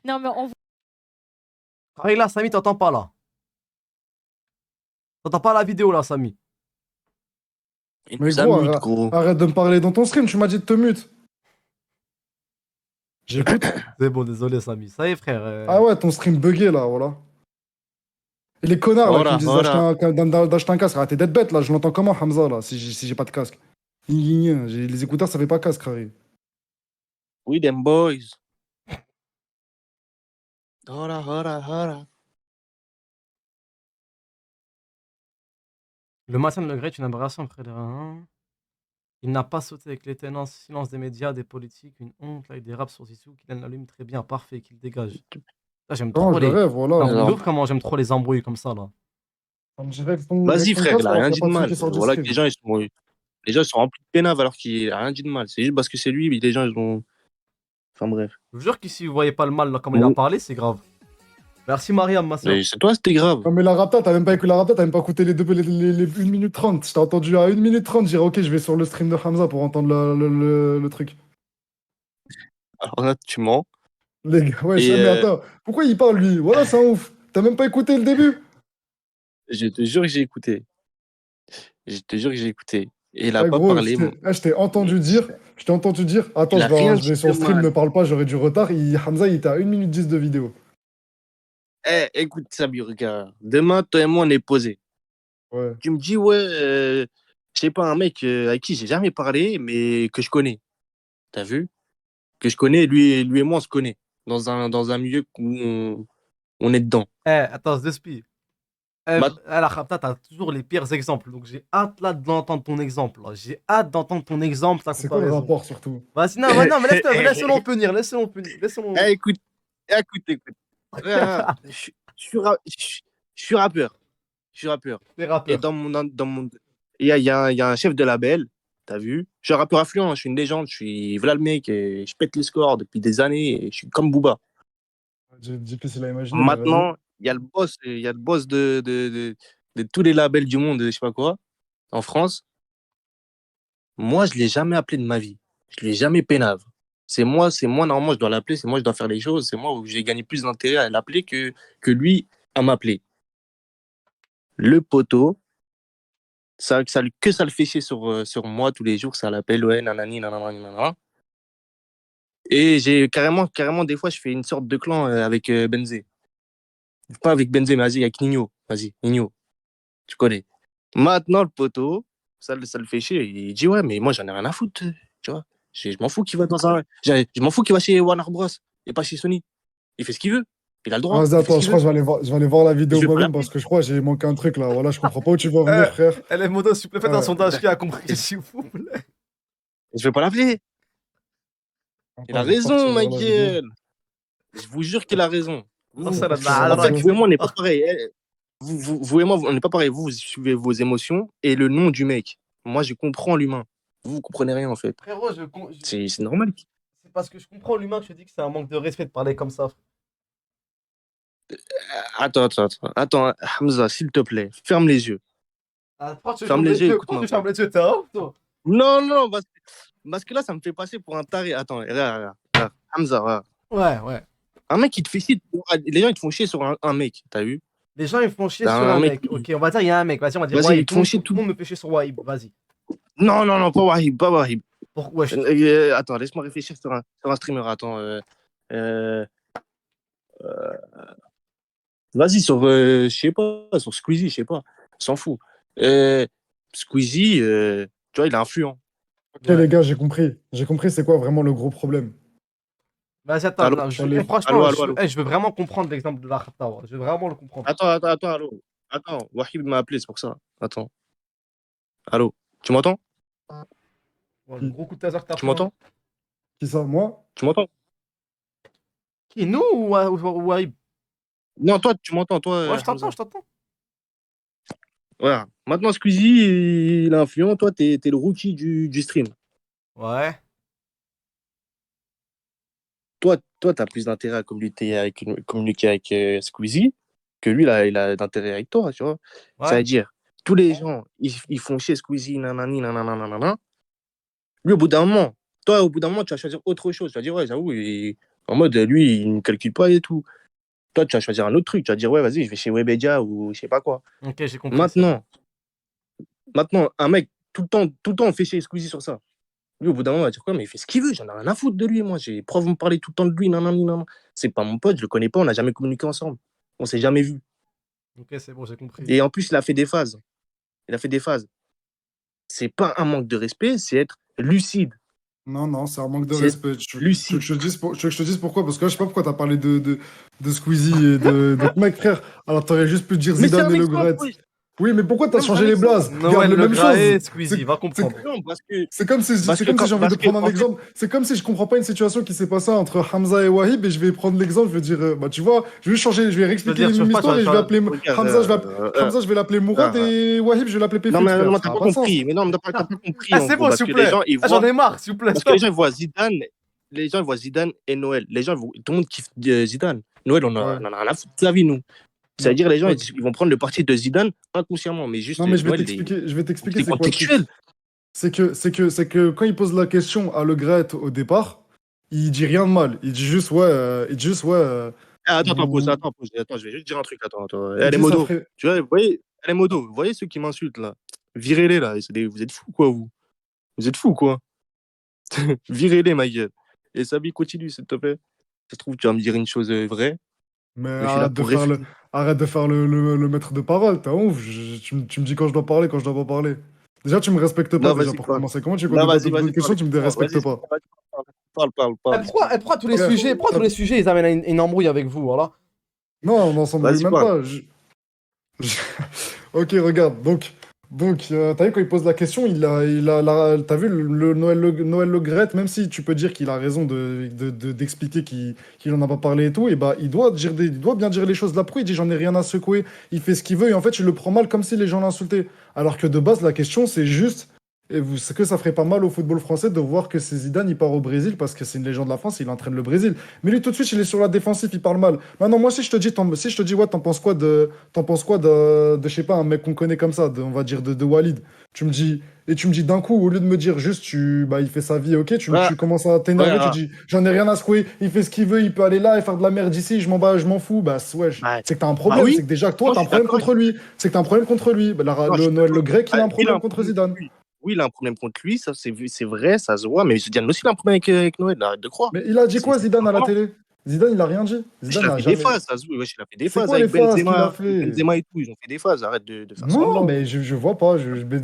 Non, mais on Pareil là, Samy, t'entends pas là. T'entends pas la vidéo là, Samy. Il Mais nous a gros, mute, gros. arrête de me parler dans ton stream, tu m'as dit de te mute. J'écoute. C'est bon, désolé, Samy. Ça y est, frère. Ah ouais, ton stream bugué là, voilà. Et les connards là qui me disent d'acheter un casque, arrêtez d'être bête là, je l'entends comment Hamza là, si j'ai pas de casque. Les écouteurs ça fait pas casque, Harry. Oui, them boys. Hora. Le matin de Le Graët, une aberration, frère. Hein. Il n'a pas sauté avec les tenants, silence des médias, des politiques, une honte, là, des raps sur Zizou, qu'il l'allume très bien, parfait, qu'il dégage. Là, j'aime Non, trop je les. le rêve, voilà. Non, Alors. de ouf comment j'aime trop les embrouilles comme ça, là. Vas-y, frère, il a rien dit de mal. Voilà que les gens, ils sont remplis de pénave alors qu'il a rien dit de mal. C'est juste parce que c'est lui, mais les gens, ils ont. Enfin, bref. Je vous jure qu'ici, vous voyez pas le mal, là, comme il a parlé, c'est grave. Merci, Mariam, ma soeur. Mais c'est toi, c'était grave. Non mais la rapta, t'as même pas écouté la rapta, t'as même pas écouté les 1 minute 30. Je t'ai entendu à 1 minute 30 dire ok, je vais sur le stream de Hamza pour entendre le truc. Alors là, tu mens. Les gars, ouais, Et, mais attends, pourquoi il parle lui? Voilà, c'est un ouf. T'as même pas écouté le début? Je te jure que j'ai écouté. Je te jure que j'ai écouté. Et il a Ouais, pas gros, parlé. je t'ai entendu dire, attends, Il a je rien vais dit sur le de stream, mal. ne parle pas, j'aurai du retard. Hamza, il était à 1 minute 10 de vidéo. Eh, écoute, Sabi, regarde. Demain, toi et moi, on est posés. Ouais. Tu me dis, ouais, je sais pas, un mec avec qui j'ai jamais parlé, mais que je connais. T'as vu? Que je connais, lui et moi, on se connaît. Dans un milieu où on est dedans. Eh, attends, Zdespi. Bah- La Rapta, t'as toujours les pires exemples. Donc j'ai hâte là d'entendre ton exemple. Là. J'ai hâte d'entendre ton exemple, ta C'est quoi le comparaison. rapport surtout? Vas-y, non, mais laisse-le punir, laisse-le punir. Eh, écoute. Regarde, je suis rappeur. Je suis rappeur. T'es Et rappeur. dans mon... Il y a un chef de label, t'as vu? Je suis un rappeur influent, je suis une légende, je suis voilà le mec, et je pète les scores depuis des années, et je suis comme Booba. J'ai difficile à imaginer. mais Maintenant, il y a le boss de tous les labels du monde, je sais pas quoi, en France. Moi, je l'ai jamais appelé de ma vie. Je l'ai jamais pénave. C'est moi, normalement, je dois l'appeler, c'est moi, je dois faire les choses, c'est moi où j'ai gagné plus d'intérêt à l'appeler que lui à m'appeler. Le poteau, ça le fait chier sur moi tous les jours, ça l'appelle, ouais, nanani, nanana. Et j'ai carrément, des fois, je fais une sorte de clan avec Benzé. Pas avec Benzé, mais vas-y, avec Nino. Vas-y, Nino. Tu connais. Maintenant, le poteau, ça le fait chier. Il dit, ouais, mais moi, j'en ai rien à foutre, tu vois. Je m'en fous qu'il va je m'en fous qu'il va chez Warner Bros. Et pas chez Sony. Il fait ce qu'il veut. Il a le droit. Vas-y, attends, je crois que je vais aller voir la vidéo Je vais pas moi-même l'appeler. parce que je crois que j'ai manqué un truc là. Voilà, je comprends pas où tu vas venir, frère. Elle est modo, s'il vous plaît, faites un Ouais. sondage qui a compris, s'il vous plaît. Je vais pas l'appeler. Il a Attends, je vais raison, partir voir la vidéo. Michael. Je vous jure qu'il a raison. Oh, ça, là, parce que là, la là, En fait, vidéo- vous et moi, on n'est pas pareil. Vous et moi, on n'est pas pareil. Vous suivez vos émotions et le nom du mec. Moi, je comprends l'humain. Vous comprenez rien, en fait. Frérot, C'est normal. c'est parce que je comprends l'humain que je dis que c'est un manque de respect de parler comme ça. Attends, Hamza, s'il te plaît, ferme les yeux. Ah, pourquoi tu Ferme fermes les les yeux, yeux? écoute-moi Pourquoi tu bien. fermes les yeux? T'es un ouf, toi? Non, parce que là, ça me fait passer pour un taré. Attends, regarde. Hamza, regarde. Ouais. Un mec qui te fait chier, les gens ils te font chier sur un mec, t'as vu? Les gens, ils font chier T'as sur un mec. qui- Ok, on va dire, il y a un mec. Vas-y, on va dire Vas-y, Wahib. ils te font chier Tout le monde me fait chier sur Wahib. Vas-y. Non, pas Wahib. Wesh. Attends, laisse-moi réfléchir sur un streamer. Attends. Euh, Vas-y, je sais pas, sur Squeezie, je sais pas. On s'en fout. Squeezie, tu vois, il est influent. Ok, les gars, j'ai compris. J'ai compris c'est quoi vraiment le gros problème. Vas-y, attends. Allô, Non, allez. franchement, allô. je veux vraiment comprendre l'exemple de la Khattawa. Je veux vraiment le comprendre. Attends, allô. Attends, Wahib m'a appelé, c'est pour ça. Attends. Allô, tu m'entends? Ouais, le gros coup de taser que t'as Tu pris, hein. m'entends? Qui ça, moi? Tu m'entends? Qui, nous ou Wahib? Non, toi, tu m'entends, toi. Ouais, je t'entends, Hamza. je t'entends. Voilà. Maintenant, Squeezie, il est influent. Toi, t'es le rookie du stream. Ouais. Toi, t'as plus d'intérêt à communiquer avec Squeezie que lui, là, il a d'intérêt avec toi, tu vois. Ouais. C'est-à-dire, tous les gens, ils font chier Squeezie, nanani, nanana. Lui, au bout d'un moment, tu vas choisir autre chose. Tu vas dire, ouais, j'avoue, en mode, lui, il ne calcule pas et tout. Toi, tu vas choisir un autre truc. Tu vas dire, ouais, vas-y, je vais chez Webedia ou je sais pas quoi. Ok, j'ai compris. Maintenant, un mec, tout le temps, on fait chier Squeezie sur ça. Lui, au bout d'un moment, il va dire quoi? Mais il fait ce qu'il veut, j'en ai rien à foutre de lui, moi. J'ai preuve, vous me parlez tout le temps de lui, nanana. C'est pas mon pote, je le connais pas, on n'a jamais communiqué ensemble. On s'est jamais vu. Ok, c'est bon, j'ai compris. Et en plus, il a fait des phases. C'est pas un manque de respect, c'est être lucide. Non, c'est un manque de C'est respect. Tu veux lucide. que je te dise pourquoi? Parce que là, je sais pas pourquoi t'as parlé de Squeezie et de mec, frère. Alors, t'aurais juste pu dire Mais c'est Zidane un et Le exemple, Gret. oui. Oui, mais pourquoi t'as Non, mais changé c'est un les exemple. blazes? Noël Regarde, Le même Graët, chose. Squeezie, va comprendre. Non, parce que C'est comme si j'ai envie de prendre un exemple. C'est comme si je comprends pas une situation qui s'est passée entre Hamza et Wahib et je vais prendre l'exemple, je vais dire, bah tu vois, je vais juste changer, je vais réexpliquer C'est-à-dire, je sais pas, l'histoire et je vais appeler regarde, Hamza, je vais l'appeler Mourad et Wahib, je vais l'appeler Péfit, non, mais frère. non, Ça t'as n'a pas pas de sens. compris. Mais non, t'as pas compris, Ah, en c'est gros, bon, parce s'il que vous les plaît. gens, ils Ah, j'en voient. ai marre, s'il vous plaît. Parce que les Stop. gens, ils voient Zidane. Les gens, ils voient Zidane et Noël. Tout le monde kiffe Zidane. Noël, on Ouais. en a rien à foutre de sa vie, nous. Non, C'est-à-dire, les gens, ouais. ils vont prendre le parti de Zidane inconsciemment, mais juste Non, mais je vais Noël, t'expliquer c'est c'est quoi le truc. contextuel. C'est que quand il pose la question à Le Gret au départ, il dit rien de mal. Il dit juste, Attends, pause, vous- Attends, je vais juste dire un truc. Attends. il Elle est dit ça modo. ferait. Tu vois, vous voyez, elle est modo. Vous voyez ceux qui m'insultent, là. Virez-les, là. Vous êtes fous, quoi, vous. Vous êtes fous, quoi. Virez-les, ma gueule. Et Sabi, continue, s'il te plaît. Ça se trouve, tu vas me dire une chose vraie, Mais mais je suis là pour réfuter. arrête de faire le maître de parole, t'es un ouf. Tu me dis quand je dois parler, quand je dois pas parler. Déjà, tu me respectes pas Non, déjà vas-y, pour parle. commencer. Comment tu Non, quand vas-y, te pose une question, tu me dérespectes Vas-y, pas. parle. Pourquoi tous les Frère, sujets, ils amènent à une embrouille avec vous, voilà? Non, on s'embrouille Vas-y, même parle. pas. Ok, regarde. T'as vu quand il pose la question, t'as vu Noël Le Graët, même si tu peux dire qu'il a raison d'expliquer qu'il en a pas parlé et tout, et bah il doit bien dire les choses. Là, pourquoi il dit j'en ai rien à secouer, il fait ce qu'il veut et en fait il le prend mal comme si les gens l'insultaient. Alors que de base la question c'est juste, c'est que ça ferait pas mal au football français de voir que c'est Zidane il part au Brésil parce que c'est une légende de la France, il entraîne le Brésil. Mais lui tout de suite il est sur la défensive, il parle mal. Maintenant moi si je te dis ouais t'en penses quoi de je sais pas un mec qu'on connaît comme ça, on va dire de Walid. Tu me dis d'un coup au lieu de me dire juste il fait sa vie, ok, tu commences à t'énerver, tu dis j'en ai rien à secouer, il fait ce qu'il veut, il peut aller là et faire de la merde ici, je m'en fous. Bah ouais, c'est que t'as un problème, oui. c'est que déjà toi Moi, t'as je un suis problème d'accord contre lui, c'est que t'as un problème contre lui. Bah, Non, je suis Noël Le d'accord. Grec il a un Il a problème un contre problème Zidane. contre lui. Oui, il a un problème contre lui, ça c'est vrai, ça se voit, mais Zidane aussi il a un problème avec Noël, arrête de croire. Mais il a dit quoi C'est Zidane à la vraiment. télé? Zidane il a rien dit. Il Zidane a n'a fait des jamais. phases, ça se voit, wesh, il a fait des C'est phases quoi les avec phases qu'il a Benzema, fait? et tout, ils ont fait des phases, arrête de faire Non, semblant. mais je vois pas.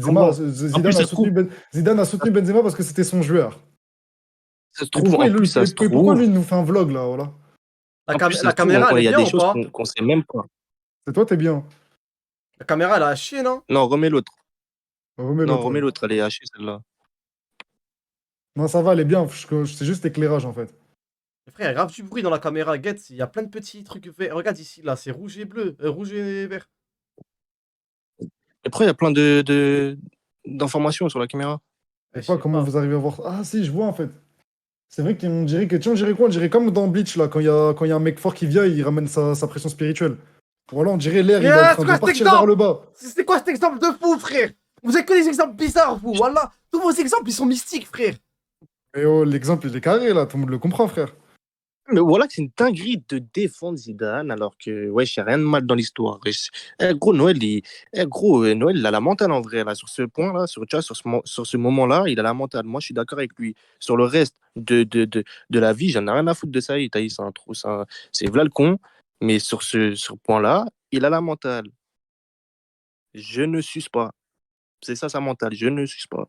Semblant. En plus, Zidane a soutenu Benzema parce que c'était son joueur. ça se Et trouve, en plus, ça se pourquoi lui trouve, il nous fait un vlog là, voilà? en plus, ça La se trouve, caméra, elle il est y a bien des ou choses pas? qu'on sait même pas. C'est toi, t'es bien. La caméra, elle a chier, non? Non, remets l'autre. Remets Non, l'autre. remets Ouais. l'autre, elle est hachée celle-là. Non, ça va, elle est bien. C'est juste éclairage en fait. Frère, il y a grave du bruit dans la caméra, Get. Il y a plein de petits trucs verts. Regarde ici, là, c'est rouge et bleu. Rouge et vert. Et après, il y a plein d'informations sur la caméra. Je sais Je pas sais comment pas. vous arrivez à voir. Ah si, je vois en fait. C'est vrai qu'on dirait que, tu vois, on dirait quoi? On dirait comme dans Bleach, là, quand il y a un mec fort qui vient, il ramène sa pression spirituelle. Voilà, on dirait l'air, il est en train C'est quoi de cet partir vers exemple? le bas. C'est quoi cet exemple de fou, frère? Vous avez que des exemples bizarres, vous, voilà. Tous vos exemples, ils sont mystiques, frère. Et oh, l'exemple, il est carré, là, tout le monde le comprend, frère. Mais voilà que c'est une dinguerie de défendre Zidane alors que, ouais, il n'y a rien de mal dans l'histoire. Gros, Noël, Noël, il a la mentale en vrai, là, sur ce point-là, tu vois, sur ce moment-là, il a la mentale. Moi, je suis d'accord avec lui. Sur le reste de la vie, j'en ai rien à foutre de ça. C'est un trou, c'est v'là le con. Mais sur ce point-là, il a la mentale. Je ne suce pas. C'est ça sa mentale. Je ne suce pas.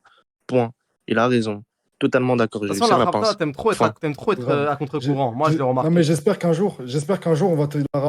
Point. Il a raison. Totalement d'accord. De Je toute façon, serre la la Rapta, pince. t'aimes trop être, Fin. à contre-courant. Moi, je l'ai Non, remarqué. mais j'espère qu'un jour, on va te la